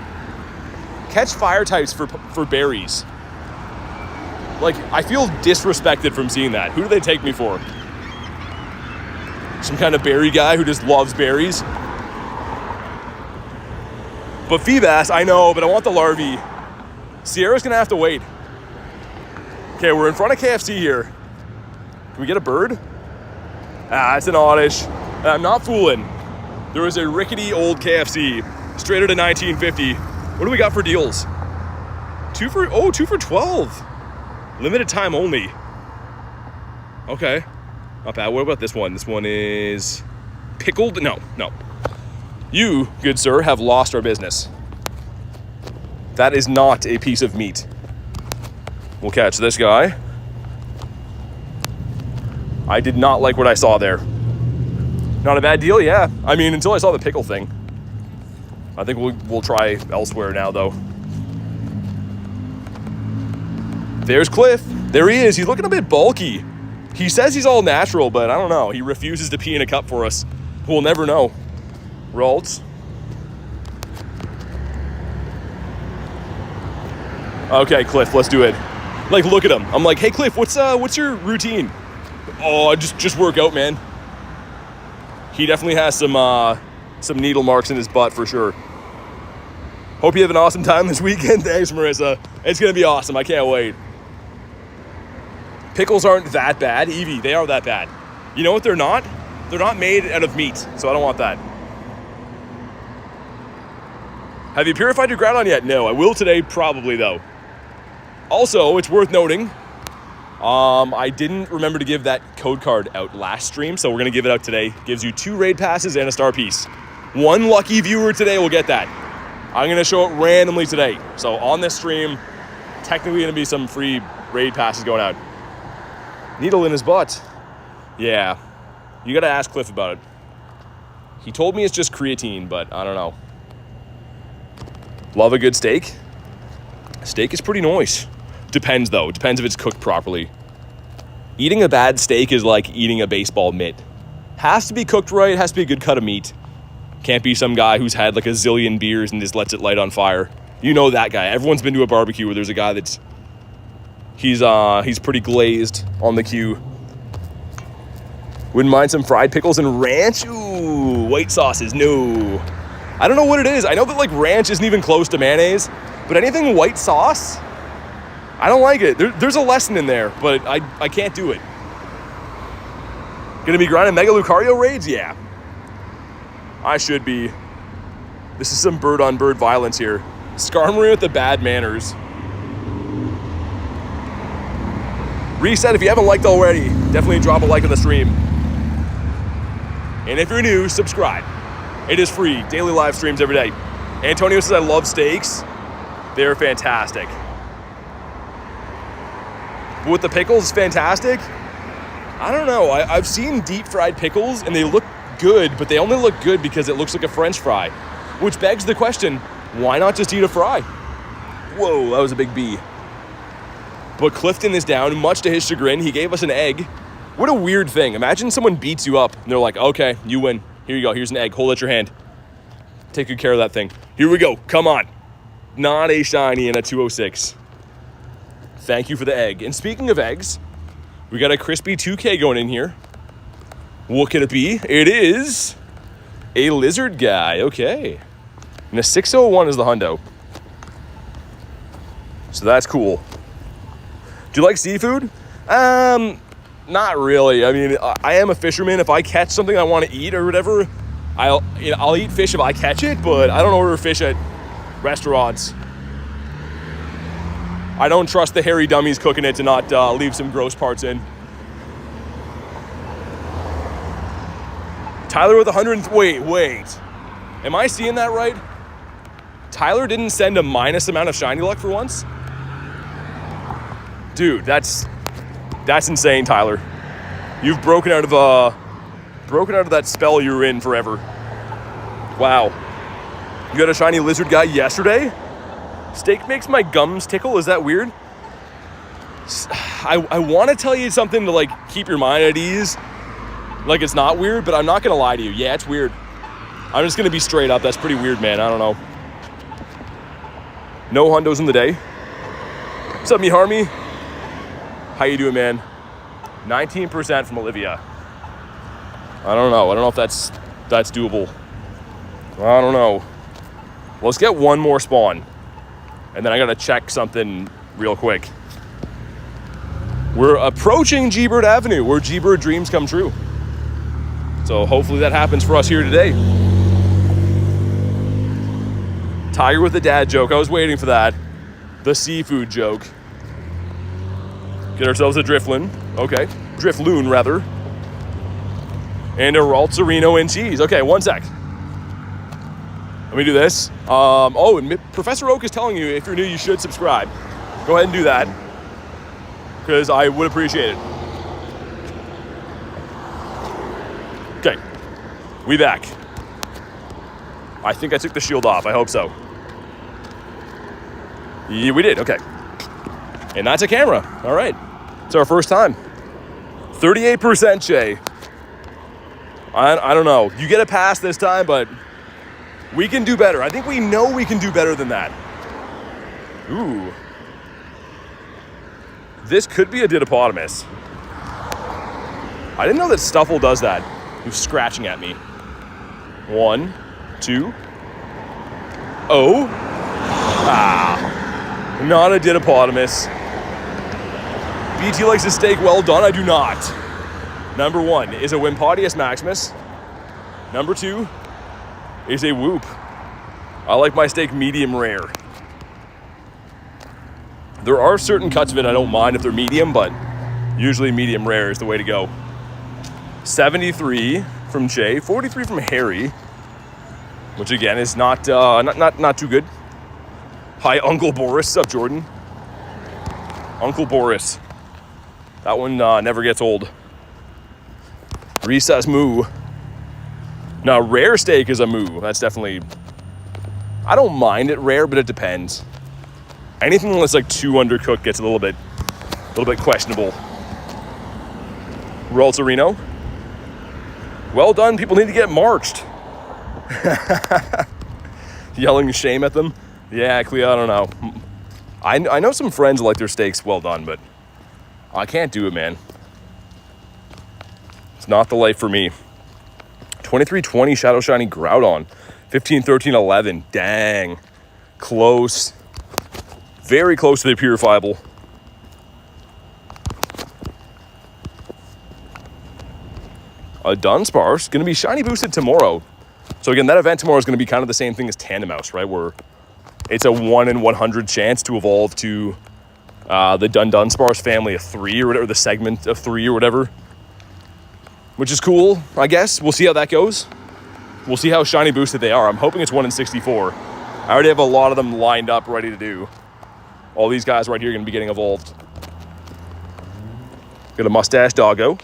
Catch fire types for berries. Like, I feel disrespected from seeing that. Who do they take me for? Some kind of berry guy who just loves berries? But Feebas, I know, but I want the Larvae. Sierra's gonna have to wait. Okay, we're in front of KFC here. Can we get a bird? Ah, it's an oddish. And I'm not fooling. There was a rickety old KFC, straight out of 1950. What do we got for deals? 2 for 12. Limited time only. Okay, not bad. What about this one? This one is pickled. No. You, good sir, have lost our business. That is not a piece of meat. We'll catch this guy. I did not like what I saw there. Not a bad deal, yeah. I mean, until I saw the pickle thing. I think we'll try elsewhere now, though. There's Cliff. There he is. He's looking a bit bulky. He says he's all natural, but I don't know. He refuses to pee in a cup for us. We'll never know. Rolls. Okay, Cliff, let's do it. Like, look at him. I'm like, hey, Cliff, what's your routine? Oh, just work out, man. He definitely has some needle marks in his butt for sure. Hope you have an awesome time this weekend. Thanks, Marissa. It's gonna be awesome. I can't wait. Pickles aren't that bad. Evie, they are that bad. You know what they're not? They're not made out of meat, so I don't want that. Have you purified your groundhog yet? No, I will today, probably, though. Also, it's worth noting, I didn't remember to give that code card out last stream, so we're going to give it out today. Gives you 2 raid passes and a star piece. 1 lucky viewer today will get that. I'm going to show it randomly today. So on this stream, technically going to be some free Raid pass is going out. Needle in his butt. Yeah. You gotta ask Cliff about it. He told me it's just creatine, but I don't know. Love a good steak. Steak is pretty nice. Depends, though. Depends if it's cooked properly. Eating a bad steak is like eating a baseball mitt. Has to be cooked right. Has to be a good cut of meat. Can't be some guy who's had like a zillion beers and just lets it light on fire. You know that guy. Everyone's been to a barbecue where there's a guy that's... He's pretty glazed on the cue. Wouldn't mind some fried pickles and ranch. Ooh, white sauces, no. I don't know what it is. I know that like ranch isn't even close to mayonnaise, but anything white sauce, I don't like it. There's a lesson in there, but I can't do it. Gonna be grinding Mega Lucario raids? Yeah. I should be. This is some bird-on-bird violence here. Skarmory with the bad manners. Reset if you haven't liked already. Definitely drop a like on the stream. And if you're new, subscribe. It is free. Daily live streams every day. Antonio says I love steaks. They're fantastic. But with the pickles, fantastic. I don't know. I've seen deep fried pickles and they look good, but they only look good because it looks like a French fry. Which begs the question, why not just eat a fry? Whoa, that was a big B. But Clifton is down, much to his chagrin. He gave us an egg. What a weird thing. Imagine someone beats you up and they're like, okay, you win. Here you go. Here's an egg. Hold it your hand. Take good care of that thing. Here we go. Come on. Not a shiny and a 206. Thank you for the egg. And speaking of eggs, we got a crispy 2K going in here. What could it be? It is a lizard guy. Okay. And a 601 is the hundo. So that's cool. Do you like seafood? Not really. I mean, I am a fisherman. If I catch something I want to eat or whatever, I'll eat fish if I catch it, but I don't order fish at restaurants. I don't trust the hairy dummies cooking it to not leave some gross parts in. Tyler with 100. Wait. Am I seeing that right? Tyler didn't send a minus amount of shiny luck for once? Dude, that's insane, Tyler. You've broken out of that spell you were in forever. Wow. You got a shiny lizard guy yesterday? Steak makes my gums tickle. Is that weird? I want to tell you something to like keep your mind at ease. Like it's not weird, but I'm not gonna lie to you. Yeah, it's weird. I'm just gonna be straight up. That's pretty weird, man. I don't know. No hundos in the day. What's up, me Harmy? How you doing, man? 19% from Olivia. I don't know if that's doable. I don't know. Let's get one more spawn. And then I gotta check something real quick. We're approaching G-Bird Avenue, where G-Bird dreams come true. So hopefully that happens for us here today. Tiger with the dad joke. I was waiting for that. The seafood joke. Get ourselves a Drifloon. Okay. Drifloon, rather. And a Raltzarino and cheese. Okay, one sec. Let me do this. And Professor Oak is telling you, if you're new, you should subscribe. Go ahead and do that, because I would appreciate it. Okay. We back. I think I took the shield off. I hope so. Yeah, we did. Okay. And that's a camera. All right. It's our first time. 38% Shay. I don't know. You get a pass this time, but we can do better. I think we know we can do better than that. Ooh. This could be a Didopotamus. I didn't know that Stuffle does that. He was scratching at me. 1, 2. Oh. Not a Didopotamus. BT likes his steak well done. I do not. Number 1 is a Wimpodius Maximus. Number 2 is a Whoop. I like my steak medium rare. There are certain cuts of it I don't mind if they're medium, but usually medium rare is the way to go. 73 from Jay, 43 from Harry, which again is not too good. Hi, Uncle Boris. What's up, Jordan? Uncle Boris. That one never gets old. Recess moo. Now, rare steak is a moo. That's definitely... I don't mind it rare, but it depends. Anything that's like too undercooked gets a little bit questionable. Ralterino. Well done. People need to get marched. Yelling shame at them. Yeah, Cleo, I don't know. I know some friends who like their steaks well done, but I can't do it, man. It's not the life for me. 2320 Shadow Shiny Groudon. 15-13-11. Dang. Close. Very close to the purifiable. A Dunsparce. Going to be shiny boosted tomorrow. So again, that event tomorrow is going to be kind of the same thing as Tandemaus, right? Where it's a 1 in 100 chance to evolve to the Dunsparce family of 3 or whatever, the segment of 3 or whatever. Which is cool, I guess. We'll see how that goes. We'll see how shiny boosted they are. I'm hoping it's 1 in 64. I already have a lot of them lined up, ready to do. All these guys right here are going to be getting evolved. Got a mustache doggo.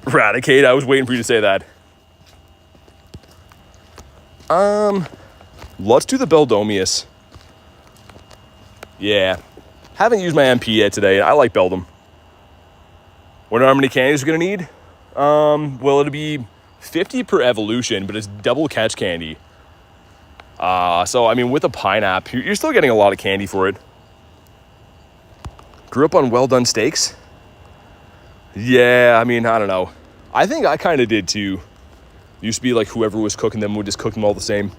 Raticate, I was waiting for you to say that. Let's do the Beldomius. Yeah. Haven't used my MP yet today. I like Beldum. Wonder how many candies we're going to need? Well, it'll be 50 per evolution, but it's double catch candy. So, I mean, with a pineapple, you're still getting a lot of candy for it. Grew up on well done steaks. Yeah, I mean, I don't know. I think I kind of did too. Used to be like whoever was cooking them would just cook them all the same.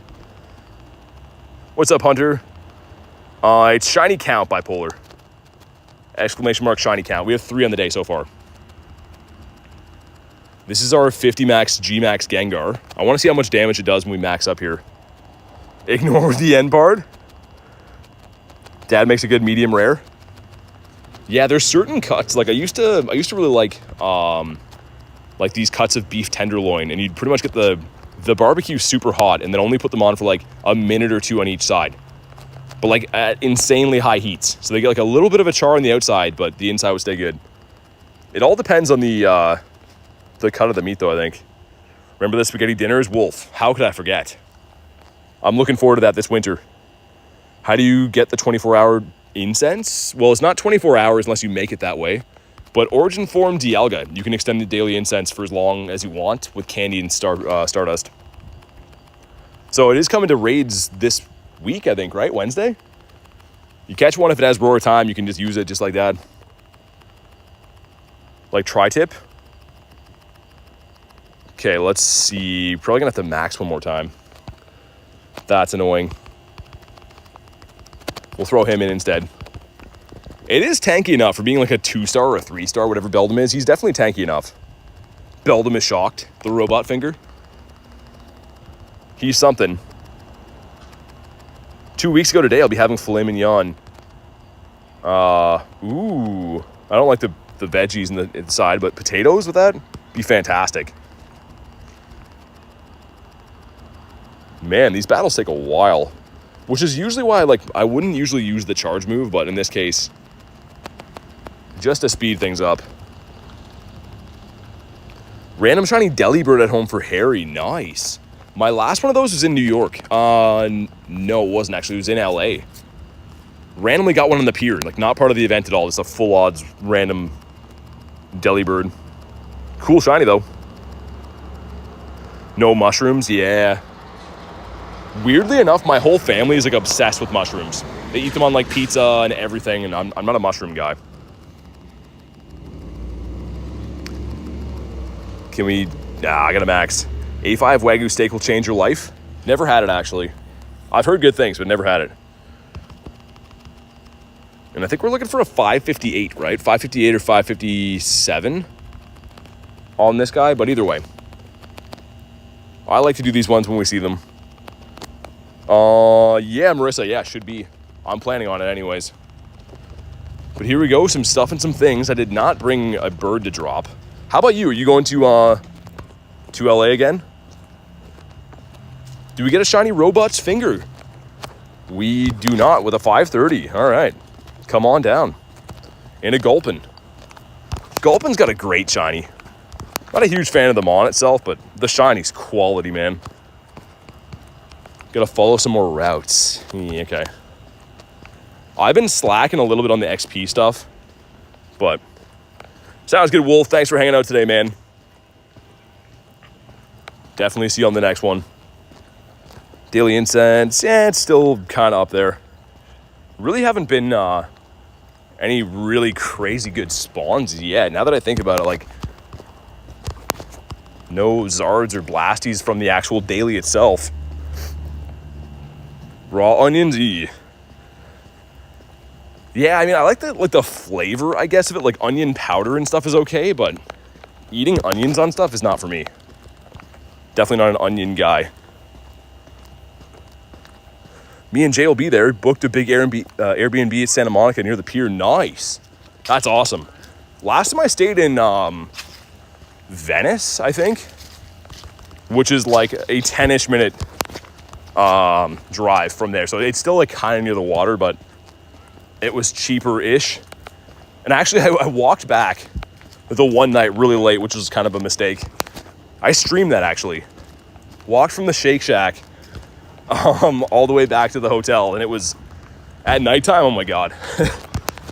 What's up, Hunter? It's Shiny Count Bipolar. Exclamation mark Shiny Count. We have 3 on the day so far. This is our 50 max G-Max Gengar. I want to see how much damage it does when we max up here. Ignore the end part. Dad makes a good medium rare. Yeah, there's certain cuts. Like I used to really like these cuts of beef tenderloin, and you'd pretty much get the barbecue super hot, and then only put them on for like a minute or 2 on each side, but like at insanely high heats. So they get like a little bit of a char on the outside, but the inside would stay good. It all depends on the cut of the meat, though. I think. Remember the spaghetti dinners, Wolf? How could I forget? I'm looking forward to that this winter. How do you get the 24-hour incense? Well, it's not 24 hours unless you make it that way. But Origin Form Dialga, you can extend the daily incense for as long as you want with candy and Stardust. So it is coming to raids this week, I think, right? Wednesday? You catch one if it has Roar Time, you can just use it just like that. Like Tri-Tip. Okay, let's see. Probably gonna have to max one more time. That's annoying. We'll throw him in instead. It is tanky enough for being like a 2-star or a 3-star, whatever Beldum is. He's definitely tanky enough. Beldum is shocked. The robot finger. He's something. 2 weeks ago today, I'll be having filet mignon. Ooh. I don't like the veggies in the side, but potatoes with that? Be fantastic. Man, these battles take a while. Which is usually why I wouldn't usually use the charge move, but in this case, just to speed things up. Random shiny Delibird at home for Harry. Nice. My last one of those was in New York. No, it wasn't actually. It was in LA. Randomly got one on the pier. Like, not part of the event at all. Just a full odds random Delibird. Cool shiny, though. No mushrooms? Yeah. Weirdly enough, my whole family is like obsessed with mushrooms. They eat them on like pizza and everything, and I'm not a mushroom guy. Can we... Nah, I got a max. A5 Wagyu steak will change your life? Never had it, actually. I've heard good things, but never had it. And I think we're looking for a 558, right? 558 or 557 on this guy, but either way. I like to do these ones when we see them. Yeah, Marissa, yeah, should be. I'm planning on it anyways. But here we go, some stuff and some things. I did not bring a bird to drop. How about you? Are you going to LA again? Do we get a shiny Robot's finger? We do not, with a 530. All right, come on down. And a Gulpin. Gulpin's got a great shiny. Not a huge fan of the Mon itself, but the shiny's quality, man. Gotta follow some more routes. Okay. I've been slacking a little bit on the XP stuff, but sounds good, Wolf. Thanks for hanging out today, man. Definitely see you on the next one. Daily Incense, yeah, it's still kind of up there. Really haven't been any really crazy good spawns yet. Now that I think about it, like, no Zards or Blasties from the actual daily itself. Raw onions, yeah, I mean, I like the flavor, I guess, of it. Like, onion powder and stuff is okay, but eating onions on stuff is not for me. Definitely not an onion guy. Me and Jay will be there. Booked a big Airbnb at Santa Monica near the pier. Nice. That's awesome. Last time I stayed in Venice, I think, which is like a 10-ish minute drive from there. So it's still like kind of near the water, but it was cheaper-ish. And actually, I walked back the one night really late, which was kind of a mistake. I streamed that, actually. Walked from the Shake Shack all the way back to the hotel, and it was at nighttime. Oh my God.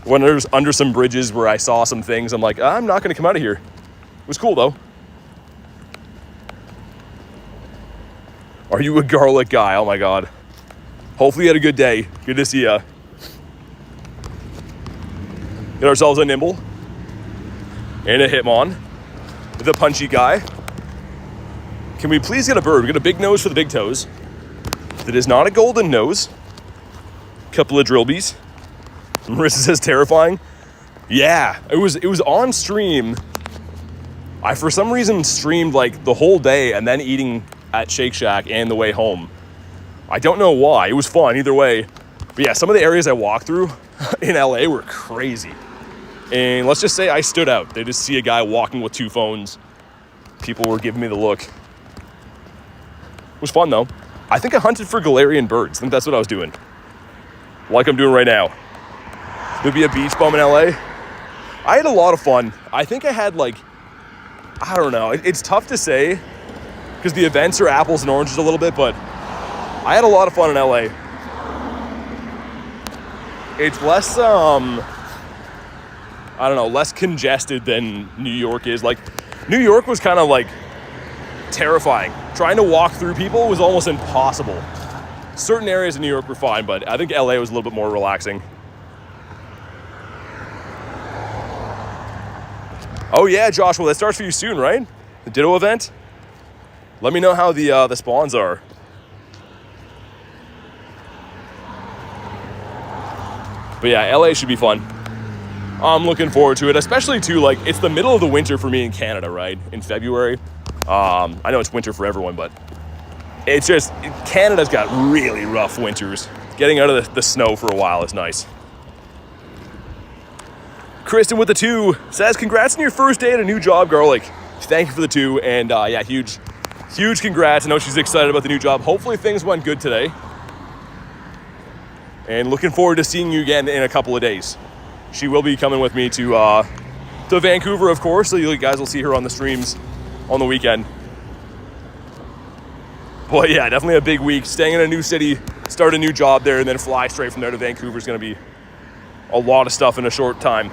When there's under some bridges where I saw some things, I'm like, I'm not going to come out of here. It was cool, though. Are you a garlic guy? Oh my God. Hopefully you had a good day. Good to see ya. Get ourselves a Nimble and a Hitmon, the punchy guy. Can we please get a bird? We got a big nose for the big toes. That is not a golden nose. Couple of Drillbees. Marissa says terrifying. Yeah, it was on stream. I, for some reason, streamed like the whole day and then eating at Shake Shack and the way home. I don't know why. It was fun either way. But yeah, some of the areas I walked through in LA were crazy. And let's just say I stood out. They just see a guy walking with two phones. People were giving me the look. It was fun, though. I think I hunted for Galarian birds. I think that's what I was doing. Like I'm doing right now. There'd be a beach bum in LA. I had a lot of fun. I think I had like, I don't know. It's tough to say because the events are apples and oranges a little bit, but I had a lot of fun in LA. It's less, I don't know, less congested than New York is. Like, New York was kind of like terrifying. Trying to walk through people was almost impossible. Certain areas in New York were fine, but I think LA was a little bit more relaxing. Oh yeah, Joshua, that starts for you soon, right? The Ditto event? Let me know how the spawns are. But yeah, LA should be fun. I'm looking forward to it, especially too, like, it's the middle of the winter for me in Canada, right? In February. I know it's winter for everyone, but it's just, Canada's got really rough winters. Getting out of the snow for a while is nice. Kristen with the 2 says, congrats on your first day at a new job, Garlic. Thank you for the 2, and yeah, huge congrats. I know she's excited about the new job. Hopefully things went good today. And looking forward to seeing you again in a couple of days. She will be coming with me to Vancouver, of course, so you guys will see her on the streams on the weekend. But yeah, definitely a big week. Staying in a new city, start a new job there, and then fly straight from there to Vancouver is going to be a lot of stuff in a short time.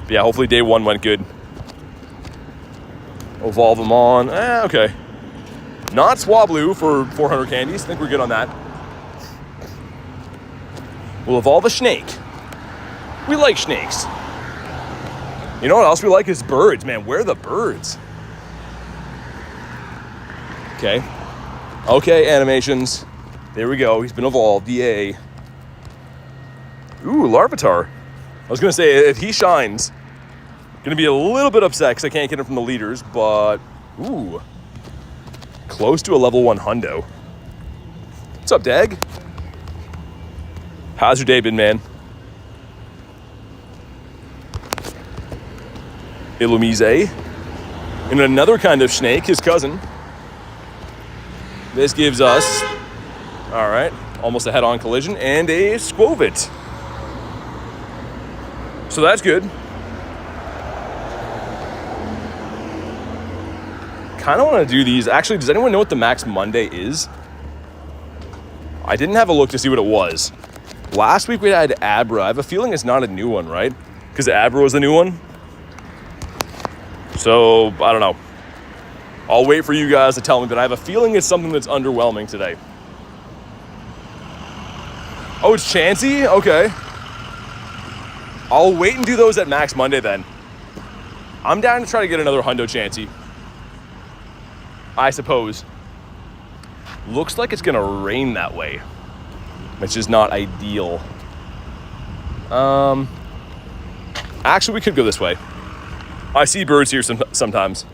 But yeah, hopefully day 1 went good. Evolve them on. Okay. Not Swablu for 400 candies. I think we're good on that. We'll evolve a snake. We like snakes. You know what else we like is birds, man. Where are the birds? Okay. Okay, animations. There we go. He's been evolved. Yay. Ooh, Larvitar. I was going to say, if he shines, going to be a little bit upset because I can't get him from the leaders, but ooh. Close to a level 1 hundo. What's up, Dag? How's your day been, man? Illumise. And another kind of snake, his cousin. This gives us, all right, almost a head-on collision, and a Squovit. So that's good. Kind of want to do these. Actually, does anyone know what the Max Monday is? I didn't have a look to see what it was. Last week we had Abra. I have a feeling it's not a new one, right? Because Abra was the new one. So, I don't know. I'll wait for you guys to tell me, but I have a feeling it's something that's underwhelming today. Oh, it's Chansey? Okay. I'll wait and do those at Max Monday then. I'm down to try to get another Hundo Chansey, I suppose. Looks like it's gonna rain that way, which is not ideal. Actually, we could go this way. I see birds here sometimes.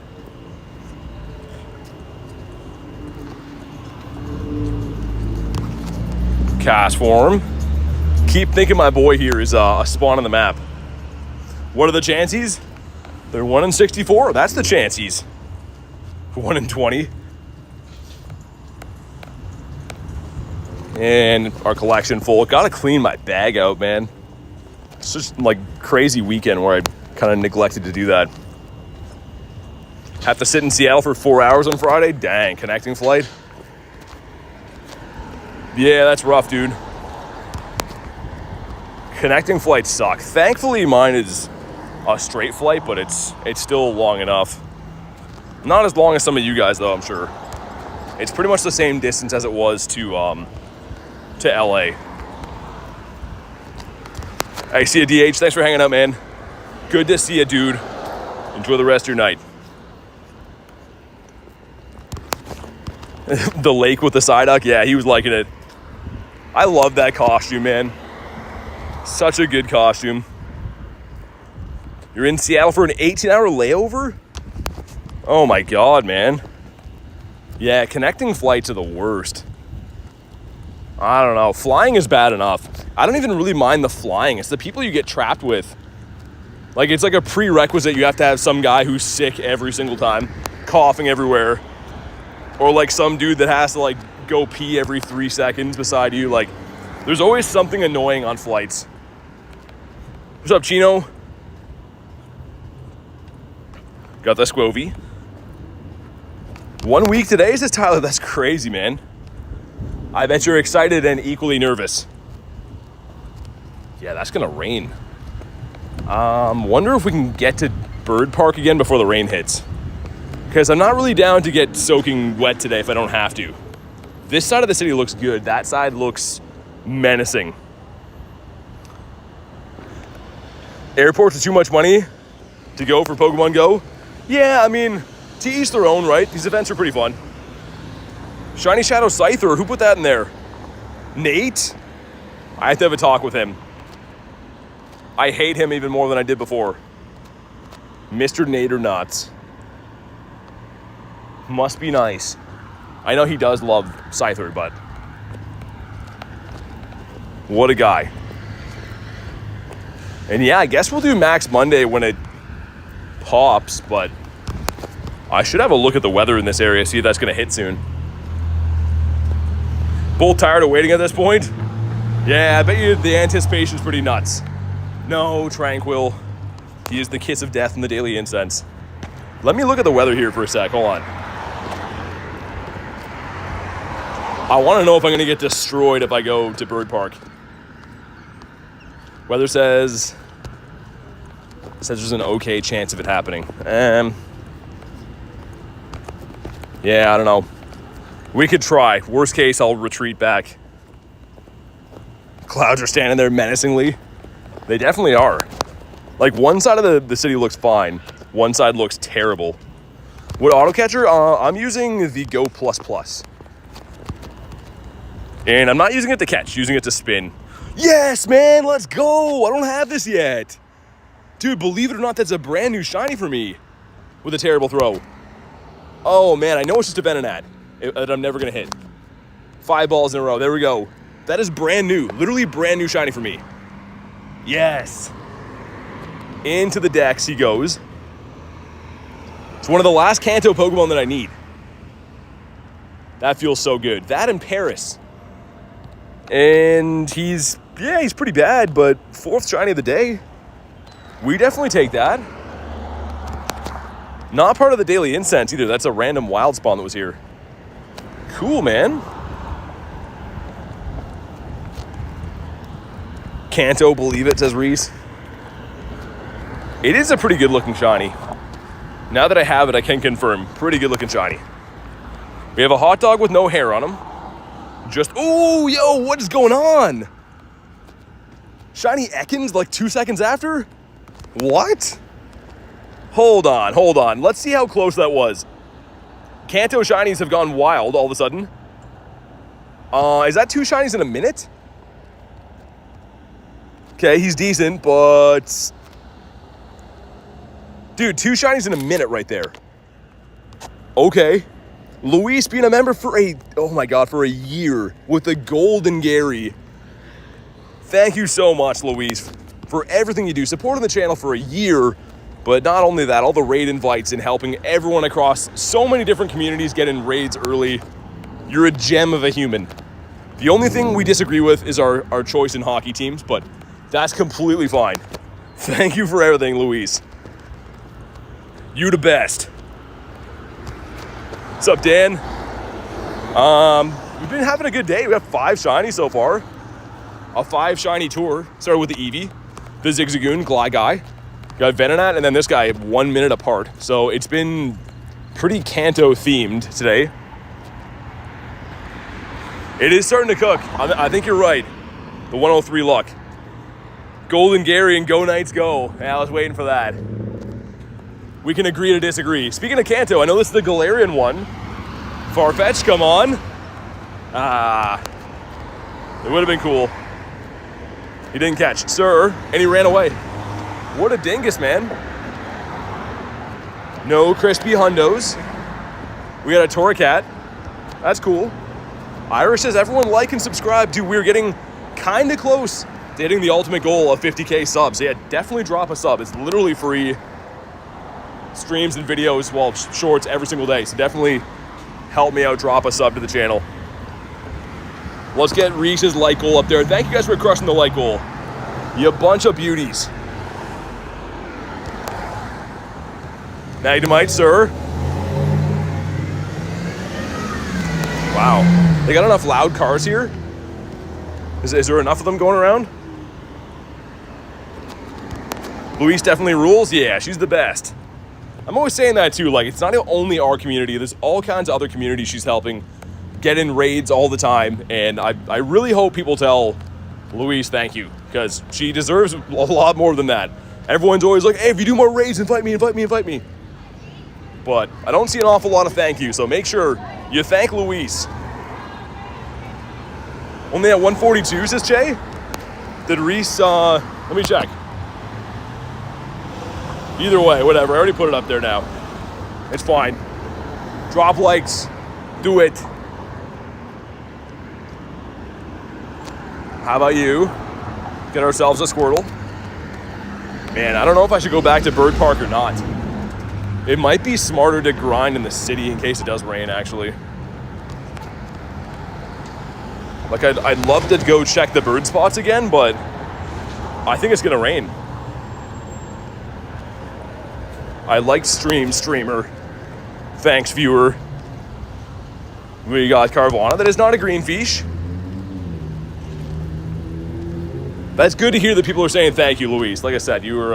Cast form. Keep thinking my boy here is a spawn on the map. What are the chances? They're 1 in 64. That's the chances. 1 in 20. And our collection full. Gotta clean my bag out, man. It's just like crazy weekend where I kind of neglected to do that. Have to sit in Seattle for 4 hours on Friday? Dang, connecting flight. Yeah, that's rough, dude. Connecting flights suck. Thankfully, mine is a straight flight, but it's still long enough. Not as long as some of you guys, though, I'm sure. It's pretty much the same distance as it was to LA. Hey, see you, DH. Thanks for hanging out, man. Good to see you, dude. Enjoy the rest of your night. The lake with the Psyduck? Yeah, he was liking it. I love that costume, man. Such a good costume. You're in Seattle for an 18-hour layover? Oh my God, man. Yeah, connecting flights are the worst. I don't know. Flying is bad enough. I don't even really mind the flying. It's the people you get trapped with. Like, it's like a prerequisite. You have to have some guy who's sick every single time, coughing everywhere. Or like some dude that has to like go pee every 3 seconds beside you. Like, there's always something annoying on flights. What's up, Chino? Got the Squovy. 1 week today, says Tyler. That's crazy, man. I bet you're excited and equally nervous. Yeah, that's gonna rain. Wonder if we can get to Bird Park again before the rain hits. Because I'm not really down to get soaking wet today if I don't have to. This side of the city looks good. That side looks menacing. Airports are too much money to go for Pokemon Go? Yeah, I mean, to each their own, right? These events are pretty fun. Shiny Shadow Scyther, who put that in there? Nate? I have to have a talk with him. I hate him even more than I did before. Mr. Nate or nuts. Must be nice. I know he does love Scyther, but what a guy. And yeah, I guess we'll do Max Monday when it pops, but I should have a look at the weather in this area, see if that's going to hit soon. Both tired of waiting at this point? Yeah, I bet you the anticipation's pretty nuts. No, Tranquil. He is the kiss of death in the Daily Incense. Let me look at the weather here for a sec. Hold on. I want to know if I'm going to get destroyed if I go to Bird Park. Weather says there's an okay chance of it happening. Yeah, I don't know. We could try. Worst case, I'll retreat back. Clouds are standing there menacingly. They definitely are. Like, one side of the city looks fine. One side looks terrible. What auto catcher? I'm using the Go++. And I'm not using it to catch, using it to spin. Yes, man, let's go. I don't have this yet. Dude, believe it or not, that's a brand new shiny for me with a terrible throw. Oh, man, I know it's just a Venonat that I'm never going to hit. 5 balls in a row. There we go. That is brand new. Literally brand new shiny for me. Yes. Into the Dex he goes. It's one of the last Kanto Pokemon that I need. That feels so good. That and Paris. And he's pretty bad, but 4th shiny of the day. We definitely take that. Not part of the Daily Incense either. That's a random wild spawn that was here. Cool, man. Canto believe it, says Reese. It is a pretty good looking shiny. Now that I have it, I can confirm. Pretty good looking shiny. We have a hot dog with no hair on him. Just, oh, yo, what is going on? Shiny Ekans like 2 seconds after? What? Hold on. Let's see how close that was. Kanto shinies have gone wild all of a sudden. Is that 2 shinies in a minute? Okay, he's decent, but... Dude, 2 shinies in a minute right there. Okay. Luis being a member for for a year with the Golden Gary. Thank you so much, Luis, for everything you do. Supporting the channel for a year, but not only that, all the raid invites and helping everyone across so many different communities get in raids early. You're a gem of a human. The only thing we disagree with is our choice in hockey teams, but that's completely fine. Thank you for everything, Luis. You the best. What's up, Dan? We've been having a good day. We have 5 shinies so far. A 5 shiny tour. Started with the Eevee, the Zigzagoon, Gligar, got Venonat, and then this guy 1 minute apart. So it's been pretty Kanto themed today. It is starting to cook. I think you're right. The 103 luck. Golden Gary and Go Knights Go. Yeah, I was waiting for that. We can agree to disagree. Speaking of Kanto, I know this is the Galarian one. Farfetch, come on. It would have been cool. He didn't catch, sir, and he ran away. What a dingus, man. No crispy hundos. We got a Torracat. That's cool. Irish says, everyone like and subscribe. Dude, we're getting kind of close to hitting the ultimate goal of 50K subs. Yeah, definitely drop a sub. It's literally free. Streams and videos, well, shorts every single day. So definitely help me out, drop a sub to the channel. Let's get Reese's like goal up there. Thank you guys for crushing the like goal. You bunch of beauties. Magnemite, sir. Wow. They got enough loud cars here? Is there enough of them going around? Luis definitely rules. Yeah, she's the best. I'm always saying that too. Like, it's not only our community. There's all kinds of other communities she's helping get in raids all the time. And I really hope people tell Luis thank you, because she deserves a lot more than that. Everyone's always like, hey, if you do more raids, invite me. But I don't see an awful lot of thank you. So make sure you thank Luis. Only at 142, says Jay? Did Reese, let me check. Either way, whatever. I already put it up there now. It's fine. Drop likes. Do it. How about you? Get ourselves a Squirtle. Man, I don't know if I should go back to Bird Park or not. It might be smarter to grind in the city in case it does rain, actually. Like, I'd love to go check the bird spots again, but I think it's gonna rain. I like streamer. Thanks, viewer. We got Carvana. That is not a green fish. That's good to hear that people are saying thank you, Luis. Like I said, you are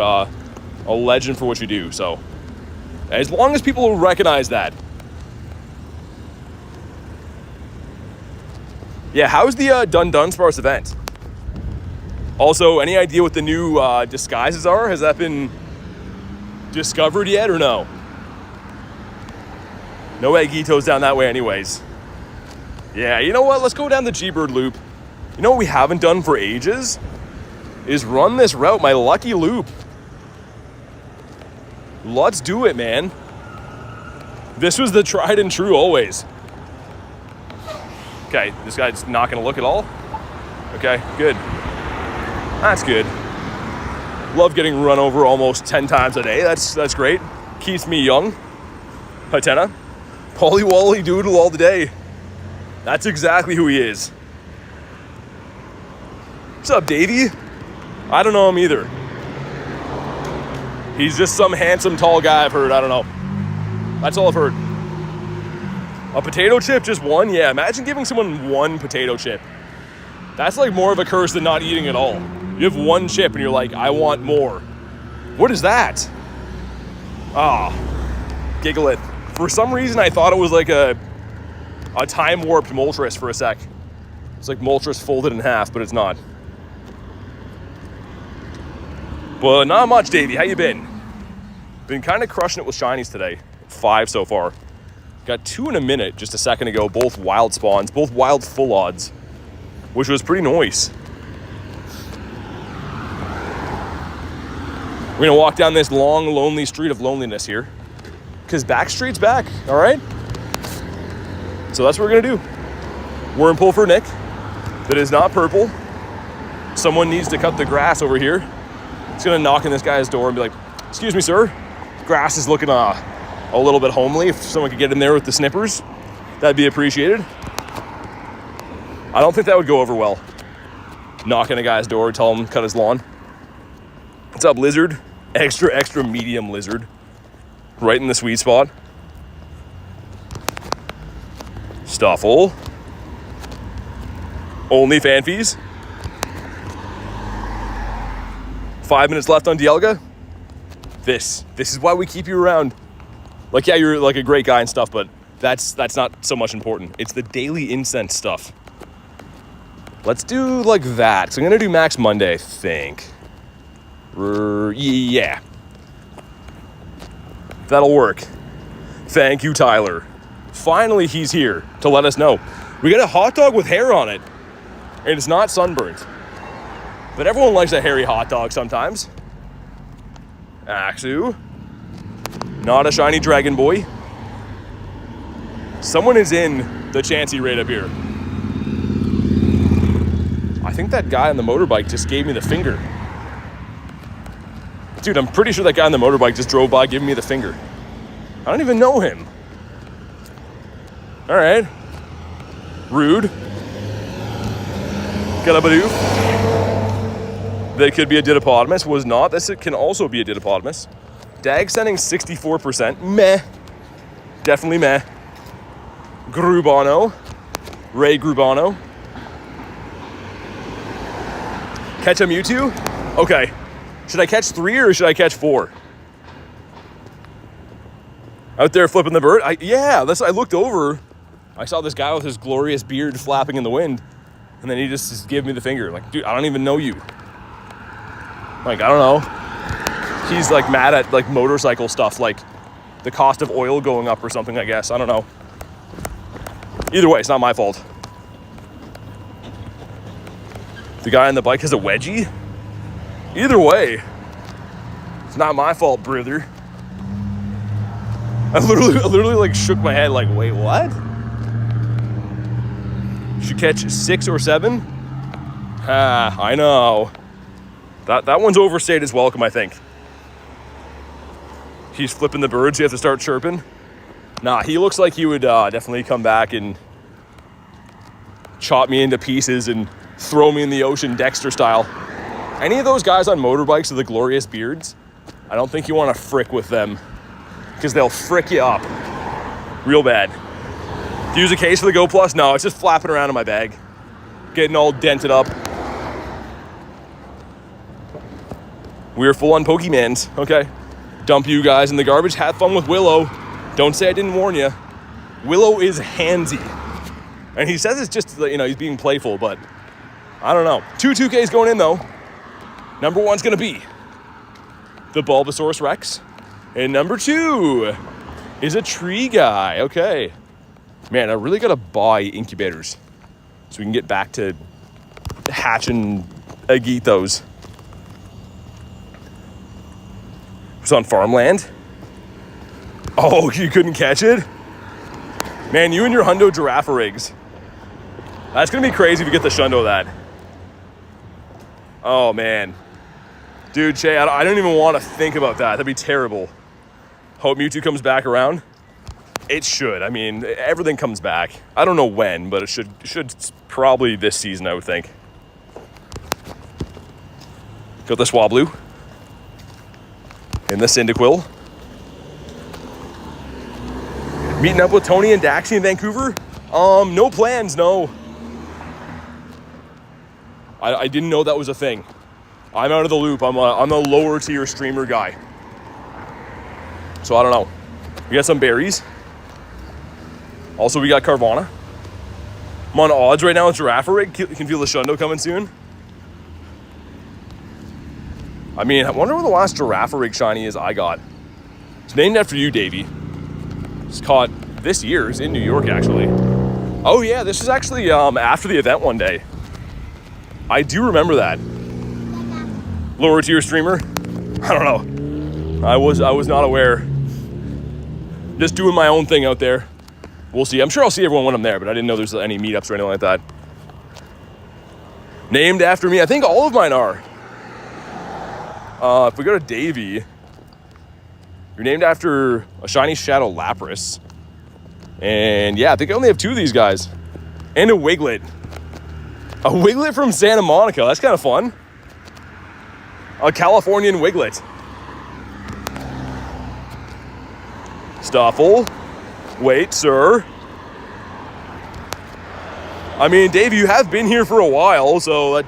a legend for what you do. So, as long as people recognize that. Yeah, how's the Dun Dunsparce event? Also, any idea what the new disguises are? Has that been discovered yet or no? No Eggitos down that way anyways. Yeah, you know what? Let's go down the G-Bird loop. You know what we haven't done for ages? Is run this route, my lucky loop. Let's do it, man. This was the tried and true always. Okay, this guy's not gonna look at all. Okay, good. That's good. Love getting run over almost 10 times a day. That's great. Keeps me young. Hatena. Polly Doodle all the day. That's exactly who he is. What's up, Davey? I don't know him either. He's just some handsome, tall guy, I've heard. I don't know. That's all I've heard. A potato chip, just one? Yeah, imagine giving someone one potato chip. That's like more of a curse than not eating at all. You have one chip and you're like, I want more. What is that? Ah, giggle it. For some reason, I thought it was like a time-warped Moltres for a sec. It's like Moltres folded in half, but it's not. But not much, Davey. How you been? Been kind of crushing it with shinies today. 5 so far. Got 2 in a minute just a second ago, both wild spawns, both wild full odds, which was pretty nice. We're gonna walk down this long, lonely street of loneliness here, because Backstreet's back, all right? So that's what we're gonna do. We're in pull for Nick. That is not purple. Someone needs to cut the grass over here. It's gonna knock on this guy's door and be like, excuse me, sir. Grass is looking a little bit homely. If someone could get in there with the snippers, that'd be appreciated. I don't think that would go over well. Knock on a guy's door, tell him cut his lawn. What's up, lizard? Extra medium lizard. Right in the sweet spot. Stuffle. Only fan fees. 5 minutes left on Dialga. This is why we keep you around. Like, yeah, you're like a great guy and stuff, but that's not so much important. It's the daily incense stuff. Let's do like that. So I'm gonna do Max Monday, I think. Yeah. That'll work. Thank you, Tyler. Finally, he's here to let us know. We got a hot dog with hair on it, and it's not sunburnt. But everyone likes a hairy hot dog sometimes. Axu. Not a shiny dragon boy. Someone is in the Chansey raid up here. I think that guy on the motorbike just gave me the finger. Dude, I'm pretty sure that guy on the motorbike just drove by giving me the finger. I don't even know him. All right. Rude. Galabadoo. That could be a Didopotamus. Was not. This can also be a Didopotamus. Dag sending 64%. Meh. Definitely meh. Grubano. Ray Grubano. Catch a Mewtwo? Okay. Should I catch 3 or should I catch 4? Out there flipping the bird? I looked over. I saw this guy with his glorious beard flapping in the wind. And then he just gave me the finger. Like, dude, I don't even know you. Like, I don't know. He's like mad at like motorcycle stuff, like the cost of oil going up or something, I guess. I don't know. Either way, it's not my fault. The guy on the bike has a wedgie? Either way, it's not my fault, brother. I literally like shook my head like, wait, what? Should catch 6 or 7? I know. That one's overstayed his welcome, I think. He's flipping the birds, you have to start chirping. Nah, he looks like he would definitely come back and chop me into pieces and throw me in the ocean Dexter style. Any of those guys on motorbikes with the glorious beards, I don't think you want to frick with them because they'll frick you up real bad. Do you use a case for the Go Plus? No, it's just flapping around in my bag, getting all dented up. We're full on Pokemans. Okay. Dump you guys in the garbage. Have fun with Willow. Don't say I didn't warn you. Willow is handsy. And he says it's just, he's being playful, but I don't know. 2 2Ks going in, though. Number 1's going to be the Bulbasaurus Rex. And number 2 is a tree guy. Okay. Man, I really got to buy incubators so we can get back to hatching Agitos. It's on farmland. Oh, you couldn't catch it? Man, you and your hundo giraffe rigs. That's going to be crazy if you get the shundo of that. Oh, man. Dude, Shay, I don't even want to think about that. That'd be terrible. Hope Mewtwo comes back around. It should. I mean, everything comes back. I don't know when, but it should probably this season, I would think. Got the Swablu. in the Cyndaquil. Meeting up with Tony and Daxie in Vancouver? No plans, no. I didn't know that was a thing. I'm out of the loop. I'm a lower tier streamer guy. So I don't know. We got some berries. Also, we got Carvana. I'm on odds right now with Girafarig. You can feel the Shundo coming soon. I mean, I wonder what the last Girafarig shiny is I got. It's named after you, Davey. It's caught this year. It's in New York, actually. Oh, yeah, this is actually after the event one day. I do remember that. Lower tier streamer? I don't know. I was not aware. Just doing my own thing out there. We'll see. I'm sure I'll see everyone when I'm there, but I didn't know there's any meetups or anything like that. Named after me. I think all of mine are. If we go to Davey, you're named after a shiny Shadow Lapras. And yeah, I think I only have 2 of these guys. And a Wiglet. A Wiglet from Santa Monica. That's kind of fun. A Californian Wiglet. Stuffle. Wait, sir. I mean, Dave, you have been here for a while, so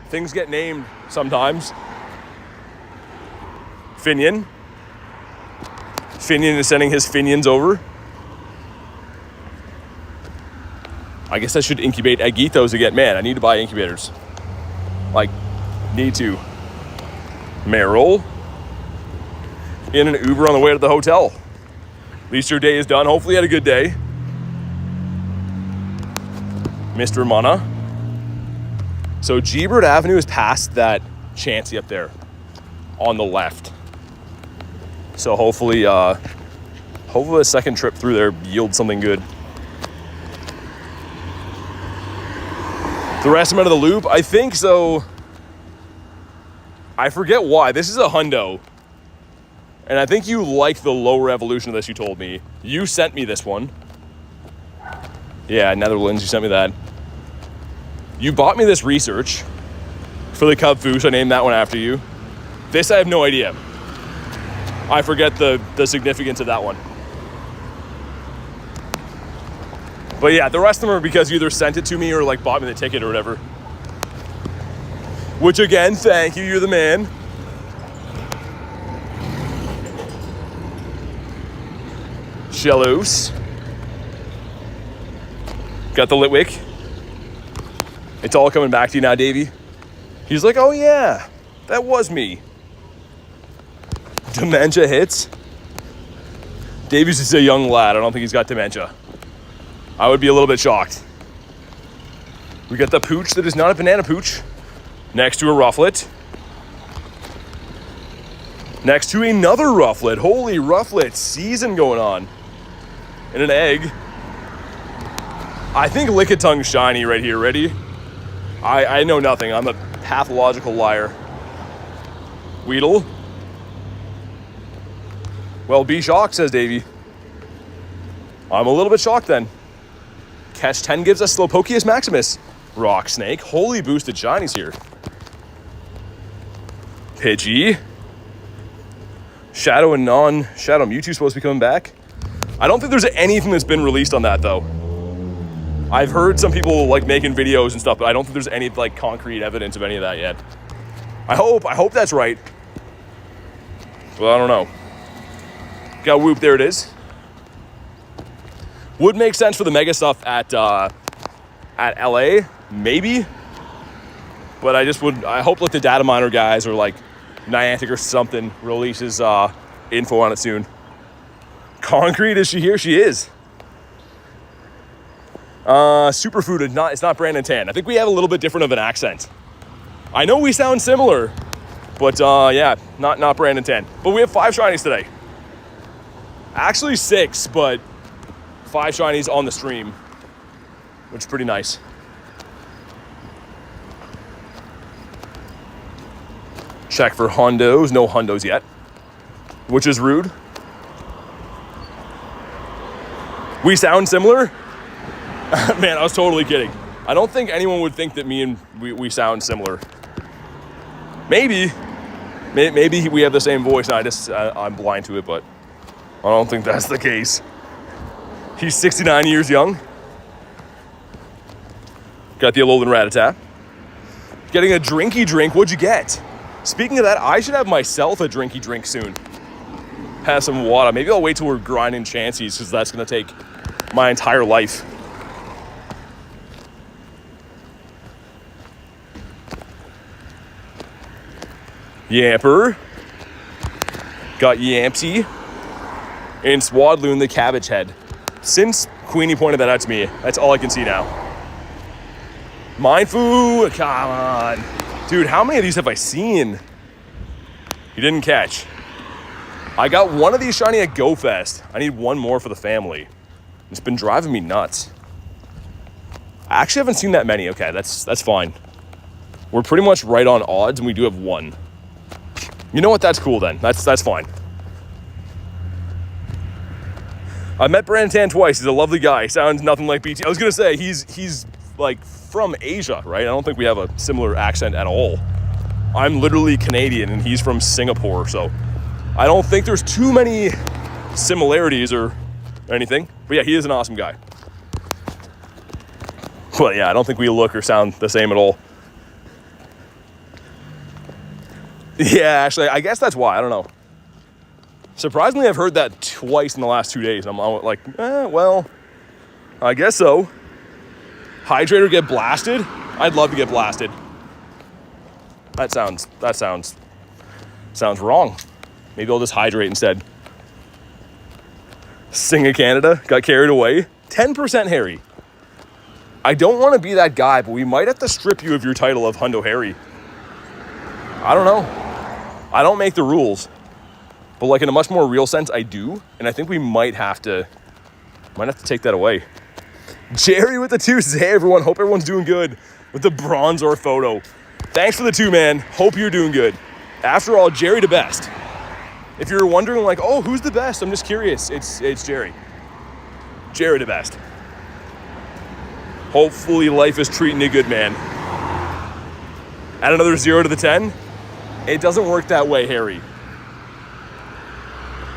things get named sometimes. Finion. Finion is sending his Finions over. I guess I should incubate Agitos again. Man, I need to buy incubators. Like, need to. Meryl. In an Uber on the way to the hotel. At least your day is done. Hopefully you had a good day. Mr. Mana. So G-Bird Avenue is past that Chansey up there on the left. So hopefully the second trip through there yields something good. The rest of them out of the loop? I think so. I forget why. This is a hundo. And I think you like the lower evolution of this, you told me. You sent me this one. Yeah, Netherlands, you sent me that. You bought me this research for the Cub Foosh. I named that one after you. This, I have no idea. I forget the significance of that one. But yeah, the rest of them are because you either sent it to me or like bought me the ticket or whatever. Which again, thank you, you're the man. Shellos. Got the Litwick. It's all coming back to you now, Davey. He's like, oh yeah, that was me. Dementia hits. Davey's just a young lad. I don't think he's got dementia. I would be a little bit shocked. We got the Pooch that is not a banana Pooch. Next to a Rufflet. Next to another Rufflet. Holy Rufflet season going on. And an egg. I think Lickitung shiny right here. Ready? I know nothing. I'm a pathological liar. Weedle. Well, be shocked, says Davey. I'm a little bit shocked then. Catch 10 gives us Slowpokeus Maximus. Rock Snake. Holy boosted shinies here. Pidgey. Shadow and non-Shadow Mewtwo supposed to be coming back. I don't think there's anything that's been released on that though. I've heard some people like making videos and stuff, but I don't think there's any like concrete evidence of any of that yet. I hope that's right. Well, I don't know. Got Whoop, there it is. Would make sense for the mega stuff at LA, maybe. But I hope like the data miner guys or like Niantic or something releases info on it soon. Concrete, is she here? She is. Superfood, it's not Brandon Tan. I think we have a little bit different of an accent. I know we sound similar, but yeah, not Brandon Tan. But we have 5 shinies today. Actually 6, but 5 shinies on the stream, which is pretty nice. Check for hundos. No hundos yet, which is rude. We sound similar? Man, I was totally kidding. I don't think anyone would think that me and we sound similar. Maybe. Maybe we have the same voice and I'm blind to it, but I don't think that's the case. He's 69 years young. Got the Alolan Rattata. Getting a drinky drink. What'd you get? Speaking of that, I should have myself a drinky drink soon. Have some water. Maybe I'll wait till we're grinding chances because that's going to take my entire life. Yamper. Got Yampsy. And Swadloon the Cabbage Head. Since Queenie pointed that out to me, that's all I can see now. Mindfu, come on. Dude, how many of these have I seen? You didn't catch. I got one of these shiny at Go Fest. I need one more for the family. It's been driving me nuts. I actually haven't seen that many. Okay, that's fine. We're pretty much right on odds, and we do have one. You know what? That's cool then. That's fine. I met Brandon twice. He's a lovely guy. He sounds nothing like BT. I was gonna say he's like from Asia, right? I don't think we have a similar accent at all. I'm literally Canadian and he's from Singapore, so I don't think there's too many similarities or anything. But yeah, he is an awesome guy. But yeah, I don't think we look or sound the same at all. Yeah, actually, I guess that's why. I don't know. Surprisingly, I've heard that twice in the last 2 days. I'm like, well, I guess so. Hydrator get blasted? I'd love to get blasted. That sounds wrong. Maybe I'll just hydrate instead. Sing of Canada got carried away. 10% Harry. I don't want to be that guy, but we might have to strip you of your title of Hundo Harry. I don't know. I don't make the rules. But like in a much more real sense, I do. And I think we might have to take that away. Jerry with the 2 says, hey everyone, hope everyone's doing good with the Bronzor photo. Thanks for the 2, man. Hope you're doing good. After all, Jerry the best. If you're wondering like, oh, who's the best? I'm just curious. It's Jerry. Jerry the best. Hopefully life is treating you good, man. Add another 0 to the 10. It doesn't work that way, Harry.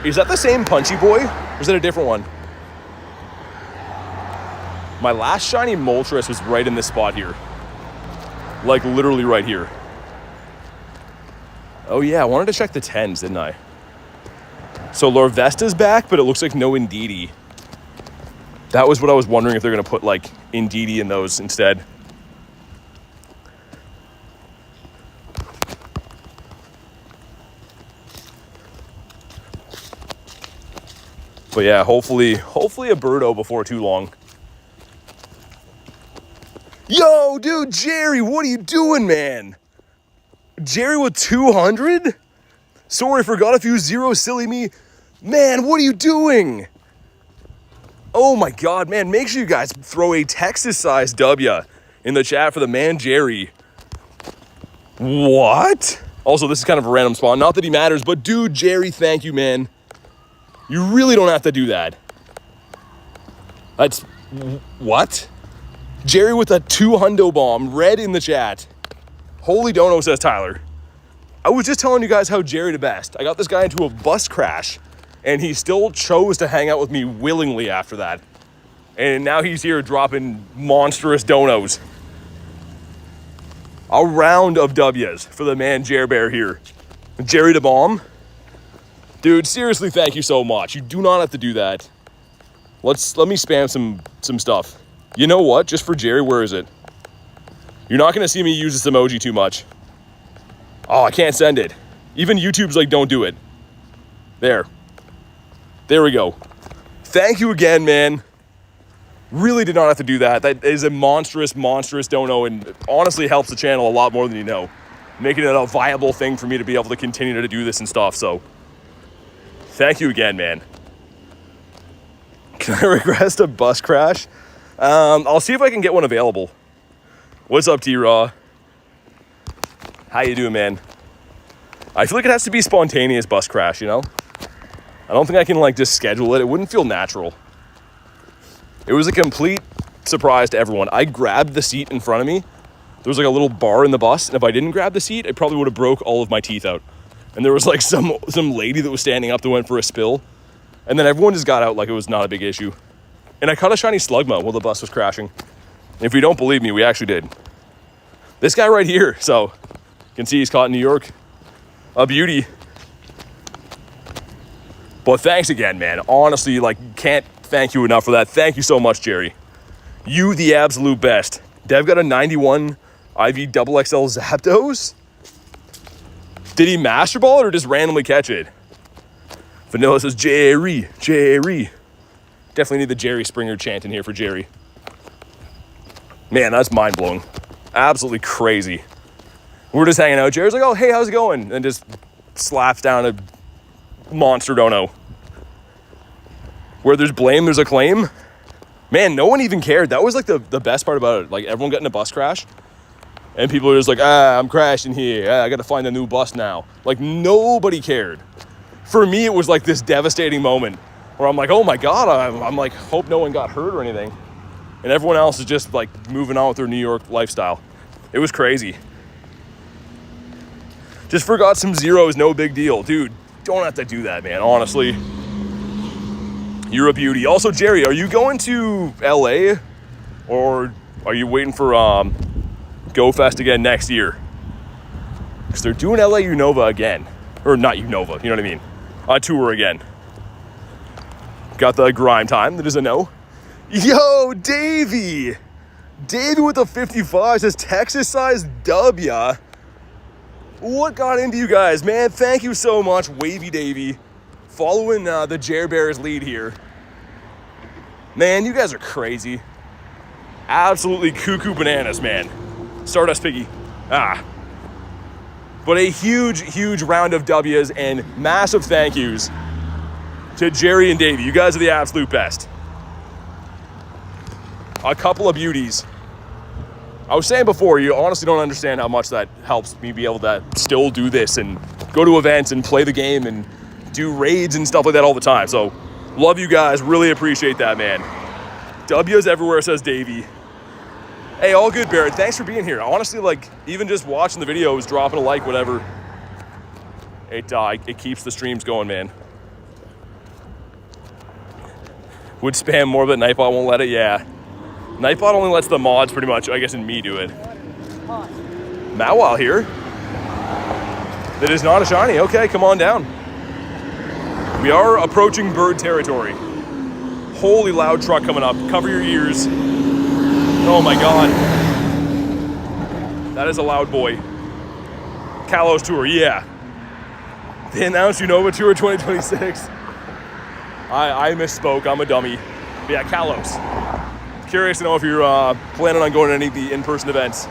Is that the same Punchy Boy? Or is that a different one? My last shiny Moltres was right in this spot here. Like literally right here. Oh yeah, I wanted to check the 10s, didn't I? So Lorvesta's back, but it looks like no Indeedee. That was what I was wondering if they're going to put like Indeedee in those instead. But yeah, hopefully a Birdo before too long. Yo, dude, Jerry, what are you doing, man? Jerry with 200? Sorry, forgot a few zeros, silly me. Man, what are you doing? Oh my God, man, make sure you guys throw a Texas-sized W in the chat for the man, Jerry. What? Also, this is kind of a random spawn. Not that he matters, but dude, Jerry, thank you, man. You really don't have to do that. That's... what? Jerry with a 2 hundo bomb, red in the chat. Holy dono, says Tyler. I was just telling you guys how Jerry the best. I got this guy into a bus crash, and he still chose to hang out with me willingly after that. And now he's here dropping monstrous donos. A round of W's for the man Jer Bear here. Jerry the bomb. Dude, seriously, thank you so much. You do not have to do that. Let me spam some stuff. You know what? Just for Jerry, where is it? You're not gonna see me use this emoji too much. Oh, I can't send it. Even YouTube's like, don't do it. There we go. Thank you again, man. Really did not have to do that. That is a monstrous dono and honestly helps the channel a lot more than you know. Making it a viable thing for me to be able to continue to do this and stuff, so. Thank you again, man. Can I request a bus crash? I'll see if I can get one available. What's up, T-Raw? How you doing, man? I feel like it has to be spontaneous bus crash, you know? I don't think I can, like, just schedule it. It wouldn't feel natural. It was a complete surprise to everyone. I grabbed the seat in front of me. There was, like, a little bar in the bus, and if I didn't grab the seat, it probably would have broke all of my teeth out. And there was like some lady that was standing up that went for a spill. And then everyone just got out like it was not a big issue. And I caught a shiny Slugma while the bus was crashing. If you don't believe me, we actually did. This guy right here, so you can see he's caught in New York. A beauty. But thanks again, man. Honestly, like, can't thank you enough for that. Thank you so much, Jerry. You the absolute best. Dev got a 91 IV double XL Zapdos. Did he master ball it or just randomly catch it? Vanilla says, Jerry, Jerry. Definitely need the Jerry Springer chant in here for Jerry. Man, that's mind-blowing. Absolutely crazy. We're just hanging out. Jerry's like, oh, hey, how's it going? And just slaps down a monster dono. Where there's blame, there's a claim. Man, no one even cared. That was like the best part about it. Like, everyone got in a bus crash. And people are just like, I'm crashing here. I got to find a new bus now. Like, nobody cared. For me, it was like this devastating moment where I'm like, oh my God, I'm like, hope no one got hurt or anything. And everyone else is just like moving on with their New York lifestyle. It was crazy. Just forgot some zeros, no big deal. Dude, don't have to do that, man, honestly. You're a beauty. Also, Jerry, are you going to LA? Or are you waiting for Go Fest again next year? Because they're doing LA Unova again. Or not Unova, you know what I mean? On tour again. Got the grime time, that is a no. Yo, Davey! Davey with the 55 says Texas size W. What got into you guys? Man, thank you so much, Wavy Davey. Following the Jer Bears lead here. Man, you guys are crazy. Absolutely cuckoo bananas, man. Stardust Piggy. But a huge, huge round of W's and massive thank yous to Jerry and Davey. You guys are the absolute best. A couple of beauties. I was saying before, you honestly don't understand how much that helps me be able to still do this and go to events and play the game and do raids and stuff like that all the time. So, love you guys. Really appreciate that, man. W's everywhere, says Davey. Hey, all good, Barrett. Thanks for being here. Honestly, like, even just watching the videos, dropping a like, whatever, it keeps the streams going, man. Would spam more, but Nightbot won't let it. Yeah. Nightbot only lets the mods pretty much, I guess, and me do it. Mawile here. That is not a shiny. Okay, come on down. We are approaching bird territory. Holy loud truck coming up. Cover your ears. Oh my God. That is a loud boy. Kalos Tour, yeah. They announced Unova Tour 2026. I misspoke, I'm a dummy. But yeah, Kalos. Curious to know if you're planning on going to any of the in-person events.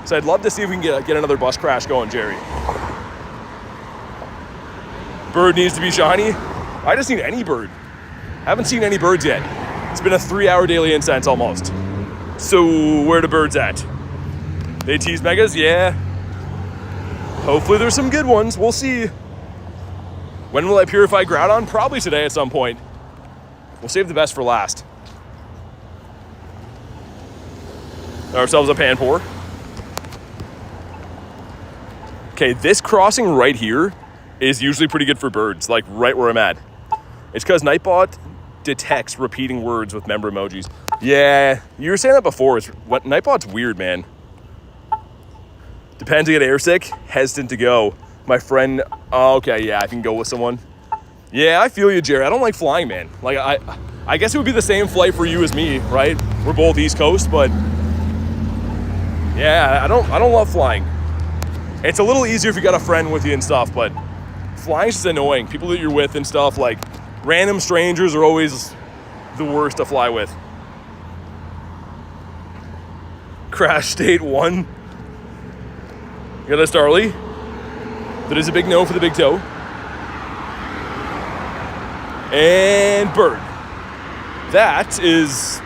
So I'd love to see if we can get another bus crash going, Jerry. Bird needs to be shiny. I just need any bird. Haven't seen any birds yet. It's been a 3-hour daily incense almost. So where the birds at? They tease megas? Yeah. Hopefully there's some good ones. We'll see. When will I purify Groudon? Probably today at some point. We'll save the best for last. Ourselves a Panpour. Okay, this crossing right here is usually pretty good for birds, like right where I'm at. It's because Nightbot detects repeating words with member emojis. Yeah, you were saying that before. Nightbot's weird, man. Depends to get airsick, hesitant to go. My friend, oh, okay, yeah, I can go with someone. Yeah, I feel you, Jerry. I don't like flying, man. Like, I guess it would be the same flight for you as me, right? We're both East Coast, but yeah, I don't love flying. It's a little easier if you got a friend with you and stuff, but flying's just annoying. People that you're with and stuff, like random strangers are always the worst to fly with. Crash State 1. You got a Starly. That is a big no for the big toe. And bird. That is,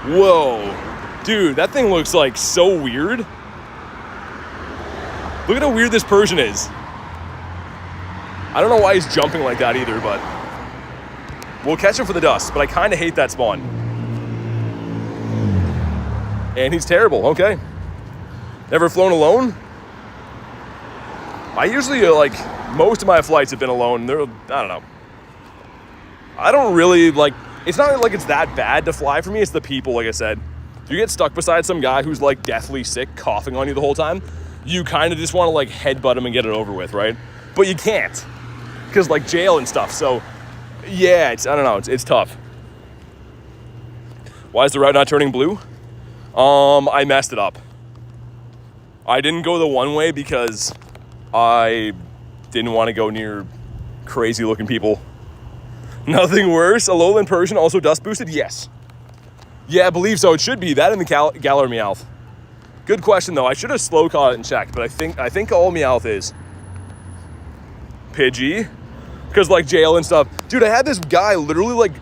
whoa. Dude, that thing looks like so weird. Look at how weird this Persian is. I don't know why he's jumping like that either, but we'll catch him for the dust, but I kind of hate that spawn. And he's terrible, okay. Never flown alone? I usually Most of my flights have been alone. I don't know. I don't really like, it's not like it's that bad to fly for me. It's the people, like I said. If you get stuck beside some guy who's like deathly sick, coughing on you the whole time, you kind of just want to like headbutt him and get it over with, right? But you can't, because like jail and stuff. So yeah, I don't know, it's tough. Why is the route not turning blue? I messed it up. I didn't go the one way because I didn't want to go near crazy looking people. Nothing worse. A lowland Persian also dust boosted? Yes. Yeah, I believe so. It should be. That in the Galar Meowth. Good question, though. I should have slow caught it and checked, but I think all Meowth is. Pidgey. Because, like, jail and stuff. Dude, I had this guy literally, like,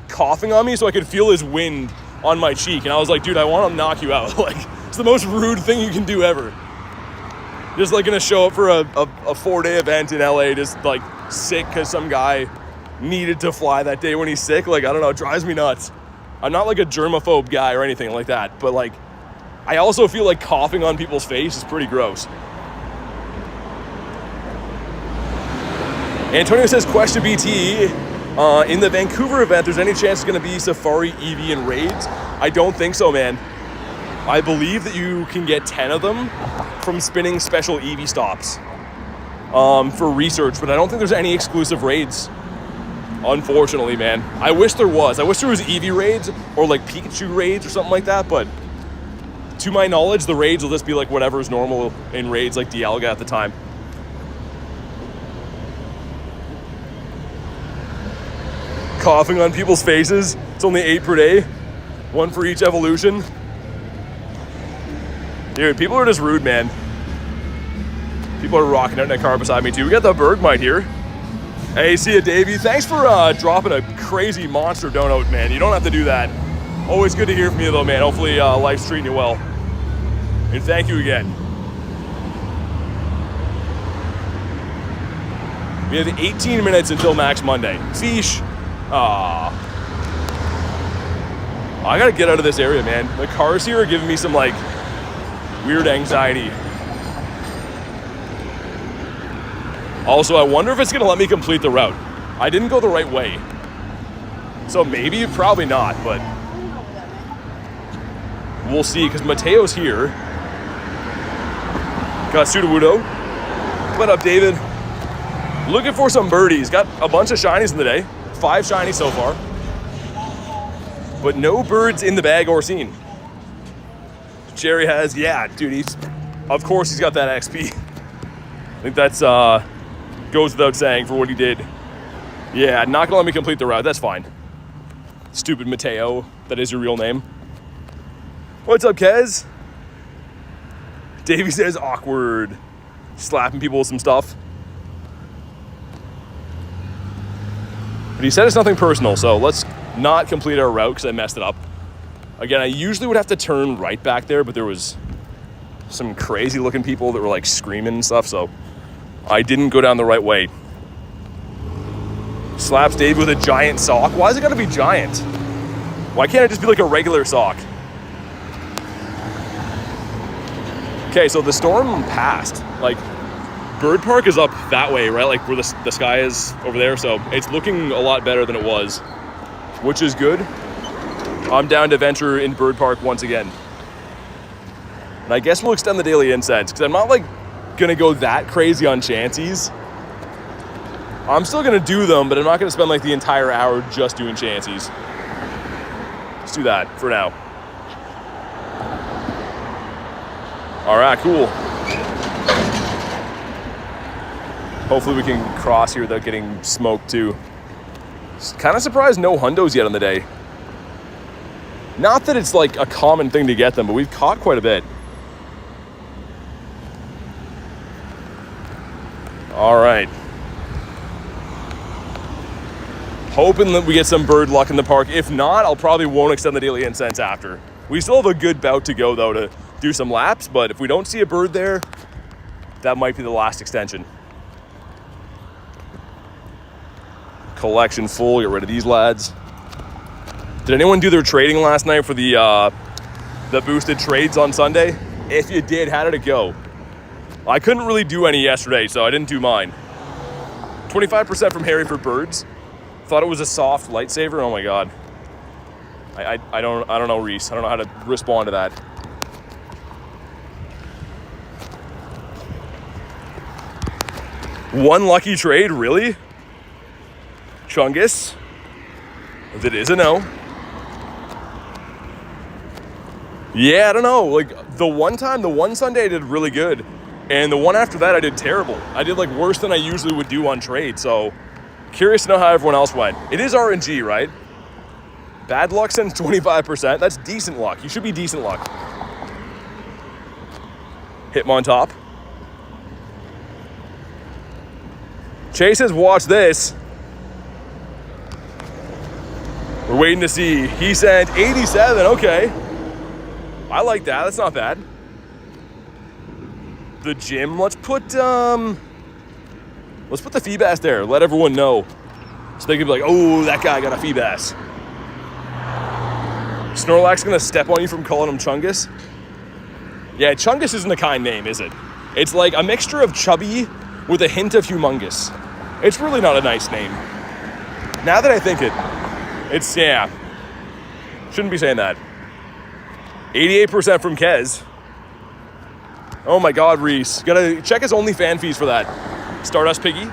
coughing on me so I could feel his wind on my cheek. And I was like, dude, I want to knock you out. Like, it's the most rude thing you can do ever. Just, like, gonna show up for a 4-day event in LA, just, like, sick because some guy needed to fly that day when he's sick. Like, I don't know, it drives me nuts. I'm not like a germaphobe guy or anything like that, but like, I also feel like coughing on people's face is pretty gross. Antonio says, question BT, in the Vancouver event, there's any chance it's going to be Safari, Eevee, and Raids? I don't think so, man. I believe that you can get 10 of them from spinning special Eevee stops for research, but I don't think there's any exclusive Raids. Unfortunately, man. I wish there was. I wish there was Eevee raids or like Pikachu raids or something like that, but to my knowledge, the raids will just be like whatever is normal in raids like Dialga at the time. Coughing on people's faces. It's only 8 per day. 1 for each evolution. Dude, people are just rude, man. People are rocking out in that car beside me too. We got the Bergmite here. Hey, see ya, Davey. Thanks for dropping a crazy monster donut, man. You don't have to do that. Always good to hear from you, though, man. Hopefully, life's treating you well. And thank you again. We have 18 minutes until Max Monday. Fish. I gotta get out of this area, man. The cars here are giving me some, like, weird anxiety. Also, I wonder if it's gonna let me complete the route. I didn't go the right way. So maybe, probably not, but we'll see, because Mateo's here. Got Sudowoodo. What up, David? Looking for some birdies. Got a bunch of shinies in the day. 5 shinies so far. But no birds in the bag or seen. Jerry has, yeah, dude, of course he's got that XP. I think that's, goes without saying for what he did. Yeah, not gonna let me complete the route. That's fine. Stupid Mateo. That is your real name. What's up, Kez? Davey says awkward. Slapping people with some stuff. But he said it's nothing personal, so let's not complete our route because I messed it up. Again, I usually would have to turn right back there, but there was some crazy looking people that were like screaming and stuff, so I didn't go down the right way. Slaps Dave with a giant sock. Why is it gotta be giant? Why can't it just be like a regular sock? Okay, so the storm passed. Like, Bird Park is up that way, right? Like where the sky is over there. So it's looking a lot better than it was, which is good. I'm down to venture in Bird Park once again. And I guess we'll extend the daily incense because I'm not like gonna go that crazy on chancies. I'm still gonna do them, but I'm not gonna spend like the entire hour just doing chancies. Let's do that for now. All right, cool. Hopefully we can cross here without getting smoked too. Kind of surprised no hundos yet on the day. Not that it's like a common thing to get them, but we've caught quite a bit. All right. Hoping that we get some bird luck in the park. If not, I'll probably won't extend the daily incense after. We still have a good bout to go though to do some laps, but if we don't see a bird there, that might be the last extension. Collection full, get rid of these lads. Did anyone do their trading last night for the boosted trades on Sunday? If you did, how did it go? I couldn't really do any yesterday, so I didn't do mine. 25% from Harry for birds. Thought it was a soft lightsaber. Oh my god. I don't know, Reese. I don't know how to respond to that. One lucky trade, really? Chungus. If it is a no. Yeah, I don't know. Like, the one Sunday I did really good. And the one after that I did terrible. I did like worse than I usually would do on trade. So, curious to know how everyone else went. It is RNG, right? Bad luck sends 25%. That's decent luck. You should be decent luck. Hitmontop. Chase says, watch this. We're waiting to see. He sent 87. Okay. I like that. That's not bad. The gym. Let's put the Feebas there. Let everyone know. So they can be like, oh, that guy got a Feebas. Snorlax gonna step on you from calling him Chungus? Yeah, Chungus isn't a kind name, is it? It's like a mixture of chubby with a hint of humongous. It's really not a nice name. Now that I think it's, yeah. Shouldn't be saying that. 88% from Kez. Oh my god, Reese. Gotta check his OnlyFans fees for that. Stardust Piggy.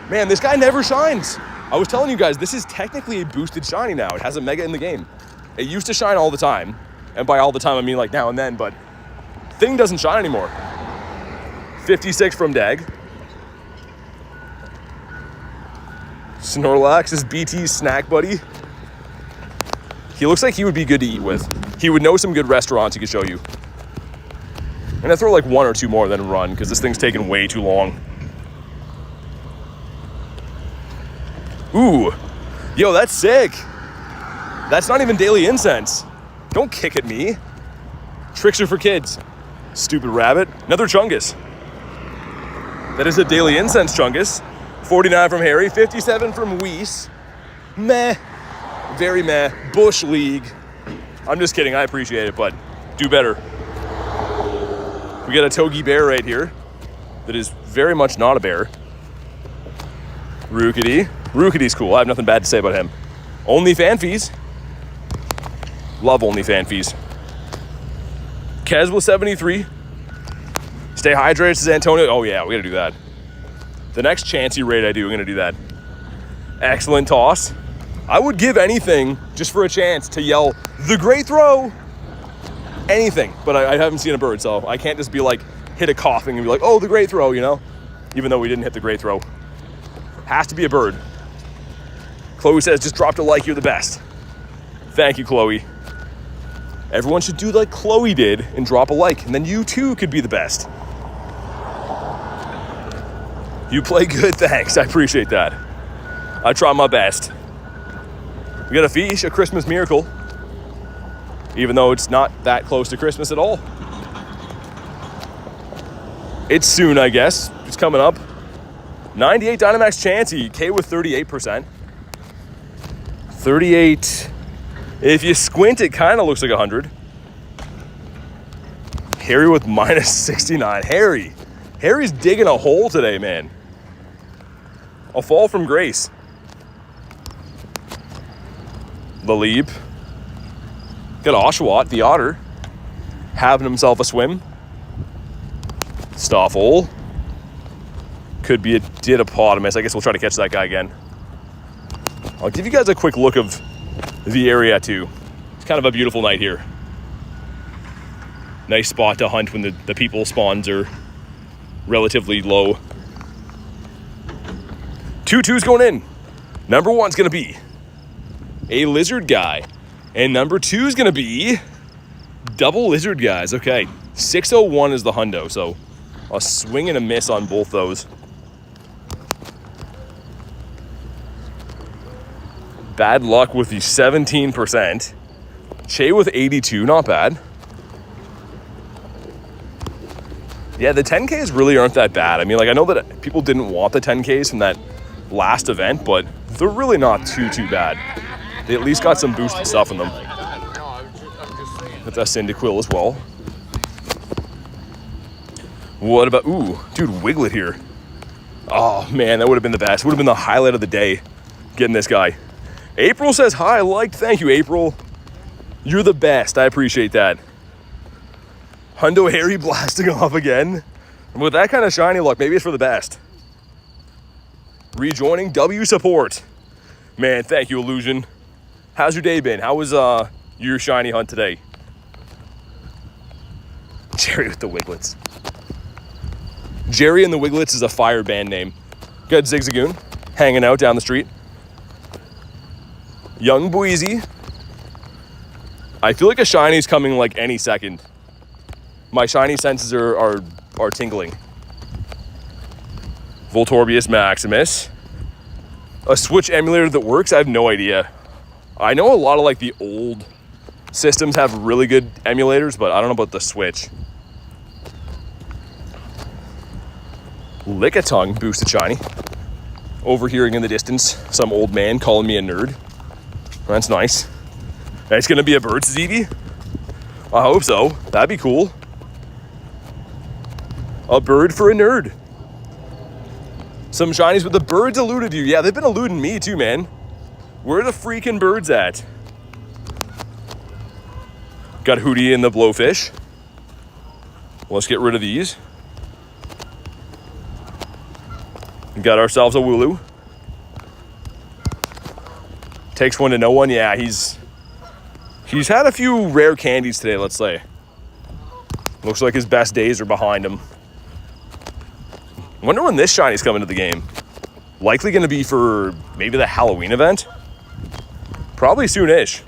Man, this guy never shines. I was telling you guys, this is technically a boosted shiny now. It has a mega in the game. It used to shine all the time. And by all the time, I mean like now and then, but thing doesn't shine anymore. 56 from Dag. Snorlax is BT's snack buddy. He looks like he would be good to eat with. He would know some good restaurants he could show you. And I throw like one or two more then run, because this thing's taking way too long. Ooh. Yo, that's sick. That's not even Daily Incense. Don't kick at me. Tricks are for kids. Stupid rabbit. Another Chungus. That is a Daily Incense Chungus. 49 from Harry, 57 from Weiss. Meh. Very meh. Bush League. I'm just kidding. I appreciate it, but do better. We got a Togi Bear right here that is very much not a bear. Rookity. Rookity's cool. I have nothing bad to say about him. OnlyFans fees. Love OnlyFans fees. Kez with 73. Stay hydrated, says Antonio. Oh yeah, we gotta do that. The next Chansey raid I do, I'm gonna do that. Excellent toss. I would give anything just for a chance to yell, the great throw. Anything, but I haven't seen a bird, so I can't just be like, hit a coughing and be like, oh, the great throw, you know? Even though we didn't hit the great throw. Has to be a bird. Chloe says, just dropped a like, you're the best. Thank you, Chloe. Everyone should do like Chloe did and drop a like, and then you too could be the best. You play good, thanks. I appreciate that. I try my best. We got a fish, a Christmas miracle. Even though it's not that close to Christmas at all. It's soon, I guess. It's coming up. 98 Dynamax Chansey. K with 38%. 38. If you squint, it kind of looks like 100. Harry with minus 69. Harry's digging a hole today, man. A fall from grace. Lalib. Got Oshawott, the otter, having himself a swim. Stoffel. Could be a Didopotamus. I guess we'll try to catch that guy again. I'll give you guys a quick look of the area too. It's kind of a beautiful night here. Nice spot to hunt when the people spawns are relatively low. 2-2's going in. Number one's gonna be a lizard guy. And number two is gonna be double lizard guys. Okay, 601 is the hundo, so a swing and a miss on both those. Bad luck with the 17%. Che with 82, not bad. Yeah, the 10Ks really aren't that bad. I mean, like, I know that people didn't want the 10Ks from that last event, but they're really not too bad. They at least got some boosted stuff in them. Got that Cyndaquil as well. What about, ooh, dude, Wiglet here. Oh, man, that would have been the best. Would have been the highlight of the day, getting this guy. April says hi. Thank you, April. You're the best. I appreciate that. Hundo Harry blasting off again. And with that kind of shiny luck, maybe it's for the best. Rejoining W support. Man, thank you, Illusion. How's your day been? How was your shiny hunt today? Jerry with the Wiglets. Jerry and the Wiglets is a fire band name. Got Zigzagoon hanging out down the street. Young Boezy. I feel like a shiny's coming like any second. My shiny senses are tingling. Voltorbius Maximus. A Switch emulator that works? I have no idea. I know a lot of like the old systems have really good emulators, but I don't know about the Switch. Lickitung boosted shiny. Overhearing in the distance some old man calling me a nerd. That's nice. It's gonna be a Birds Eevee? I hope so. That'd be cool. A bird for a nerd. Some shinies, but the birds eluded you. Yeah, they've been eluding me too, man. Where are the freaking birds at? Got Hootie and the Blowfish. Let's get rid of these. Got ourselves a Wooloo. Takes one to know one. Yeah, he's had a few rare candies today, let's say. Looks like his best days are behind him. Wonder when this shiny's coming to the game. Likely going to be for maybe the Halloween event. Probably soon-ish.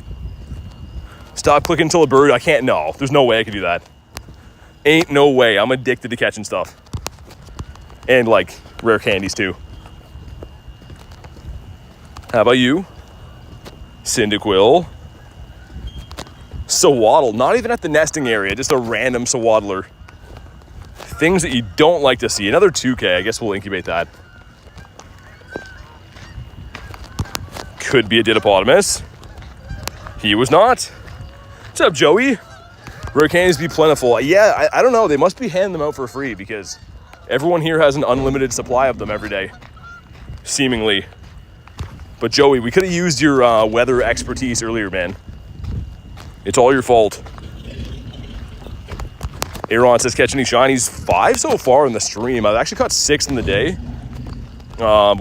Stop clicking until a bird. I can't. No, there's no way I could do that. Ain't no way. I'm addicted to catching stuff. And like rare candies too. How about you? Cyndaquil. Sawaddle. Not even at the nesting area. Just a random Sawaddler. Things that you don't like to see. Another 2K. I guess we'll incubate that. Could be a Didopotamus. He was not. What's up, Joey? Rare candies be plentiful. Yeah, I don't know. They must be handing them out for free because everyone here has an unlimited supply of them every day. Seemingly. But Joey, we could have used your weather expertise earlier, man. It's all your fault. Aaron says, catch any shinies? 5 so far in the stream. I've actually caught 6 in the day.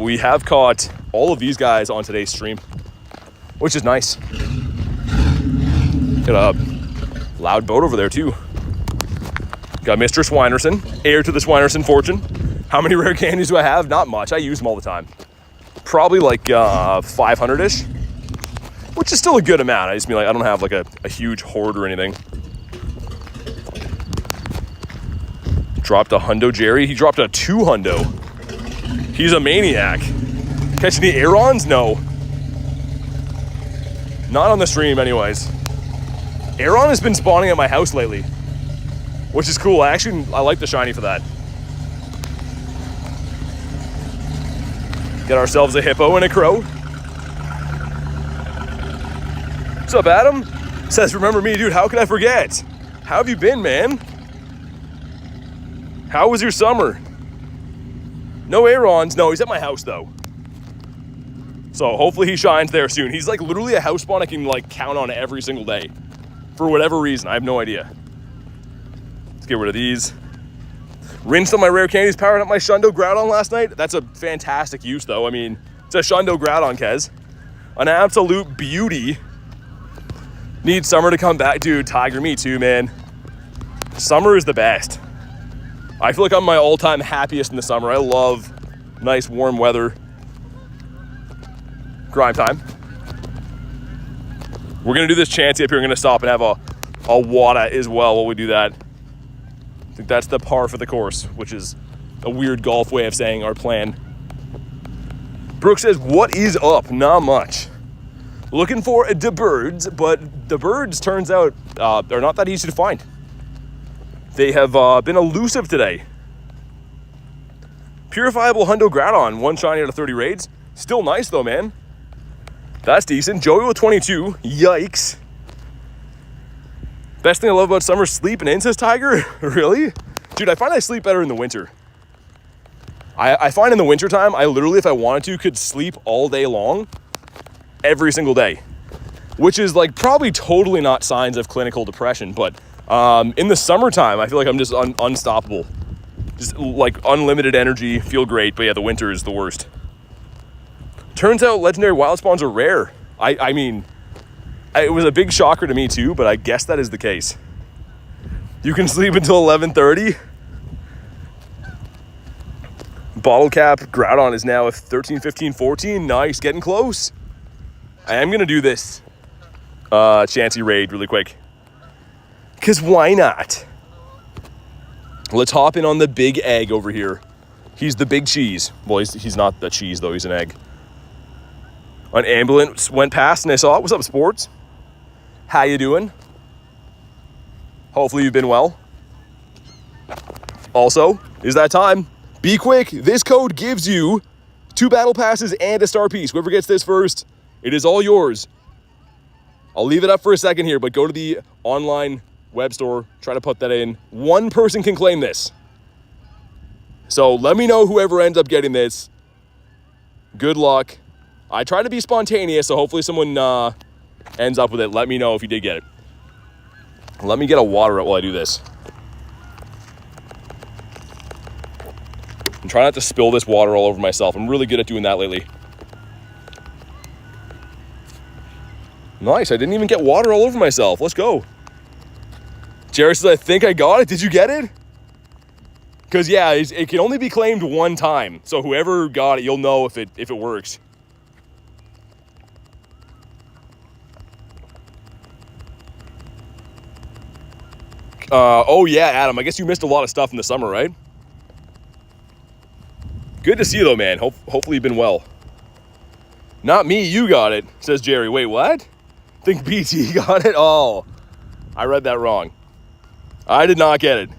We have caught all of these guys on today's stream, which is nice. Got a loud boat over there too. Got Mr. Swinerson, heir to the Swinerson fortune. How many rare candies do I have? Not much. I use them all the time. Probably like 500-ish, which is still a good amount. I just mean like I don't have like a huge hoard or anything. Dropped a Hundo Jerry. He dropped a 2 Hundo. He's a maniac. Catching the Aerons? No. Not on the stream anyways. Aeron has been spawning at my house lately, which is cool. I like the shiny for that. Get ourselves a hippo and a crow. What's up, Adam? Says, remember me, dude. How could I forget? How have you been, man? How was your summer? No Aerons. No, he's at my house, though. So hopefully he shines there soon. He's like literally a house spawn I can like count on every single day. For whatever reason. I have no idea. Let's get rid of these. Rinsed on my rare candies, powered up my Shundo Groudon last night. That's a fantastic use, though. I mean, it's a Shundo Groudon, Kez. An absolute beauty. Need summer to come back. Dude, Tiger, me too, man. Summer is the best. I feel like I'm my all-time happiest in the summer. I love nice, warm weather. Grime time. We're going to do this chancy up here. I'm going to stop and have a Wada as well while we do that. I think that's the par for the course, which is a weird golf way of saying our plan. Brooke says, what is up? Not much. Looking for the birds, but the birds, turns out, are not that easy to find. They have been elusive today. Purifiable Hundo Groudon, 1 shiny out of 30 raids. Still nice, though, man. That's decent. Joey with 22. Yikes. Best thing I love about summer, sleeping in, says Tiger. Really? Dude, I find I sleep better in the winter. I find in the wintertime, I literally, if I wanted to, could sleep all day long, every single day. Which is like probably totally not signs of clinical depression, but in the summertime, I feel like I'm just unstoppable. Just like unlimited energy, feel great, but yeah, the winter is the worst. Turns out legendary wild spawns are rare. I mean, it was a big shocker to me too, but I guess that is the case. You can sleep until 11:30. Bottle cap Groudon is now at 13, 15, 14. Nice, getting close. I am gonna do this Chansey raid really quick. Cause why not? Let's hop in on the big egg over here. He's the big cheese. Well, he's not the cheese though, he's an egg. An ambulance went past and I saw it. What's up, sports? How you doing? Hopefully you've been well. Also, is that time? Be quick. This code gives you 2 battle passes and a star piece. Whoever gets this first, it is all yours. I'll leave it up for a second here, but go to the online web store, try to put that in. 1 person can claim this. So let me know whoever ends up getting this. Good luck. I try to be spontaneous, so hopefully someone ends up with it. Let me know if you did get it. Let me get a water up while I do this. I'm trying not to spill this water all over myself. I'm really good at doing that lately. Nice, I didn't even get water all over myself. Let's go. Jared says, I think I got it. Did you get it? Because, yeah, it can only be claimed 1 time. So whoever got it, you'll know if it works. Oh, yeah, Adam, I guess you missed a lot of stuff in the summer, right? Good to see you, though, man. Hopefully you've been well. Not me, you got it, says Jerry. Wait, what? Think BT got it? Oh, I read that wrong. I did not get it.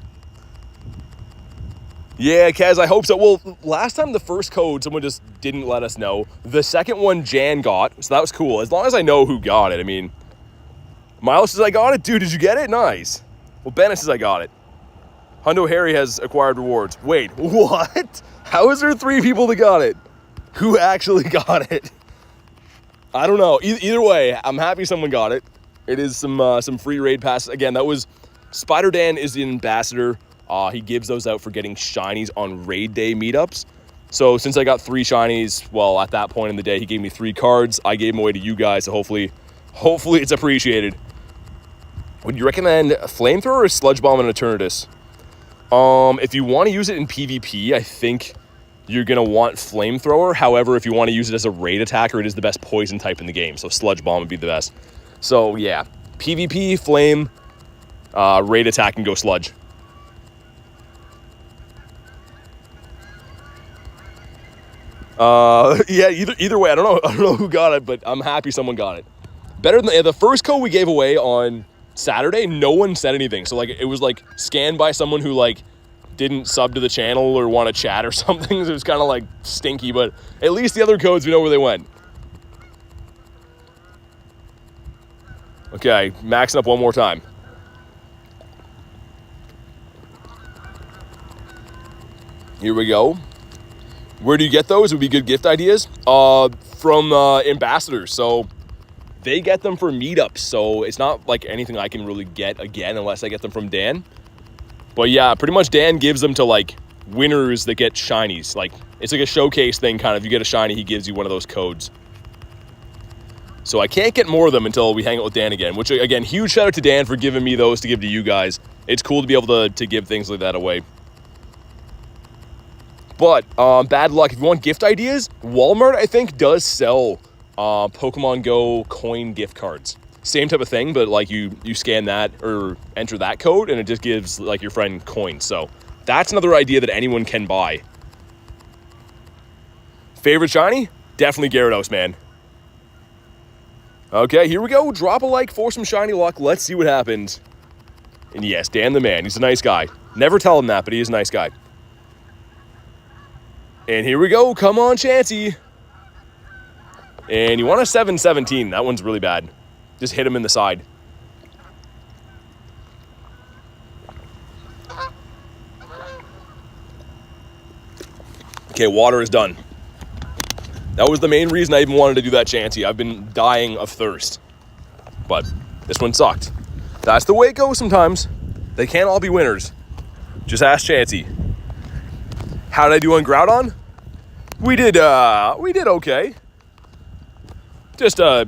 Yeah, Kaz, I hope so. Well, last time the first code, someone just didn't let us know. The second one, Jan got, so that was cool. As long as I know who got it, I mean. Miles says, I got it. Dude, did you get it? Nice. Well, Bennett says, I got it. Hundo Harry has acquired rewards. Wait, what? How is there 3 people that got it? Who actually got it? I don't know. Either way, I'm happy someone got it. It is some free raid passes. Again, that was Spider Dan is the ambassador. He gives those out for getting shinies on raid day meetups. So since I got 3 shinies, well, at that point in the day, he gave me 3 cards. I gave them away to you guys, so hopefully it's appreciated. Would you recommend a flamethrower or sludge bomb and Eternatus? If you want to use it in PvP, I think you're going to want flamethrower. However, if you want to use it as a raid attacker, it is the best poison type in the game. So sludge bomb would be the best. So yeah, PvP, flame, raid attack, and go sludge. Yeah, either way, I don't know who got it, but I'm happy someone got it. Better than the first code we gave away on Saturday, no one said anything. So like it was like scanned by someone who like didn't sub to the channel or want to chat or something. It was kind of like stinky, but at least the other codes, we know where they went. Okay, maxing up one more time. Here we go. Where do you get those? Would be good gift ideas. From ambassadors. So they get them for meetups. So it's not like anything I can really get again unless I get them from Dan. But yeah, pretty much Dan gives them to like winners that get shinies. Like it's like a showcase thing kind of. You get a shiny, he gives you one of those codes. So I can't get more of them until we hang out with Dan again, which again, huge shout out to Dan for giving me those to give to you guys. It's cool to be able to give things like that away. But bad luck. If you want gift ideas, Walmart, I think, does sell Pokemon GO coin gift cards. Same type of thing, but like you scan that or enter that code and it just gives like your friend coins. So that's another idea that anyone can buy. Favorite shiny? Definitely Gyarados, man. Okay, here we go. Drop a like for some shiny luck. Let's see what happens. And yes, Dan the man. He's a nice guy. Never tell him that, but he is a nice guy. And here we go. Come on, Chansey. And you want a 7-17. That one's really bad. Just hit him in the side. Okay, water is done. That was the main reason I even wanted to do that Chansey. I've been dying of thirst. But this one sucked. That's the way it goes sometimes. They can't all be winners. Just ask Chansey. How did I do on Groudon? We did okay. Just, 8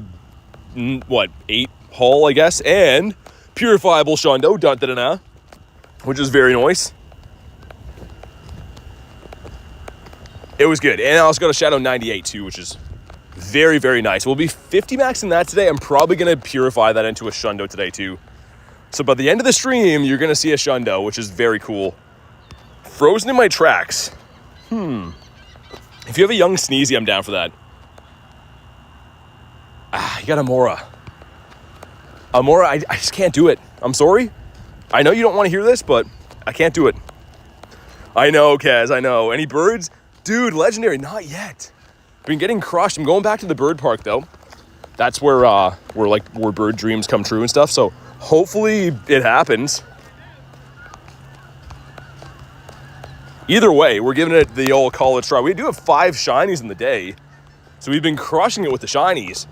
hull, I guess, and purifiable Shundo, dun-dun-dun-dun, which is very nice. It was good. And I also got a Shadow 98 too, which is very, very nice. We'll be 50 maxing that today. I'm probably going to purify that into a Shundo today too. So by the end of the stream, you're going to see a Shundo, which is very cool. Frozen in my tracks. If you have a young Sneezy, I'm down for that. You got Amora. Amora, I just can't do it. I'm sorry. I know you don't want to hear this, but I can't do it. I know, Kaz, I know. Any birds? Dude, legendary, not yet. Been getting crushed. I'm going back to the bird park, though. That's where bird dreams come true and stuff, so hopefully it happens. Either way, we're giving it the old college try. We do have 5 shinies in the day, so we've been crushing it with the shinies,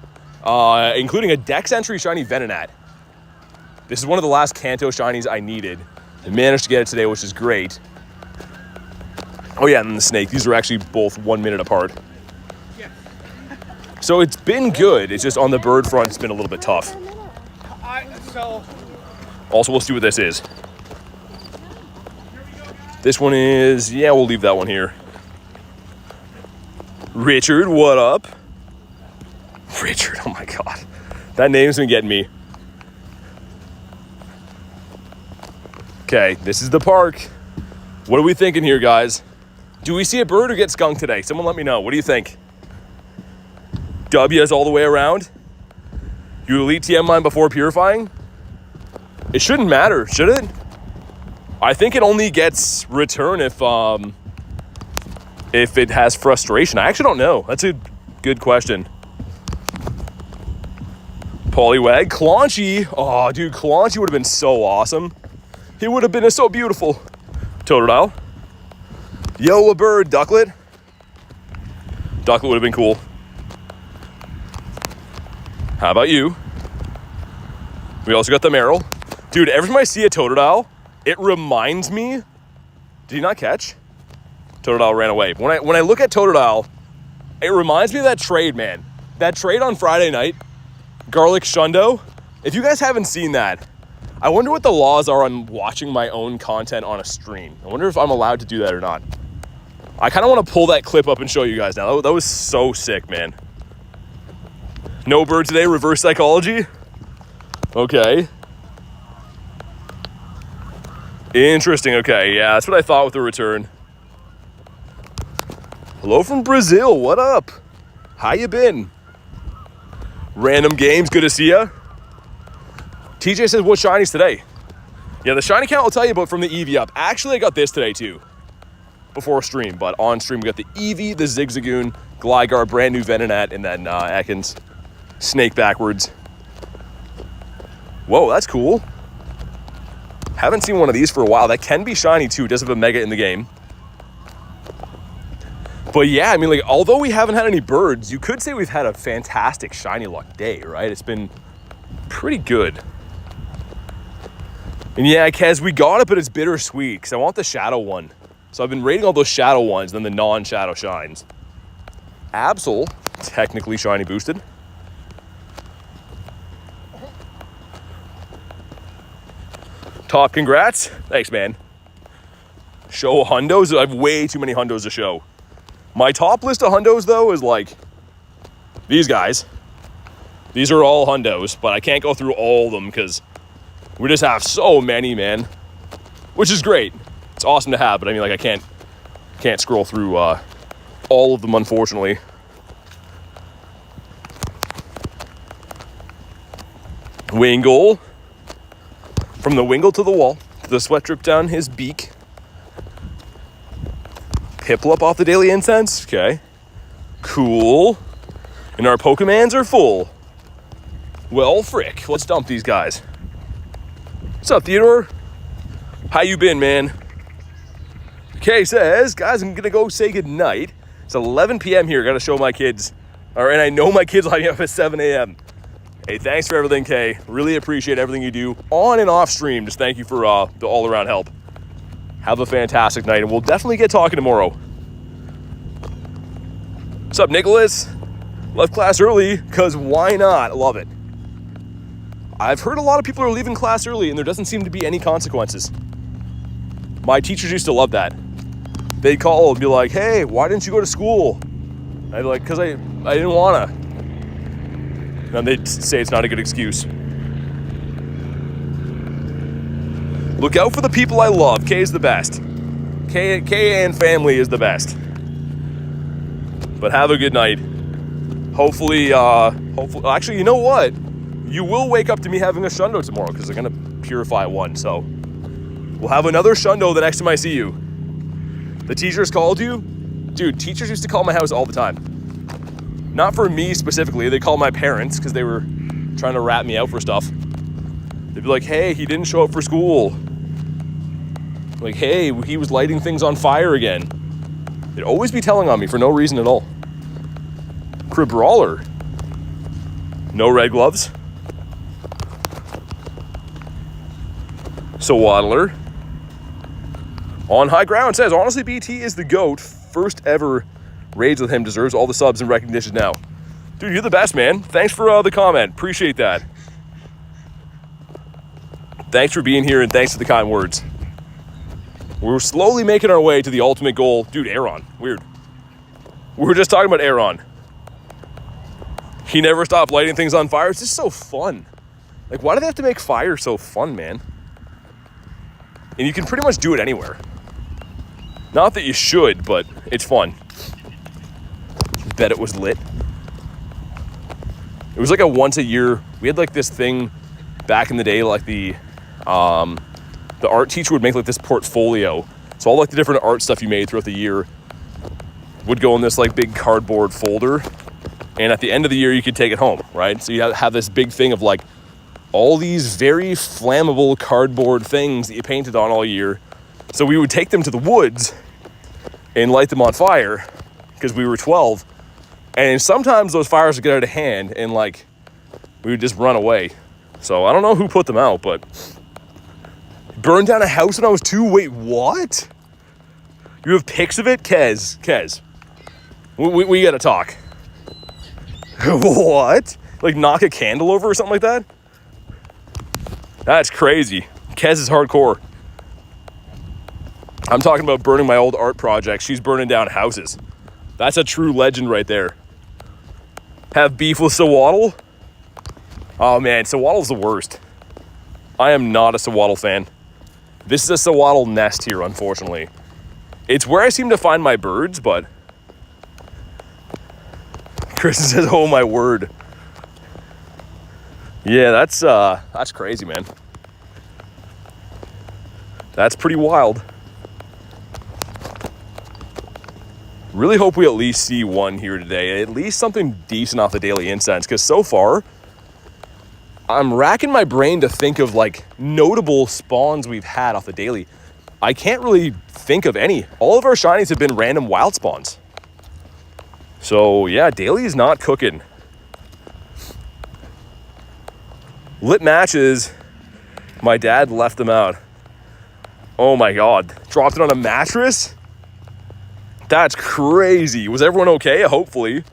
including a Dex entry shiny Venonat. This is one of the last Kanto shinies I needed. I managed to get it today, which is great. Oh yeah, and then the snake. These are actually both 1 minute apart. So it's been good. It's just on the bird front, it's been a little bit tough. Also, we'll see what this is. This one is, yeah, we'll leave that one here. Richard, what up? Richard, oh my God. That name's been getting me. Okay, this is the park. What are we thinking here, guys? Do we see a bird or get skunked today? Someone let me know. What do you think? W's all the way around? You elite TM mine before purifying? It shouldn't matter, should it? I think it only gets return if it has frustration. I actually don't know. That's a good question. Poliwag, Claunchy. Oh, dude, Claunchy would have been so awesome. He would have been so beautiful. Totodile. Yo, a bird. Ducklet. Ducklet would have been cool. How about you? We also got the Meryl. Dude, every time I see a Totodile, it reminds me... Did he not catch? Totodile ran away. When I look at Totodile, it reminds me of that trade, man. That trade on Friday night, Garlic Shundo. If you guys haven't seen that, I wonder what the laws are on watching my own content on a stream. I wonder if I'm allowed to do that or not. I kind of want to pull that clip up and show you guys now. That was so sick, man. No bird today, reverse psychology? Okay. Interesting, okay. Yeah, that's what I thought with the return. Hello from Brazil, what up? How you been? Random games, good to see ya. TJ says, what shinies today? Yeah, the shiny count I'll tell you about from the Eevee up. Actually, I got this today too. Before stream, but on stream we got the Eevee, the Zigzagoon, Gligar, brand new Venonat, and then Ekans. Snake backwards. Whoa, that's cool. Haven't seen one of these for a while. That can be shiny too. It does have a mega in the game. But yeah, I mean, like, although we haven't had any birds, you could say we've had a fantastic shiny luck day, right? It's been pretty good. And yeah, Kez, we got it, but it's bittersweet because I want the shadow one. So I've been rating all those shadow ones, then the non-shadow shines. Absol, technically shiny boosted. Top congrats. Thanks, man. Show hundos. I have way too many hundos to show. My top list of hundos, though, is like these guys. These are all hundos, but I can't go through all of them because we just have so many, man. Which is great. It's awesome to have, but I mean, like, I can't scroll through all of them, unfortunately. Wingle. From the Wingle to the wall. The sweat drip down his beak. Piplup off the Daily Incense. Okay. Cool. And our Pokemons are full. Well, frick. Let's dump these guys. What's up, Theodore? How you been, man? Kay says, guys, I'm gonna go say goodnight. It's 11 p.m. here. Gotta show my kids. All right, and I know my kids lining up at 7 a.m. Hey, thanks for everything, Kay. Really appreciate everything you do on and off stream. Just thank you for the all-around help. Have a fantastic night, and we'll definitely get talking tomorrow. What's up, Nicholas? Left class early, because why not? Love it. I've heard a lot of people are leaving class early, and there doesn't seem to be any consequences. My teachers used to love that. They'd call and be like, hey, why didn't you go to school? I'd be like, because I didn't want to. And they'd say it's not a good excuse. Look out for the people I love. Kay is the best. Kay and family is the best. But have a good night. Hopefully, actually, you know what? You will wake up to me having a shundo tomorrow because they're going to purify one. So we'll have another shundo the next time I see you. The teachers called you? Dude, teachers used to call my house all the time. Not for me specifically. They called my parents because they were trying to rat me out for stuff. They'd be like, hey, he didn't show up for school. Like, hey, he was lighting things on fire again. They'd always be telling on me for no reason at all. Crib brawler. No red gloves. So Waddler. On high ground says, honestly, BT is the GOAT. First ever raids with him, deserves all the subs and recognition now. Dude, you're the best, man. Thanks for the comment. Appreciate that. Thanks for being here and thanks for the kind words. We're slowly making our way to the ultimate goal. Dude, Aaron. Weird. We were just talking about Aaron. He never stopped lighting things on fire. It's just so fun. Like, why do they have to make fire so fun, man? And you can pretty much do it anywhere. Not that you should, but it's fun. Bet it was lit. It was like a once a year. We had like this thing back in the day, like the art teacher would make like this portfolio. So all like the different art stuff you made throughout the year would go in this like big cardboard folder. And at the end of the year, you could take it home, right? So you have this big thing of like all these very flammable cardboard things that you painted on all year. So we would take them to the woods and light them on fire because we were 12. And sometimes those fires would get out of hand and like we would just run away. So I don't know who put them out, but burned down a house when I was 2. Wait, what? You have pics of it? Kez. We gotta talk. What? Like knock a candle over or something like that? That's crazy. Kez is hardcore. I'm talking about burning my old art project. She's burning down houses. That's a true legend right there. Have beef with Sawaddle? Oh man, Sawaddle's the worst. I am not a Sawaddle fan. This is a Sawaddle nest here, unfortunately. It's where I seem to find my birds, but Kristen says, oh my word. Yeah, that's crazy, man. That's pretty wild. Really hope we at least see one here today. At least something decent off the Daily Incense. Because so far, I'm racking my brain to think of like notable spawns we've had off the Daily. I can't really think of any. All of our shinies have been random wild spawns. So yeah, Daily is not cooking. Lit matches, my dad left them out. Oh my God, dropped it on a mattress? That's crazy. Was everyone okay? Hopefully.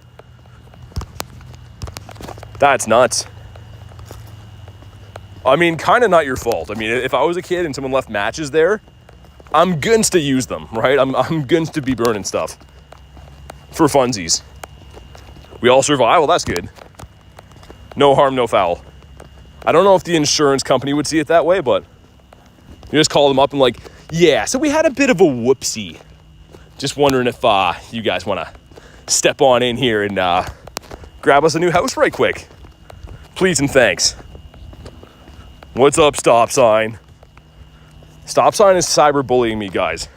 That's nuts. I mean, kind of not your fault. I mean, if I was a kid and someone left matches there, I'm going to use them, right? I'm going to be burning stuff for funsies. We all survive. Well, that's good. No harm, no foul. I don't know if the insurance company would see it that way, but you just call them up and like, yeah, so we had a bit of a whoopsie. Just wondering if you guys want to step on in here and grab us a new house right quick. Please and thanks. What's up, stop sign? Stop sign is cyberbullying me, guys.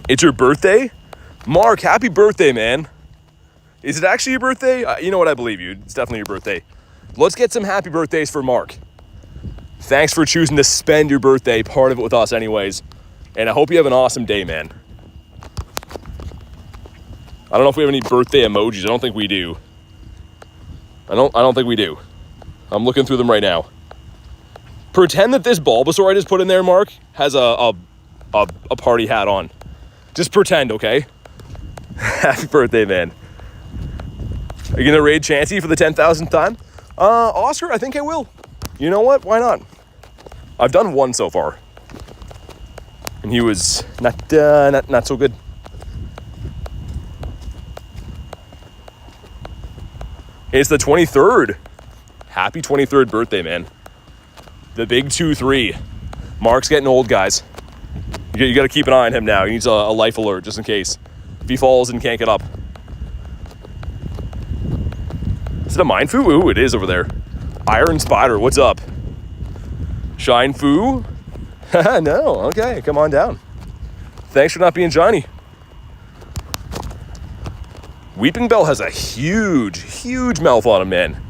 It's your birthday? Mark, happy birthday, man. Is it actually your birthday? You know what? I believe you. It's definitely your birthday. Let's get some happy birthdays for Mark. Thanks for choosing to spend your birthday, part of it with us anyways. And I hope you have an awesome day, man. I don't know if we have any birthday emojis. I don't think we do. I don't think we do. I'm looking through them right now. Pretend that this Bulbasaur I just put in there, Mark, has a party hat on. Just pretend, okay? Happy birthday, man. Are you going to raid Chansey for the 10,000th time? Oscar, I think I will. You know what? Why not? I've done one so far. And he was not so good. It's the 23rd. Happy 23rd birthday, man. The big 2-3. Mark's getting old, guys. You got to keep an eye on him now. He needs a life alert just in case. If he falls and can't get up. Is it a Mind Fu? Ooh, it is over there. Iron Spider, what's up? Shine Fu? No, okay, come on down. Thanks for not being Johnny. Weeping Bell has a huge mouth on him, man.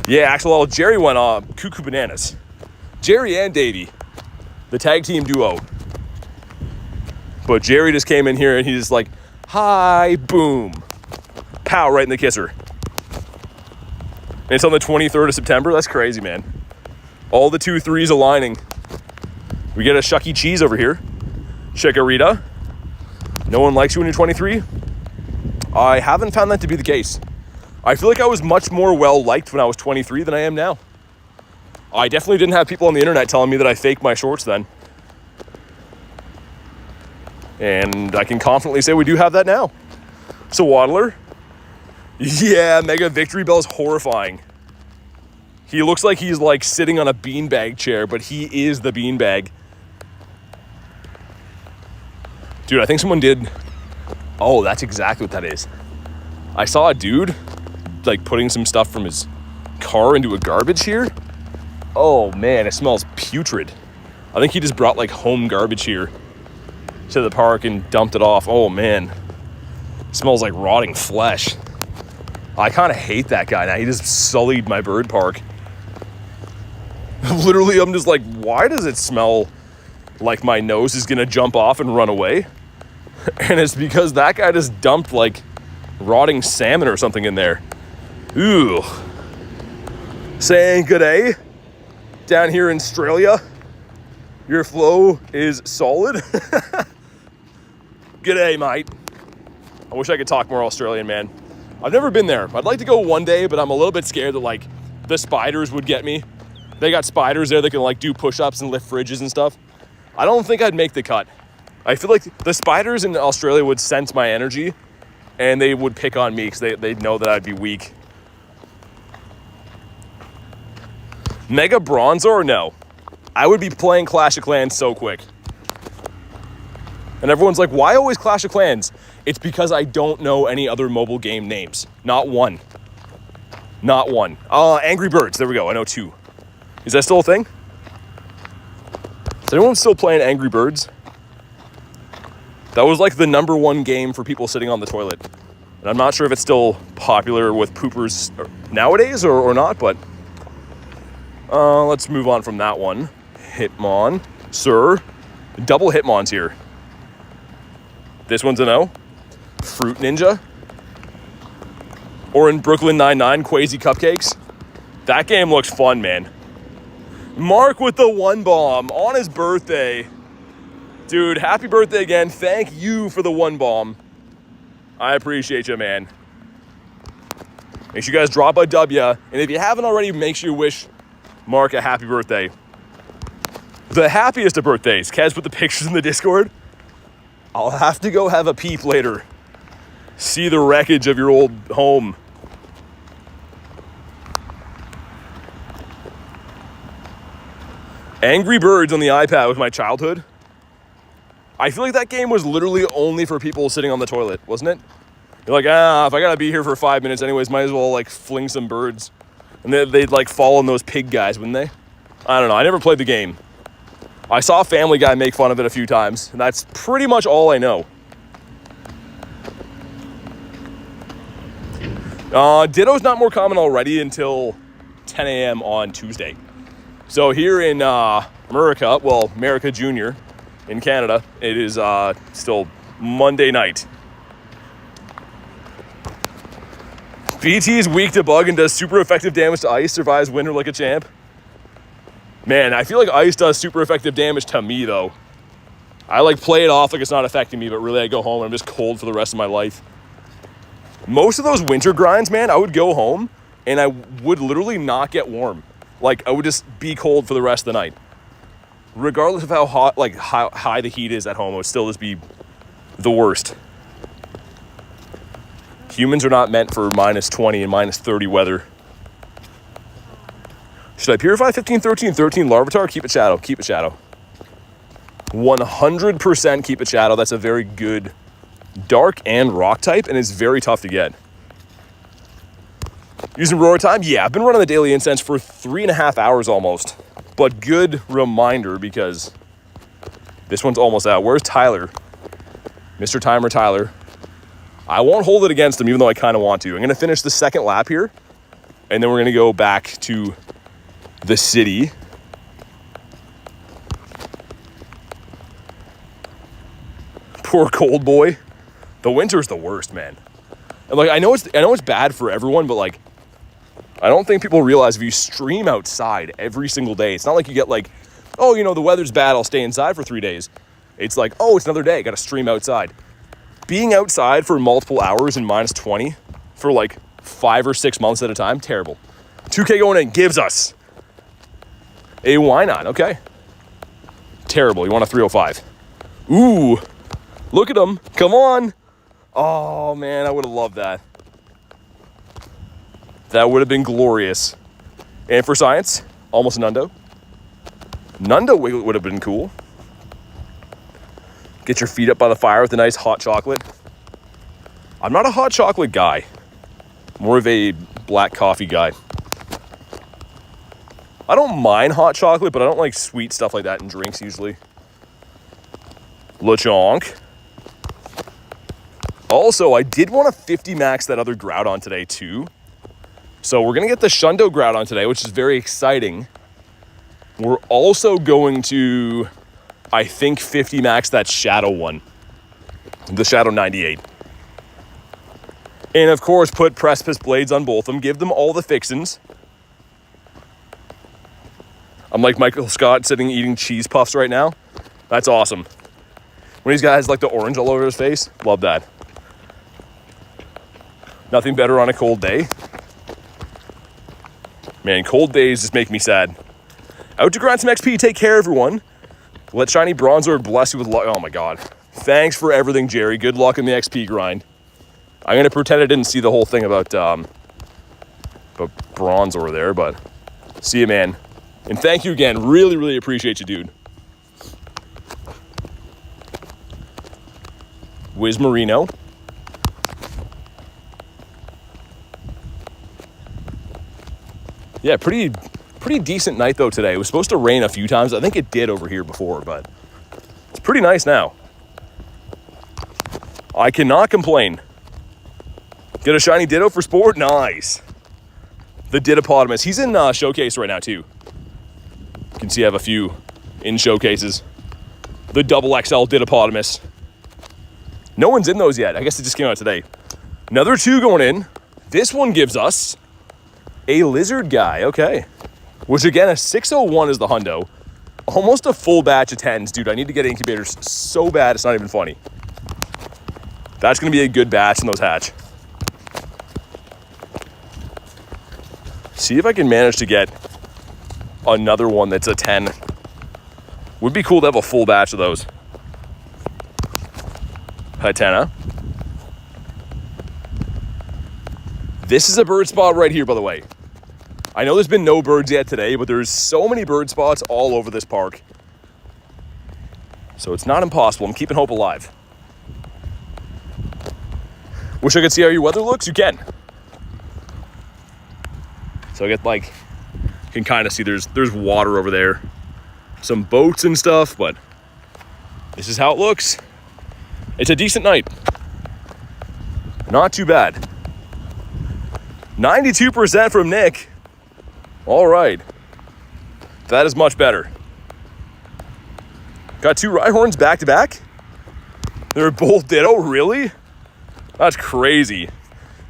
Yeah, actually, Jerry went cuckoo bananas. Jerry and Davey, the tag team duo. But Jerry just came in here and he's just like, hi, boom. Pow, right in the kisser. And it's on the 23rd of September. That's crazy, man. All the 2-3s aligning. We get a Chuck E. Cheese over here. Chikorita. No one likes you when you're 23. I haven't found that to be the case. I feel like I was much more well-liked when I was 23 than I am now. I definitely didn't have people on the internet telling me that I faked my shorts then. And I can confidently say we do have that now. So Waddler. Yeah, Mega Victory Bell is horrifying. He looks like he's like sitting on a beanbag chair, but he is the beanbag. Dude, I think someone did... Oh, that's exactly what that is. I saw a dude like putting some stuff from his car into a garbage here. Oh man, it smells putrid. I think he just brought like home garbage here to the park and dumped it off. Oh man, it smells like rotting flesh. I kind of hate that guy now. He just sullied my bird park. Literally, I'm just like, why does it smell like my nose is gonna jump off and run away? And it's because that guy just dumped like rotting salmon or something in there. Ooh. Saying good day down here in Australia. Your flow is solid. G'day, mate. I wish I could talk more Australian, man. I've never been there. I'd like to go one day, but I'm a little bit scared that like the spiders would get me. They got spiders there that can like do push-ups and lift fridges and stuff. I don't think I'd make the cut. I feel like the spiders in Australia would sense my energy and they would pick on me because they'd know that I'd be weak. Mega Bronzor? No. I would be playing Clash of Clans so quick. And everyone's like, why always Clash of Clans? It's because I don't know any other mobile game names. Not one. Not one. Angry Birds. There we go. I know 2. Is that still a thing? Is anyone still playing Angry Birds? That was like the #1 game for people sitting on the toilet. And I'm not sure if it's still popular with poopers nowadays or not, but let's move on from that one. Hitmon. Sir. Double Hitmons here. This one's a no. Fruit Ninja. Or in Brooklyn Nine-Nine, Quasi Cupcakes. That game looks fun, man. Mark with the 1 bomb on his birthday. Dude, happy birthday again. Thank you for the 1 bomb. I appreciate you, man. Make sure you guys drop a W. And if you haven't already, make sure you wish Mark a happy birthday. The happiest of birthdays. Kaz put the pictures in the Discord. I'll have to go have a peep later. See the wreckage of your old home. Angry Birds on the iPad was my childhood. I feel like that game was literally only for people sitting on the toilet, wasn't it? You're like, if I gotta be here for 5 minutes anyways, might as well like fling some birds. And they'd like fall on those pig guys, wouldn't they? I don't know, I never played the game. I saw Family Guy make fun of it a few times, and that's pretty much all I know. Ditto's not more common already until 10 a.m. on Tuesday. So here in America, well, America Junior, in Canada. It is still Monday night. BT is weak to bug and does super effective damage to ice, survives winter like a champ. Man, I feel like ice does super effective damage to me, though. I like play it off like it's not affecting me, but really I go home and I'm just cold for the rest of my life. Most of those winter grinds, man, I would go home and I would literally not get warm. Like, I would just be cold for the rest of the night. Regardless of how hot, like how high the heat is at home, it would still just be the worst. Humans are not meant for minus 20 and minus 30 weather. Should I purify 15, 13, 13 Larvitar? Keep it shadow. Keep it shadow. 100% keep it shadow. That's a very good dark and rock type, and it's very tough to get. Using roar time? Yeah, I've been running the Daily Incense for 3.5 hours almost. But good reminder because this one's almost out. Where's Tyler? Mr. Timer Tyler. I won't hold it against him even though I kind of want to. I'm going to finish the second lap here, and then we're going to go back to the city. Poor cold boy. The winter's the worst, man. And like I know it's bad for everyone, but like I don't think people realize if you stream outside every single day, it's not like you get like, oh, you know, the weather's bad, I'll stay inside for 3 days. It's like, oh, it's another day, got to stream outside. Being outside for multiple hours in minus 20 for like 5 or 6 months at a time, terrible. 2K going in gives us a why not? Okay. Terrible. You want a 305. Ooh. Look at him. Come on. Oh, man, I would have loved that. That would have been glorious. And for science, almost a Nundo. Nundo Wiglet would have been cool. Get your feet up by the fire with a nice hot chocolate. I'm not a hot chocolate guy. More of a black coffee guy. I don't mind hot chocolate, but I don't like sweet stuff like that in drinks usually. Lechonk. Also, I did want to 50 max that other Groudon today too. So we're going to get the Shundo Groudon today, which is very exciting. We're also going to, I think, 50 max that Shadow one. The Shadow 98. And of course, put Precipice Blades on both of them. Give them all the fixins. I'm like Michael Scott sitting eating cheese puffs right now. That's awesome. When these guys like the orange all over his face, love that. Nothing better on a cold day. Man, cold days just make me sad. Out to grind some XP. Take care, everyone. Let Shiny Bronzor bless you with luck. Oh, my God. Thanks for everything, Jerry. Good luck in the XP grind. I'm going to pretend I didn't see the whole thing about Bronzor there, but see you, man. And thank you again. Really, really appreciate you, dude. Wiz Marino. Yeah, pretty decent night, though, today. It was supposed to rain a few times. I think it did over here before, but it's pretty nice now. I cannot complain. Get a shiny Ditto for sport? Nice. The Dittopotamus. He's in Showcase right now, too. You can see I have a few in Showcases. The double XL Dittopotamus. No one's in those yet. I guess it just came out today. Another 2 going in. This one gives us a lizard guy, okay. Which again, a 601 is the hundo. Almost a full batch of 10s. Dude, I need to get incubators so bad it's not even funny. That's going to be a good batch in those hatch. See if I can manage to get another one that's a 10. Would be cool to have a full batch of those. Hatena. This is a bird spot right here, by the way. I know there's been no birds yet today, but there's so many bird spots all over this park. So it's not impossible. I'm keeping hope alive. Wish I could see how your weather looks? You can. So I get like, you can kind of see there's water over there. Some boats and stuff, but this is how it looks. It's a decent night. Not too bad. 92% from Nick. All right. That is much better. Got 2 Rhyhorns back to back. They're both Ditto, really? That's crazy.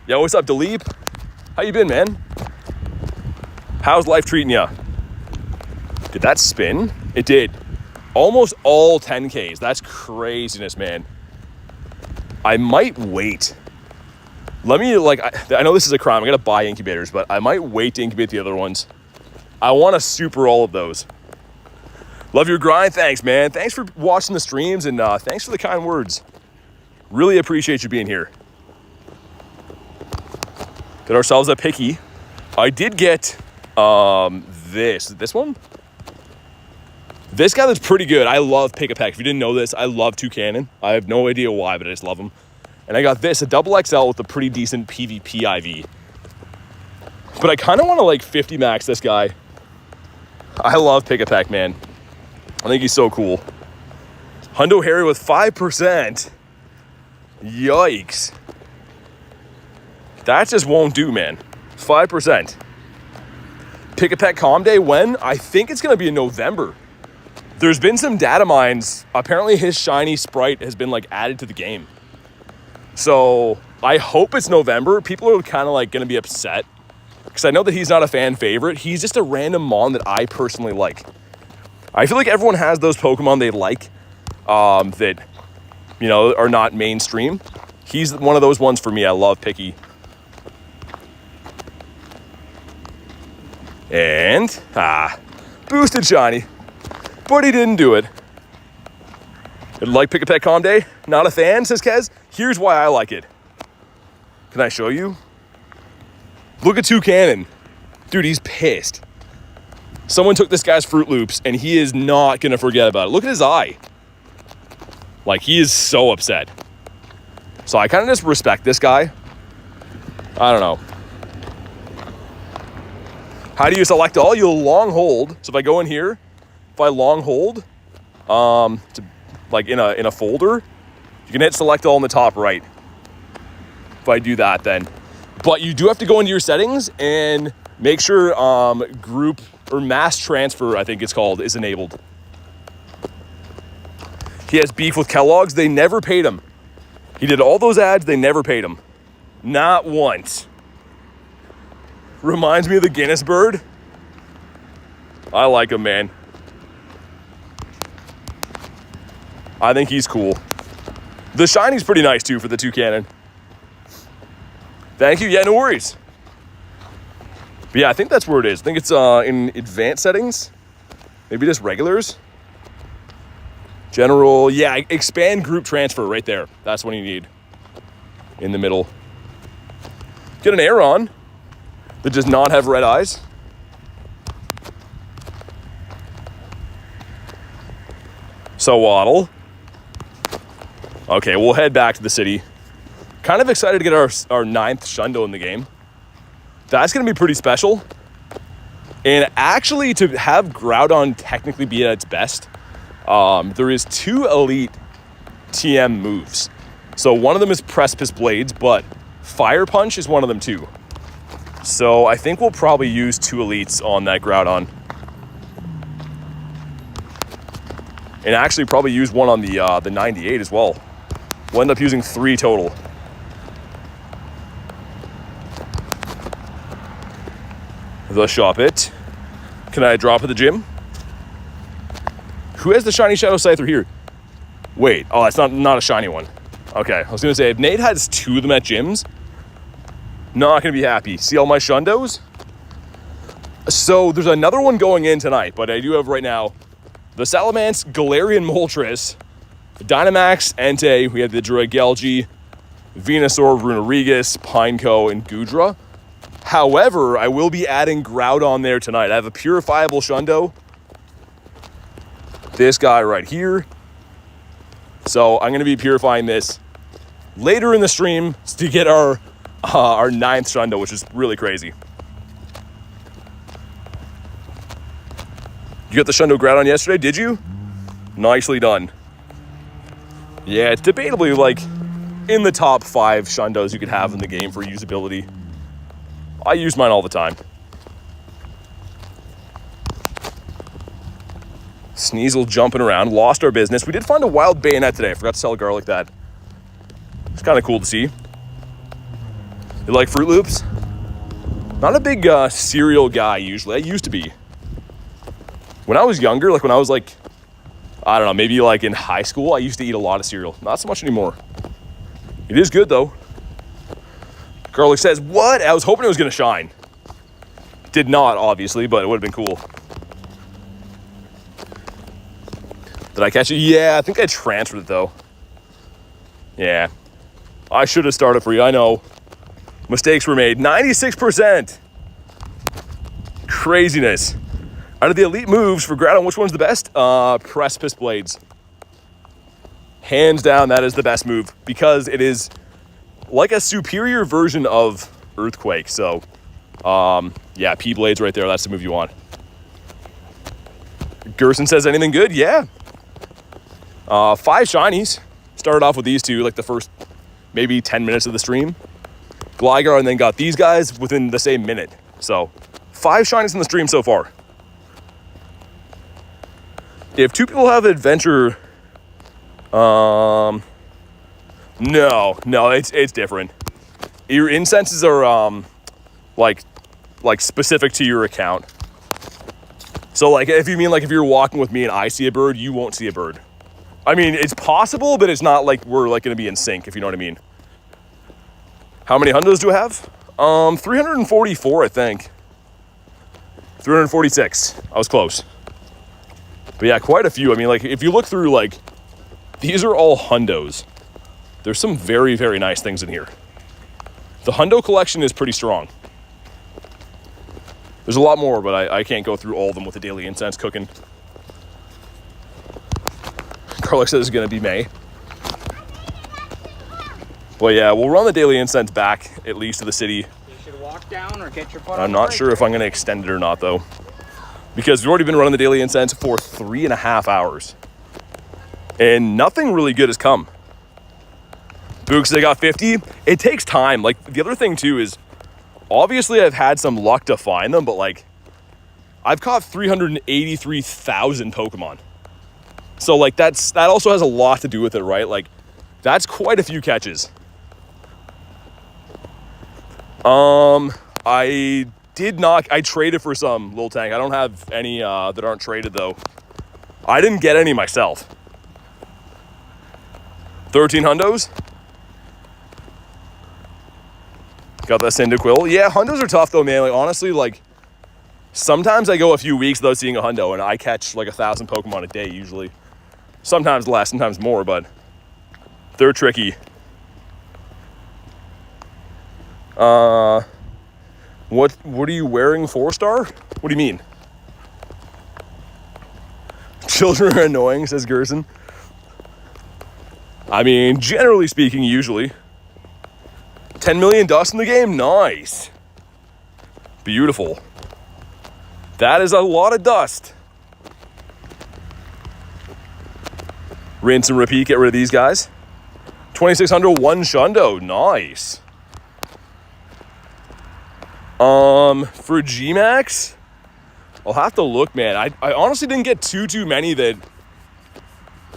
Yo, what's up, Daleep? How you been, man? How's life treating ya? Did that spin? It did. Almost all 10Ks. That's craziness, man. I might wait. Let me, like, I know this is a crime. I gotta buy incubators, but I might wait to incubate the other ones. I want to super all of those. Love your grind. Thanks, man. Thanks for watching the streams, and thanks for the kind words. Really appreciate you being here. Got ourselves a picky. I did get this one. This guy that's pretty good. I love Pick-a-Peck. If you didn't know this, I love Toucannon. I have no idea why, but I just love them. And I got this, a double XL with a pretty decent PvP IV. But I kind of want to like 50 max this guy. I love Pick-a-Peck, man. I think he's so cool. Hundo Harry with 5%. Yikes. That just won't do, man. 5%. Pick-a-Peck Calm Day, when? I think it's going to be in November. There's been some data mines. Apparently his shiny sprite has been like added to the game. So I hope it's November. People are kind of like going to be upset because I know that he's not a fan favorite. He's just a random mon that I personally like. I feel like everyone has those Pokemon they like that, you know, are not mainstream. He's one of those ones for me. I love Picky. And, boosted shiny. But he didn't do it. Like Pick-a-Peck Calm Day? Not a fan, says Kez. Here's why I like it. Can I show you? Look at Toucannon. Dude, he's pissed. Someone took this guy's Fruit Loops, and he is not going to forget about it. Look at his eye. Like, he is so upset. So I kind of just respect this guy. I don't know. How do you select all? You'll long hold. So if I go in here, if I long hold, like in a folder, you can hit select all in the top right. If I do that, then. But you do have to go into your settings and make sure group or mass transfer, I think it's called, is enabled. He has beef with Kellogg's. They never paid him. He did all those ads. They never paid him. Not once. Reminds me of the Guinness bird. I like him, man. I think he's cool. The shiny's pretty nice, too, for the Toucannon. Thank you. Yeah, no worries. But yeah, I think that's where it is. I think it's in advanced settings. Maybe just regulars. General. Yeah, expand group transfer right there. That's what you need. In the middle. Get an Aeron that does not have red eyes. So Waddle. Okay, we'll head back to the city. Kind of excited to get our 9th Shundo in the game. That's going to be pretty special. And actually, to have Groudon technically be at its best, there is 2 elite TM moves. So one of them is Precipice Blades, but Fire Punch is one of them too. So I think we'll probably use 2 elites on that Groudon. And actually probably use one on the 98 as well. We'll end up using 3 total. The shop it. Can I drop at the gym? Who has the shiny Shadow Scyther here? Wait, oh, that's not a shiny one. Okay, I was gonna say, if Nate has 2 of them at gyms, not gonna be happy. See all my Shundos? So there's another one going in tonight, but I do have right now the Salamence, Galarian Moltres, Dynamax, Entei, we have the Dragalge, Venusaur, Runerigus, Pineco, and Goodra. However, I will be adding Groudon there tonight. I have a purifiable Shundo. This guy right here. So I'm going to be purifying this later in the stream to get our 9th Shundo, which is really crazy. You got the Shundo Groudon yesterday, did you? Nicely done. Yeah, it's debatably like in the top 5 Shundos you could have in the game for usability. I use mine all the time. Sneasel jumping around. Lost our business. We did find a wild bayonet today. I forgot to sell garlic that. It's kind of cool to see. You like Fruit Loops? Not a big cereal guy usually. I used to be. When I was younger, like when I was like, I don't know, maybe like in high school, I used to eat a lot of cereal. Not so much anymore. It is good though. Garlic says, what? I was hoping it was going to shine. Did not, obviously, but it would have been cool. Did I catch it? Yeah, I think I transferred it though. Yeah. I should have started for you, I know. Mistakes were made. 96%. Craziness. Out of the elite moves for Groudon, which one's the best? Precipice Blades. Hands down, that is the best move because it is like a superior version of Earthquake. So, yeah, P-Blades right there. That's the move you want. Gerson says, anything good? Yeah. 5 shinies. Started off with these two, like the first maybe 10 minutes of the stream. Gligar, and then got these guys within the same minute. So, 5 shinies in the stream so far. If 2 people have adventure, no, it's different. Your incenses are like specific to your account. So like if you mean like if you're walking with me and I see a bird, you won't see a bird. I mean, it's possible, but it's not like we're like gonna be in sync, if you know what I mean. How many hundos do I have? 344, I think. 346. I was close. But yeah, quite a few. I mean, like, if you look through, like, these are all hundos. There's some very, very nice things in here. The hundo collection is pretty strong. There's a lot more, but I can't go through all of them with the daily incense cooking. Garlic says it's going to be May. Well, yeah, we'll run the daily incense back, at least to the city. You should walk down or get your foot I'm not sure if I'm going to extend it or not, though. Because we've already been running the daily incense for 3.5 hours. And nothing really good has come. Books, they got 50. It takes time. Like, the other thing, too, is obviously I've had some luck to find them, but, like, I've caught 383,000 Pokemon. So, like, that also has a lot to do with it, right? Like, that's quite a few catches. I traded for some, Lil Tank. I don't have any that aren't traded, though. I didn't get any myself. 13 hundos. Got that Cyndaquil. Yeah, hundos are tough, though, man. Like, honestly, like, sometimes I go a few weeks without seeing a hundo, and I catch, like, 1,000 Pokemon a day, usually. Sometimes less, sometimes more, but they're tricky. What are you wearing, 4-star? What do you mean? Children are annoying, says Gerson. I mean, generally speaking, usually. 10 million dust in the game? Nice. Beautiful. That is a lot of dust. Rinse and repeat, get rid of these guys. 2,600, 1 shundo. Nice. For Gmax, I'll have to look, man. I honestly didn't get too many that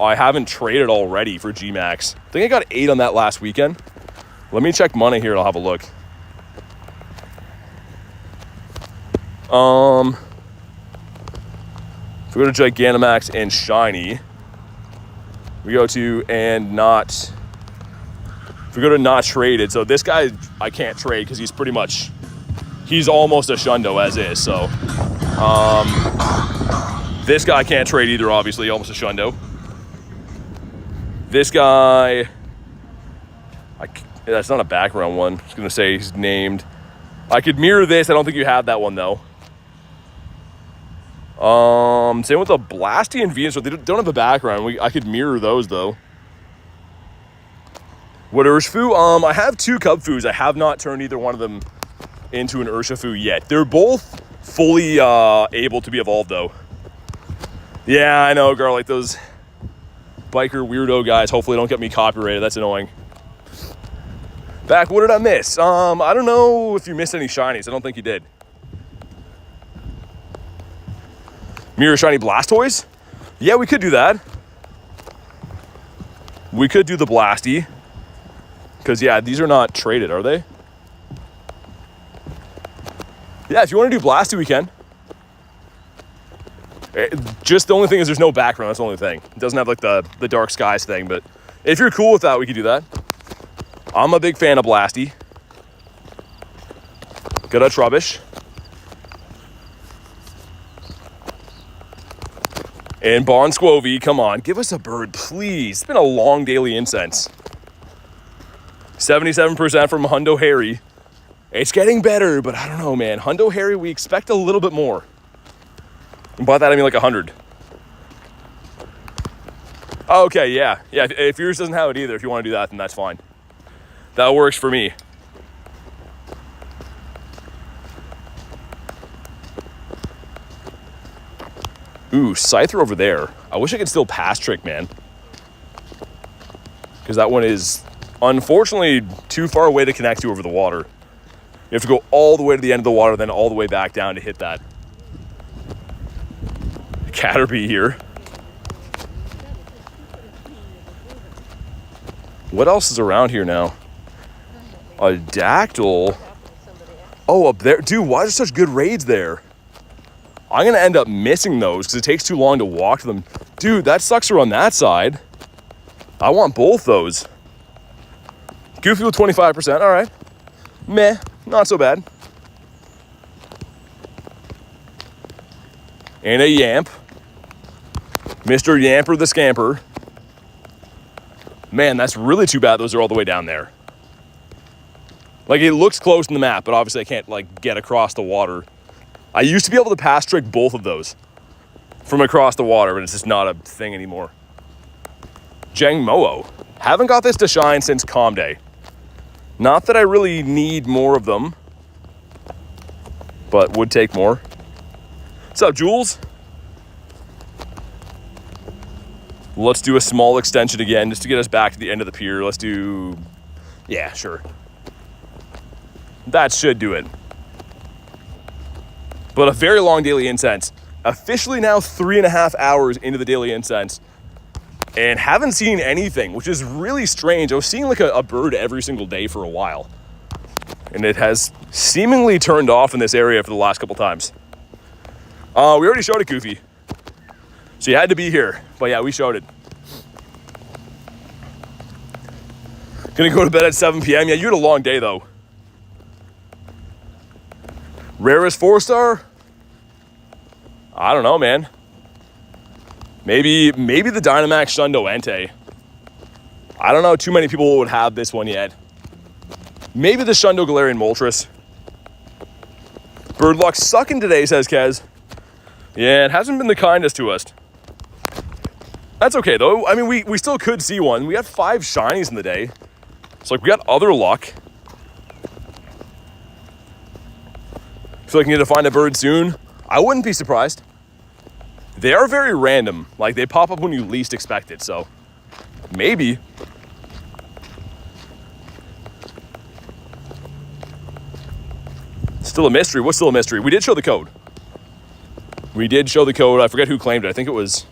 I haven't traded already for Gmax. I think I got 8 on that last weekend. Let me check money here and I'll have a look. If we go to Gigantamax and Shiny, we go to and not. If we go to not traded, so this guy I can't trade because he's pretty much, he's almost a shundo as is. So this guy I can't trade either, obviously, almost a shundo. This guy, that's not a background one. I was gonna say he's named. I could mirror this. I don't think you have that one though. Same with the Blasty and Venus. They don't have a background. I could mirror those though. What Urshifu? I have 2 Cubfoos. I have not turned either one of them into an Urshifu yet. They're both fully able to be evolved though. Yeah, I know, girl. Like those biker weirdo guys. Hopefully don't get me copyrighted. That's annoying. Back, what did I miss? I don't know if you missed any shinies. I don't think you did. Mirror Shiny Blastoise? Yeah, we could do that. We could do the Blasty. Because, yeah, these are not traded, are they? Yeah, if you want to do Blasty, we can. Just the only thing is there's no background. That's the only thing. It doesn't have, like, the dark skies thing. But if you're cool with that, we could do that. I'm a big fan of Blasty. Good at Trubbish. And Bon Squovy, come on, give us a bird, please. It's been a long daily incense. 77% from Hundo Harry. It's getting better, but I don't know, man. Hundo Harry, we expect a little bit more. And by that, I mean like 100. Okay, yeah. Yeah, if yours doesn't have it either, if you want to do that, then that's fine. That works for me. Ooh, Scyther over there. I wish I could still pass trick, man. Because that one is, unfortunately, too far away to connect to over the water. You have to go all the way to the end of the water, then all the way back down to hit that. Caterpie here. What else is around here now? A Dactyl. Oh, up there. Dude, why are there such good raids there? I'm going to end up missing those because it takes too long to walk to them. Dude, that sucks are on that side. I want both those. Goofy with 25%. All right. Meh. Not so bad. And a Yamp. Mr. Yamper the Scamper. Man, that's really too bad those are all the way down there. Like, it looks close in the map, but obviously I can't, like, get across the water. I used to be able to pass trick both of those from across the water, but it's just not a thing anymore. Jang Mo-O. Haven't got this to shine since Calm Day. Not that I really need more of them, but would take more. What's up, Jules? Let's do a small extension again just to get us back to the end of the pier. Let's do... Yeah, sure. That should do it. But a very long daily incense. Officially now 3.5 hours into the daily incense. And haven't seen anything, which is really strange. I was seeing like a bird every single day for a while. And it has seemingly turned off in this area for the last couple times. We already showed it, Goofy. So you had to be here. But yeah, we showed it. Gonna go to bed at 7 p.m. Yeah, you had a long day though. Rarest 4-star? I don't know, man. Maybe the Dynamax Shundo Entei. I don't know too many people would have this one yet. Maybe the Shundo Galarian Moltres. Bird luck sucking today, says Kez. Yeah, it hasn't been the kindest to us. That's okay, though. I mean, we still could see one. We had 5 shinies in the day. It's like we got other luck. Feel like I need to find a bird soon. I wouldn't be surprised. They are very random. Like, they pop up when you least expect it, so maybe. Still a mystery. What's still a mystery? We did show the code. We did show the code. I forget who claimed it. I think it was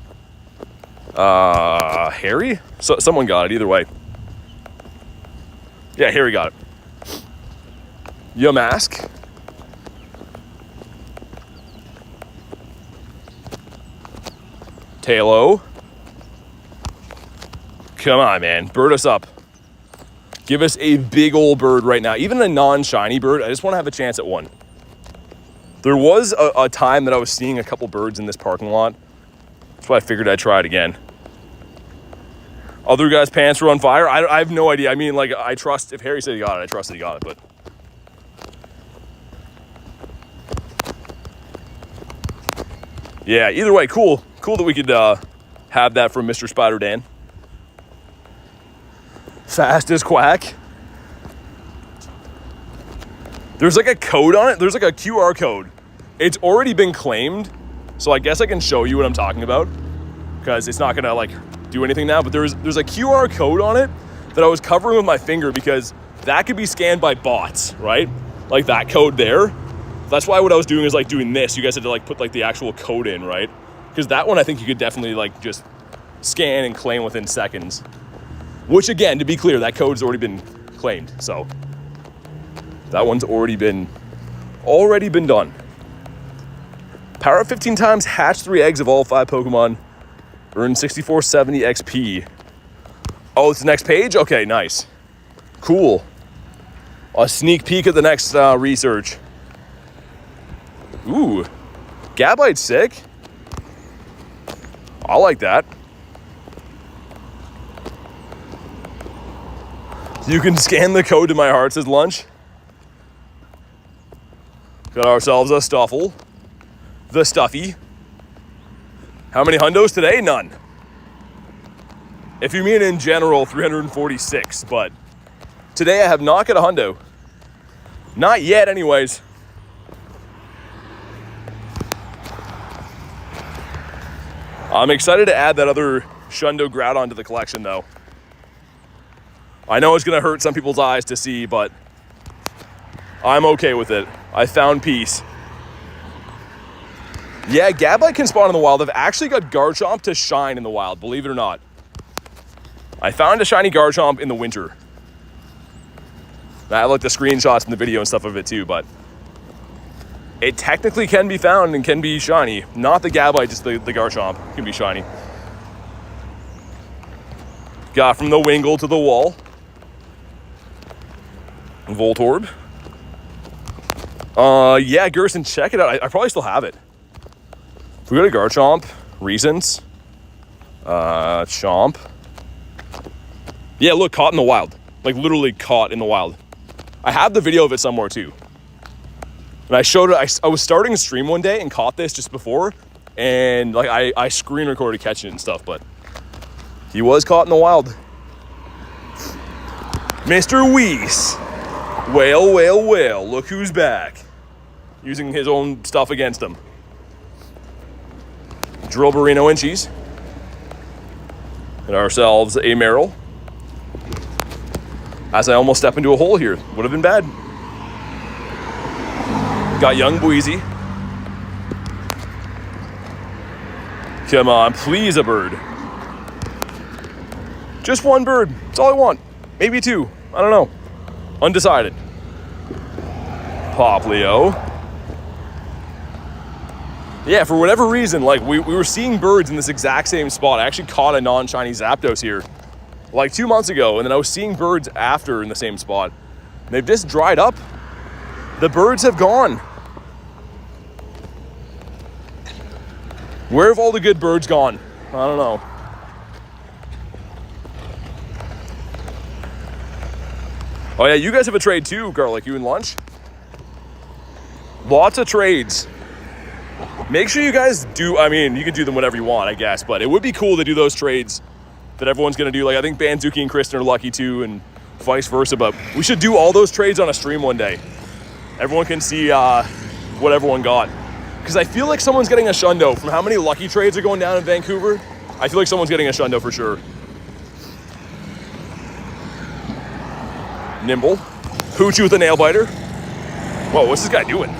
Harry? So, someone got it, either way. Yeah, Harry got it. Yamask. Talo. Come on, man. Bird us up. Give us a big old bird right now. Even a non-shiny bird, I just want to have a chance at one. There was a time that I was seeing a couple birds in this parking lot. That's why I figured I'd try it again. Other guys' pants were on fire. I have no idea. I mean, like, I trust, if Harry said he got it, I trust that he got it, but. Yeah, either way, cool. Cool that we could have that from Mr. Spider Dan. Fast as Quack. There's like a code on it. There's like a QR code. It's already been claimed, so I guess I can show you what I'm talking about because it's not gonna like do anything now, but there's a QR code on it that I was covering with my finger because that could be scanned by bots, right? Like that code there. That's why what I was doing is like doing this. You guys had to like put like the actual code in, right? Because that one I think you could definitely like just scan and claim within seconds. Which again, to be clear, that code's already been claimed. So that one's already been done. Power up 15 times, hatch 3 eggs of all 5 Pokemon, earn 6470 XP. Oh, it's the next page? Okay, nice. Cool. A sneak peek at the next research. Ooh, Gabite's sick. I like that. You can scan the code to my heart, says Lunch. Got ourselves a Stuffle. The Stuffy. How many hundos today? None. If you mean in general, 346, but today I have not got a hundo. Not yet, anyways. I'm excited to add that other Shundo Groudon to the collection, though. I know it's going to hurt some people's eyes to see, but I'm okay with it. I found peace. Yeah, Gabite can spawn in the wild. I've actually got Garchomp to shine in the wild, believe it or not. I found a shiny Garchomp in the winter. I like the screenshots in the video and stuff of it too, but it technically can be found and can be shiny. Not the Gabite, just the Garchomp can be shiny. Got from the Wingull to the wall. Voltorb. Yeah, Gerson, check it out. I probably still have it. We got a Garchomp, Reasons, Chomp. Yeah, look, caught in the wild. Like, literally caught in the wild. I have the video of it somewhere, too. And I showed it, I was starting a stream one day and caught this just before. And, like, I screen recorded catching it and stuff, but he was caught in the wild. Mr. Weiss. Whale, whale, whale. Look who's back. Using his own stuff against him. Drillberino Inchies. And ourselves a Meryl. As I almost step into a hole here. Would have been bad. Got young Bweezy. Come on, please a bird. Just one bird. That's all I want. Maybe 2. I don't know. Undecided. Poplio. Yeah, for whatever reason, like, we were seeing birds in this exact same spot. I actually caught a non-shiny Zapdos here, like 2 months ago, and then I was seeing birds after in the same spot. They've just dried up. The birds have gone. Where have all the good birds gone? I don't know. Oh yeah, you guys have a trade too, Garlic, you and Lunch. Lots of trades. Make sure you guys do, I mean, you can do them whenever you want, I guess, but it would be cool to do those trades that everyone's going to do. Like, I think Banzuki and Kristen are lucky too, and vice versa, but we should do all those trades on a stream one day. Everyone can see what everyone got. Because I feel like someone's getting a Shundo. From how many lucky trades are going down in Vancouver, I feel like someone's getting a Shundo for sure. Nimble. Hoochie with a nail biter. Whoa, what's this guy doing?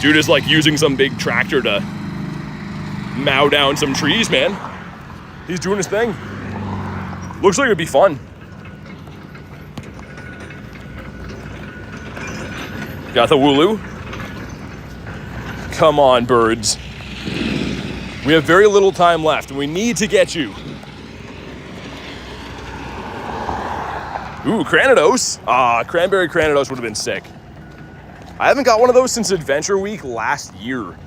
Dude is like using some big tractor to mow down some trees, man. He's doing his thing. Looks like it'd be fun. Got the Wooloo. Come on, birds. We have very little time left, and we need to get you. Ooh, Cranidos. Cranberry Cranidos would have been sick. I haven't got one of those since Adventure Week last year,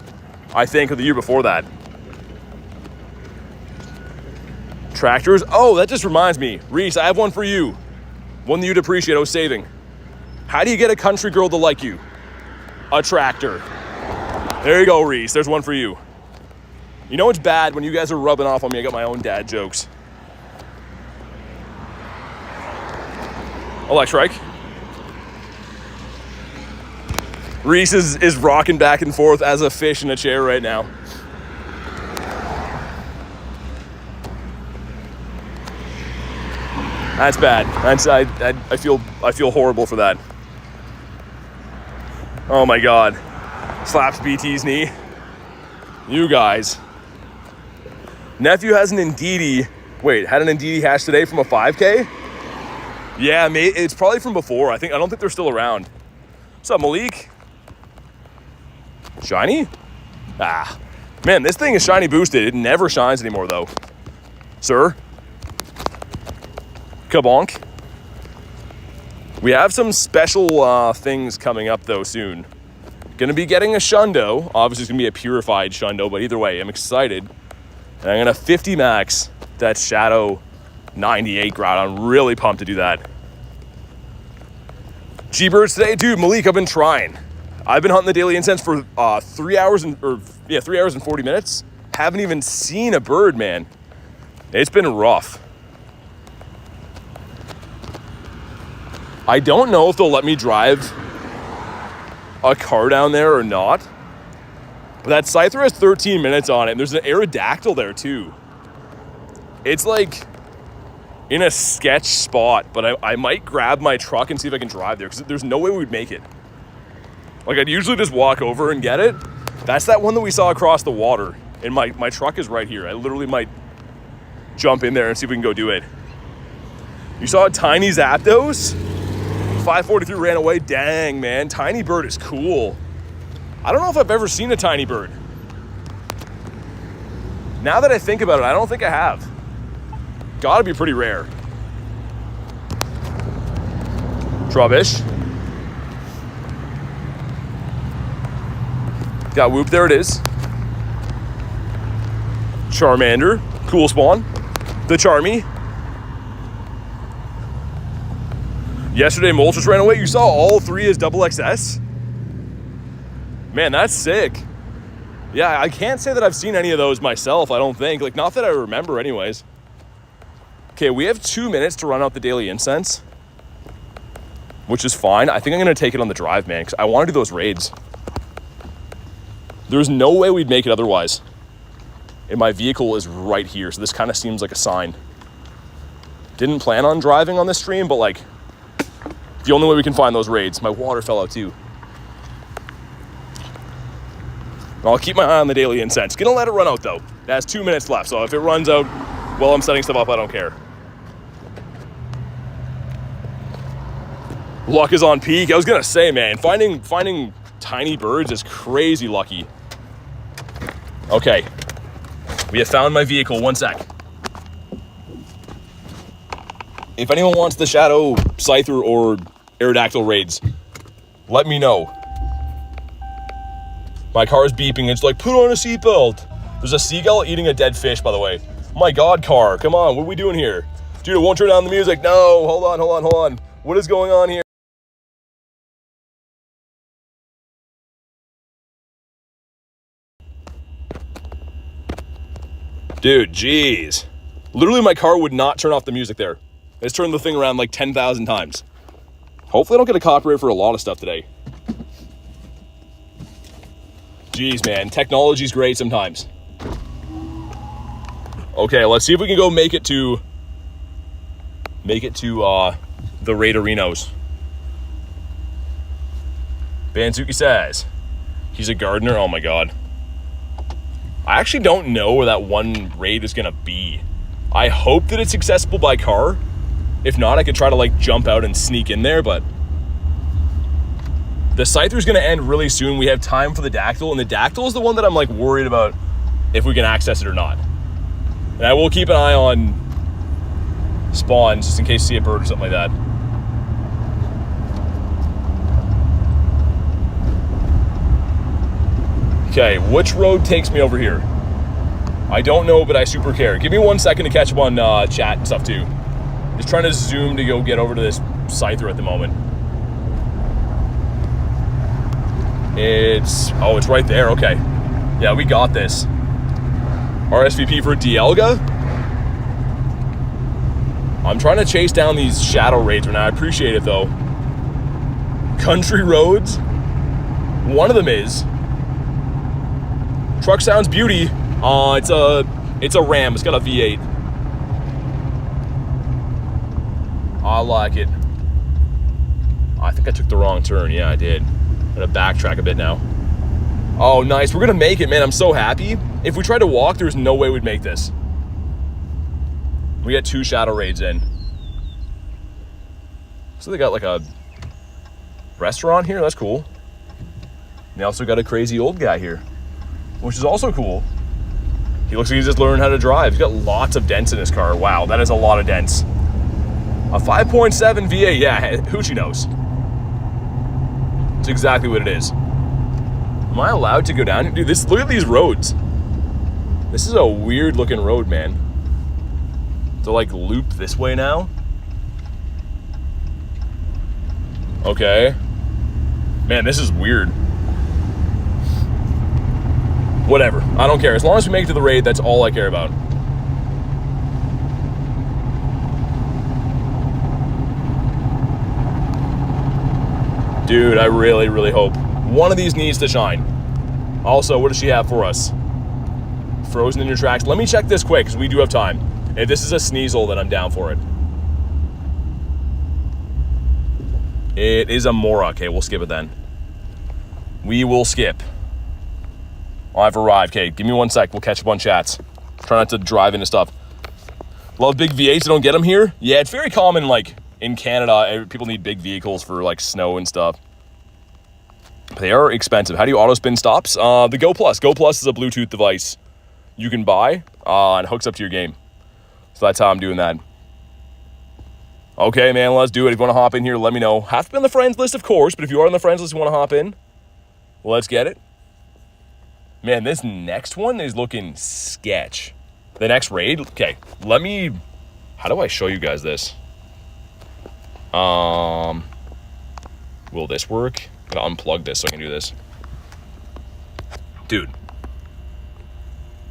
I think, or the year before that. Tractors. Oh, that just reminds me. Reese, I have one for you. One that you'd appreciate. I was saving. How do you get a country girl to like you? A tractor. There you go, Reese. There's one for you. You know it's bad when you guys are rubbing off on me. I got my own dad jokes. Electrike. Reese is rocking back and forth as a fish in a chair right now. That's bad. I feel horrible for that. Oh my God. Slaps BT's knee. You guys. Nephew has an Indeedee. Wait, had an Indeedee hash today from a 5K? Yeah, mate, it's probably from before. I don't think they're still around. What's up, Malik? Shiny? Ah. Man, this thing is shiny boosted. It never shines anymore, though. Sir? Kabonk? We have some special things coming up, though, soon. Gonna be getting a Shundo. Obviously, it's gonna be a purified Shundo, but either way, I'm excited. And I'm gonna 50 max that Shadow 98 Grout. I'm really pumped to do that. G-Birds today? Dude, Malik, I've been trying. I've been hunting the Daily Incense for 3 hours and 40 minutes. Haven't even seen a bird, man. It's been rough. I don't know if they'll let me drive a car down there or not. But that Scyther has 13 minutes on it, and there's an Aerodactyl there too. It's like in a sketch spot, but I might grab my truck and see if I can drive there, because there's no way we'd make it. Like, I'd usually just walk over and get it. That's that one that we saw across the water, and my truck is right here. I literally might jump in there and see if we can go do it. You saw a tiny Zapdos? 543 ran away. Dang, man. Tiny bird is cool. I don't know if I've ever seen a tiny bird. Now that I think about it, I don't think I have. Gotta be pretty rare. Trubbish. Got Whoop, there it is. Charmander, cool spawn. The Charmy. Yesterday, Moltres ran away. You saw all three as double XS? Man, that's sick. Yeah, I can't say that I've seen any of those myself, I don't think. Like, not that I remember anyways. Okay, we have 2 minutes to run out the Daily Incense, which is fine. I think I'm gonna take it on the drive, man, because I want to do those raids. There's no way we'd make it otherwise. And my vehicle is right here, so this kind of seems like a sign. Didn't plan on driving on this stream, but like, the only way we can find those raids. My water fell out too. And I'll keep my eye on the Daily Incense. Gonna let it run out though. It has 2 minutes left, so if it runs out while I'm setting stuff up, I don't care. Luck is on peak. I was gonna say, man, finding tiny birds is crazy lucky. Okay, we have found my vehicle. 1 sec. If anyone wants the Shadow Scyther or Aerodactyl raids, let me know. My car is beeping. It's like, put on a seatbelt. There's a seagull eating a dead fish, by the way. My God, car, come on, what are we doing here? Dude, it won't turn down the music. No, hold on. What is going on here? Dude, jeez. Literally, my car would not turn off the music there. It's turned the thing around like 10,000 times. Hopefully I don't get a copyright for a lot of stuff today. Jeez, man, technology's great sometimes. Okay, let's see if we can go make it to the raid arenas. Banzuki says he's a gardener. Oh my God. I actually don't know where that one raid is gonna be. I hope that it's accessible by car. If not, I could try to like jump out and sneak in there, but the Scyther's gonna end really soon. We have time for the Dactyl, and the Dactyl is the one that I'm like worried about if we can access it or not. And I will keep an eye on spawns just in case you see a bird or something like that. Okay, which road takes me over here? I don't know, but I super care. Give me 1 second to catch up on chat and stuff too. Just trying to zoom to go get over to this Scyther at the moment. It's right there, okay. Yeah, we got this. RSVP for Dialga? I'm trying to chase down these shadow raids right now. I appreciate it though. Country roads? One of them is. Truck sounds beauty. It's a Ram. It's got a V8. I like it. I think I took the wrong turn. Yeah, I did. I'm gonna backtrack a bit now. Oh, nice. We're going to make it, man. I'm so happy. If we tried to walk, there's no way we'd make this. We got 2 shadow raids in. So they got like a restaurant here. That's cool. And they also got a crazy old guy here, which is also cool. He looks like he's just learning how to drive. He's got lots of dents in his car. Wow, that is a lot of dents. A 5.7 V8, yeah, Hoochie knows. It's exactly what it is. Am I allowed to go down? Dude, look at these roads. This is a weird looking road, man. To like loop this way now. Okay. Man, this is weird. Whatever. I don't care. As long as we make it to the raid, that's all I care about. Dude, I really, really hope one of these needs to shine. Also, what does she have for us? Frozen in your tracks. Let me check this quick, because we do have time. If this is a Sneasel, then I'm down for it. It is a Mora. Okay, we'll skip it then. We will skip. I've arrived. Okay, give me 1 sec. We'll catch up on chats. Try not to drive into stuff. Love big V8s. I don't get them here. Yeah, it's very common, like, in Canada. People need big vehicles for, like, snow and stuff. They are expensive. How do you auto-spin stops? The Go Plus. Go Plus is a Bluetooth device you can buy and hooks up to your game. So that's how I'm doing that. Okay, man, let's do it. If you want to hop in here, let me know. Have to be on the friends list, of course, but if you are on the friends list and want to hop in, let's get it. Man, this next one is looking sketch. The next raid, okay, let me, how do I show you guys this? Will this work? I'm gonna unplug this so I can do this. Dude,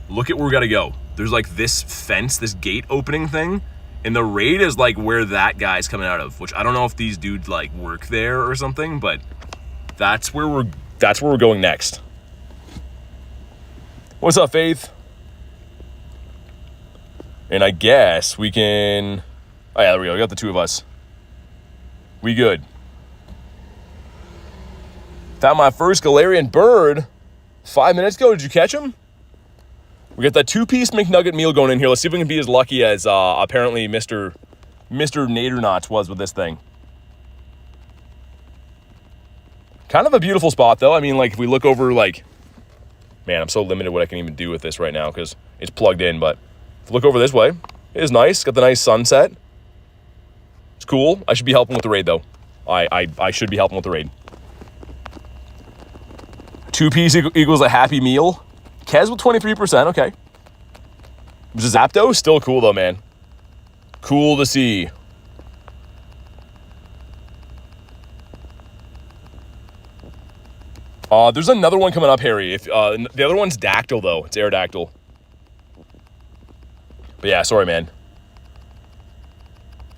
look at where we gotta go. There's like this fence, this gate opening thing, and the raid is like where that guy's coming out of, which I don't know if these dudes like work there or something, but that's where we're going next. What's up, Faith? And I guess we can, oh yeah, there we go. We got the 2 of us. We good. Found my first Galarian bird 5 minutes ago. Did you catch him? We got that 2-piece McNugget meal going in here. Let's see if we can be as lucky as apparently Mr. Nadernots was with this thing. Kind of a beautiful spot, though. I mean, like, if we look over, like, man, I'm so limited what I can even do with this right now because it's plugged in. But if you look over this way, it is nice. Got the nice sunset. It's cool. I should be helping with the raid, though. I should be helping with the raid. 2-piece equals a happy meal. Kez with 23%, okay. Zapdos, still cool though, man. Cool to see. There's another one coming up, Harry. If the other one's Dactyl though. It's Aerodactyl. But yeah, sorry, man.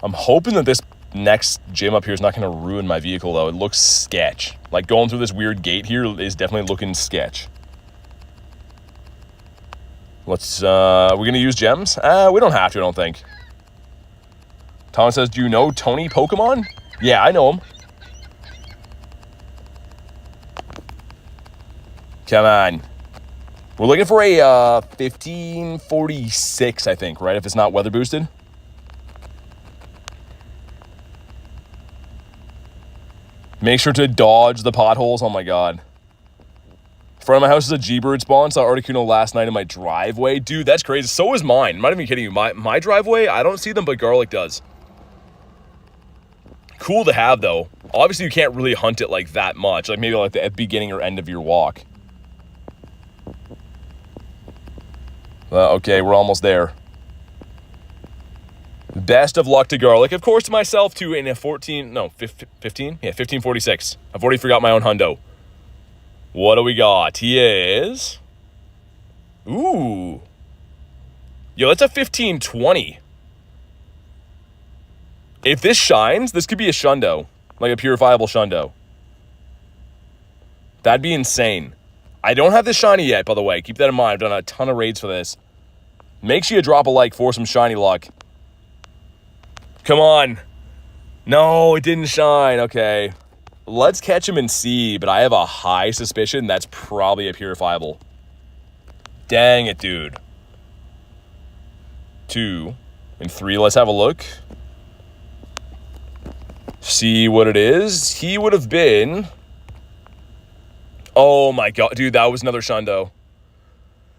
I'm hoping that this next gym up here is not going to ruin my vehicle though. It looks sketch. Like going through this weird gate here is definitely looking sketch. Let's, we're going to use gems? We don't have to, I don't think. Thomas says, do you know Tony Pokemon? Yeah, I know him. Come on. We're looking for a 1546, I think, right? If it's not weather boosted. Make sure to dodge the potholes. Oh my god. Front of my house is a G-Bird spawn. Saw Articuno last night in my driveway. Dude, that's crazy. So is mine. I'm not even kidding you. My driveway, I don't see them, but Garlic does. Cool to have, though. Obviously, you can't really hunt it like that much. Like maybe like the beginning or end of your walk. Okay, we're almost there. Best of luck to Garlic. Of course, to myself, too, in a 15? Yeah, 1546. I've already forgot my own hundo. What do we got? He is... Ooh. Yo, that's a 1520. If this shines, this could be a Shundo. Like a purifiable Shundo. That'd be insane. I don't have this shiny yet, by the way. Keep that in mind. I've done a ton of raids for this. Make sure you drop a like for some shiny luck. Come on. No, it didn't shine. Okay. Let's catch him and see, but I have a high suspicion that's probably a purifiable. Dang it, dude. 2 and 3, let's have a look. See what it is. He would have been... Oh my god, dude, that was another Shundo.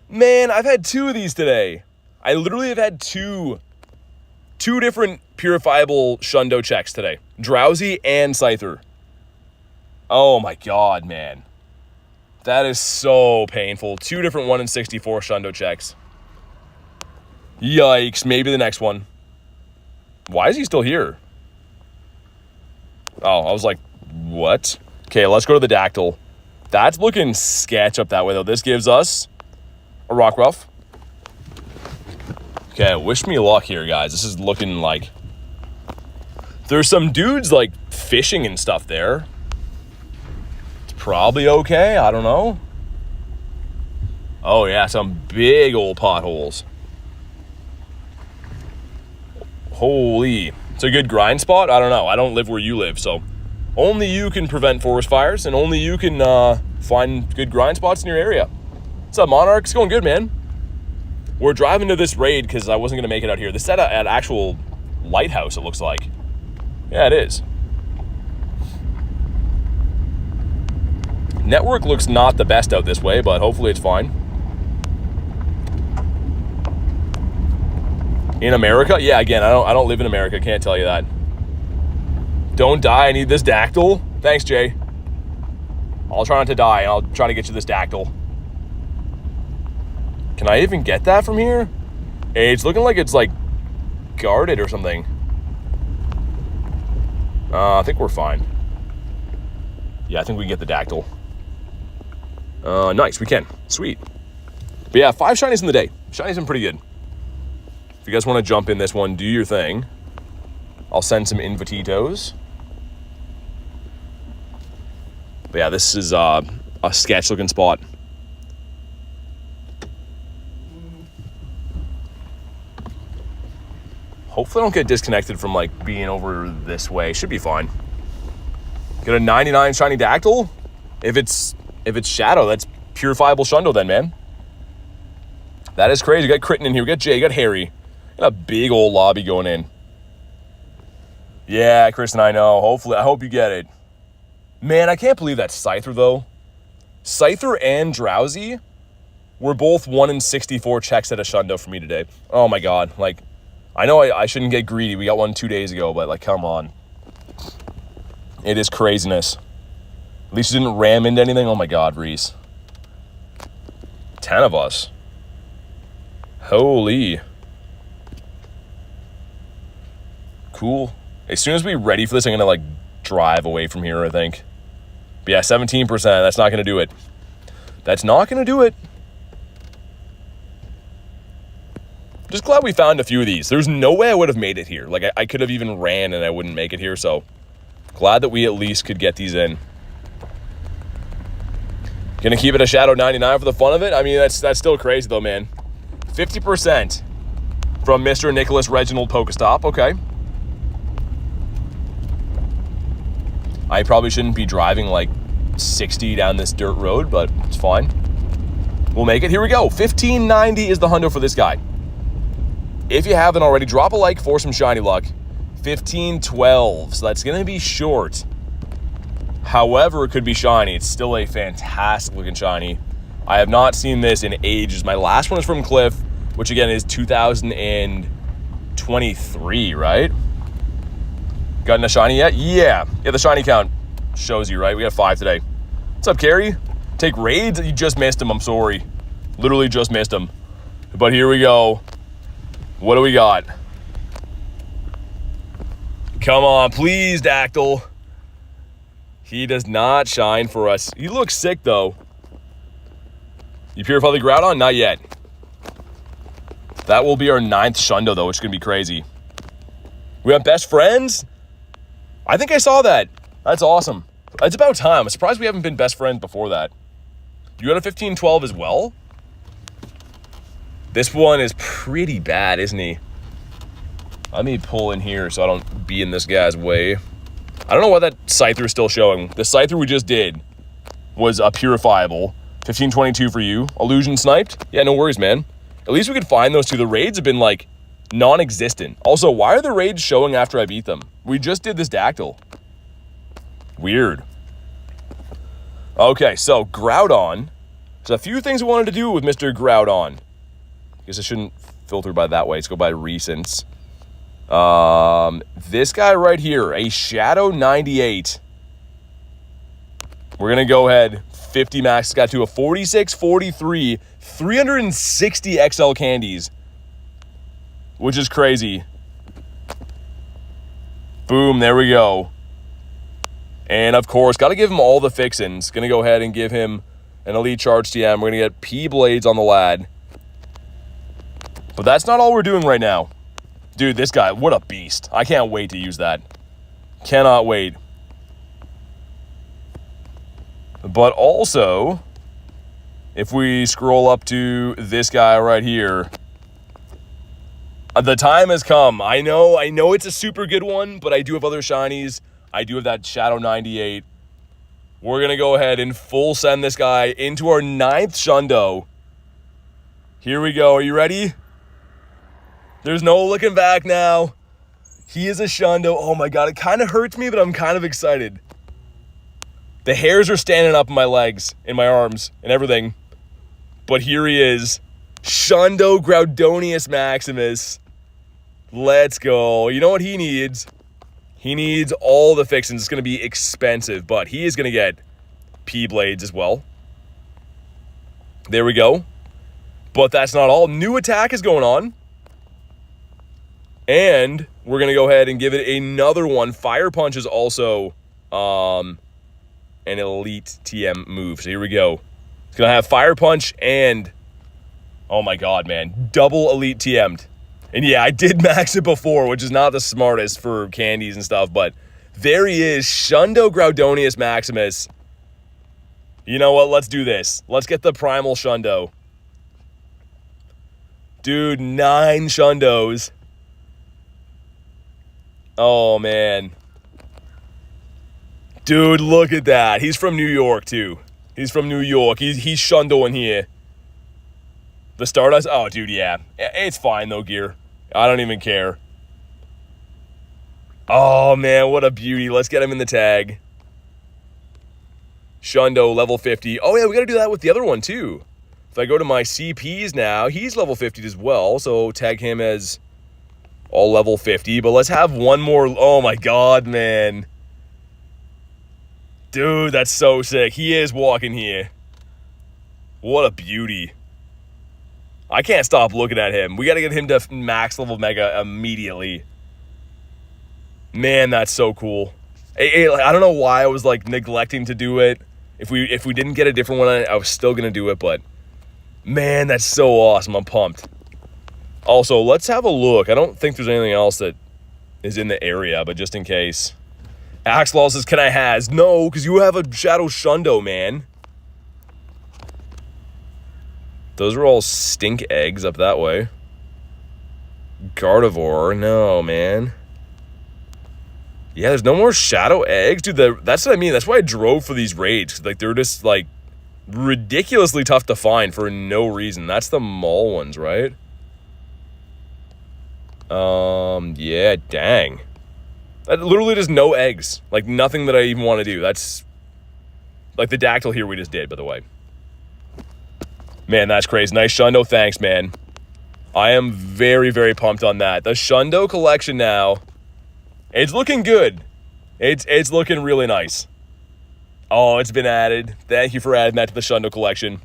Man, I've had 2 of these today. I literally have had two different purifiable Shundo checks today. Drowsy and Scyther. Oh my god, man. That is so painful. 2 different 1 in 64 Shundo checks. Yikes, maybe the next one. Why is he still here? Oh, I was like, what? Okay, let's go to the Dactyl. That's looking sketch up that way, though. This gives us a Rockruff. Okay, wish me luck here, guys. This is looking like... There's some dudes, like, fishing and stuff there. It's probably okay. I don't know. Oh, yeah, some big old potholes. Holy. It's a good grind spot? I don't know. I don't live where you live, so... Only you can prevent forest fires, and only you can find good grind spots in your area. What's up, Monarch? It's going good, man. We're driving to this raid because I wasn't going to make it out here. This is at an actual lighthouse, it looks like. Yeah, it is. Network looks not the best out this way, but hopefully it's fine. In America? Yeah, again, I don't live in America. Can't tell you that. Don't die. I need this Dactyl. Thanks, Jay. I'll try not to die, and I'll try to get you this Dactyl. Can I even get that from here? Hey, it's looking like it's, like, guarded or something. I think we're fine. Yeah, I think we can get the Dactyl. Nice, we can. Sweet. But yeah, 5 shinies in the day. Shinies been pretty good. If you guys want to jump in this one, do your thing. I'll send some Invititos. But yeah, this is a sketch-looking spot. Hopefully I don't get disconnected from, like, being over this way. Should be fine. Get a 99 shiny Dactyl? If it's Shadow, that's purifiable Shundo then, man. That is crazy. You got Critten in here. We got Jay. You got Harry. Got a big old lobby going in. Yeah, Kristen, I know. Hopefully, I hope you get it. Man, I can't believe that Scyther, though. Scyther and Drowsy were both 1 in 64 checks at a Shundo for me today. Oh, my God. Like, I know I shouldn't get greedy. We got one 2 days ago, but, like, come on. It is craziness. At least you didn't ram into anything. Oh, my God, Reese. 10 of us. Holy. Cool. As soon as we're ready for this, I'm going to, like, drive away from here, I think. But yeah, 17%. That's not going to do it. That's not going to do it. Just glad we found a few of these. There's no way I would have made it here. Like, I could have even ran and I wouldn't make it here, so glad that we at least could get these in. Gonna keep it a Shadow 99 for the fun of it? I mean, that's still crazy, though, man. 50% from Mr. Nicholas Reginald Pokestop. Okay. I probably shouldn't be driving like 60 down this dirt road, but it's fine. We'll make it. Here we go. 1590 is the hundo for this guy. If you haven't already, drop a like for some shiny luck. 1512. So that's going to be short. However, it could be shiny. It's still a fantastic looking shiny. I have not seen this in ages. My last one is from Cliff, which again is 2023, right? Gotten a shiny yet? Yeah, the shiny count shows you, right? We got 5 today. What's up, Carrie? Take raids? You just missed him, I'm sorry. Literally just missed him. But here we go. What do we got? Come on, please, Dactyl. He does not shine for us. He looks sick, though. You purify the Groudon? Not yet. That will be our 9th Shundo, though, which is going to be crazy. We have best friends? I think I saw that. That's awesome. It's about time. I'm surprised we haven't been best friends before that. You got a 1512 as well? This one is pretty bad, isn't he? Let me pull in here so I don't be in this guy's way. I don't know why that Scyther is still showing. The Scyther we just did was a purifiable. 1522 for you. Illusion sniped? Yeah, no worries, man. At least we could find those two. The raids have been, like, non-existent. Also, why are the raids showing after I beat them? We just did this Dactyl. Weird. Okay, so Groudon. There's a few things we wanted to do with Mr. Groudon. Guess I shouldn't filter by that way. Let's go by recents. This guy right here, a Shadow 98. We're going to go ahead, 50 max, got to a 46, 43, 360 XL candies, which is crazy. Boom, there we go. And of course, got to give him all the fixins. Going to go ahead and give him an Elite Charge TM. We're going to get P-Blades on the lad. But that's not all we're doing right now. Dude, this guy, what a beast. I can't wait to use that. Cannot wait. But also, if we scroll up to this guy right here, the time has come. I know it's a super good one, but I do have other shinies. I do have that Shadow 98. We're going to go ahead and full send this guy into our 9th Shundo. Here we go. Are you ready? There's no looking back now. He is a Shundo. Oh my god, it kind of hurts me, but I'm kind of excited. The hairs are standing up in my legs, in my arms, and everything. But here he is. Shundo Groudonius Maximus. Let's go. You know what he needs? He needs all the fixins. It's going to be expensive, but he is going to get P-Blades as well. There we go. But that's not all. New attack is going on. And we're going to go ahead and give it another one. Fire Punch is also an elite TM move. So here we go. It's going to have Fire Punch and, oh my god, man, double elite TM'd. And yeah, I did max it before, which is not the smartest for candies and stuff, but there he is, Shundo Groudonius Maximus. You know what? Let's do this. Let's get the Primal Shundo. Dude, 9 Shundos. Oh, man. Dude, look at that. He's from New York, too. He's from New York. He's Shundoing here. The Stardust? Oh, dude, yeah. It's fine, though, Gear. I don't even care. Oh, man, what a beauty. Let's get him in the tag. Shundo, level 50. Oh, yeah, we got to do that with the other one, too. If I go to my CPs now, he's level 50 as well, so tag him as all level 50. But let's have one more. Oh, my God, man. Dude, that's so sick. He is walking here. What a beauty. I can't stop looking at him. We got to get him to max level Mega immediately. Man, that's so cool. I don't know why I was like neglecting to do it. If we didn't get a different one, I was still going to do it. But man, that's so awesome. I'm pumped. Also, let's have a look. I don't think there's anything else that is in the area, but just in case. Axelaw says, can I has? No, because you have a Shadow Shundo, man. Those are all stink eggs up that way. Gardevoir, no, man. Yeah, there's no more Shadow eggs. Dude, that's what I mean. That's why I drove for these raids. Like, they're just, like, ridiculously tough to find for no reason. That's the mall ones, right? Yeah, dang. That literally just no eggs. Like, nothing that I even want to do. That's, like, the Dactyl here we just did, by the way. Man, that's crazy. Nice Shundo. Thanks, man. I am very, very pumped on that. The Shundo collection now, it's looking good. It's looking really nice. Oh, it's been added. Thank you for adding that to the Shundo collection.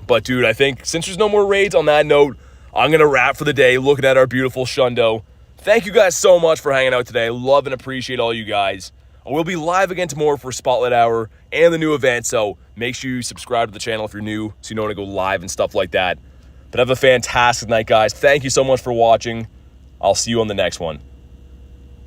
But, dude, I think since there's no more raids on that note, I'm going to wrap for the day looking at our beautiful Shundo. Thank you guys so much for hanging out today. Love and appreciate all you guys. We'll be live again tomorrow for Spotlight Hour and the new event, so make sure you subscribe to the channel if you're new so you know when to go live and stuff like that. But have a fantastic night, guys. Thank you so much for watching. I'll see you on the next one.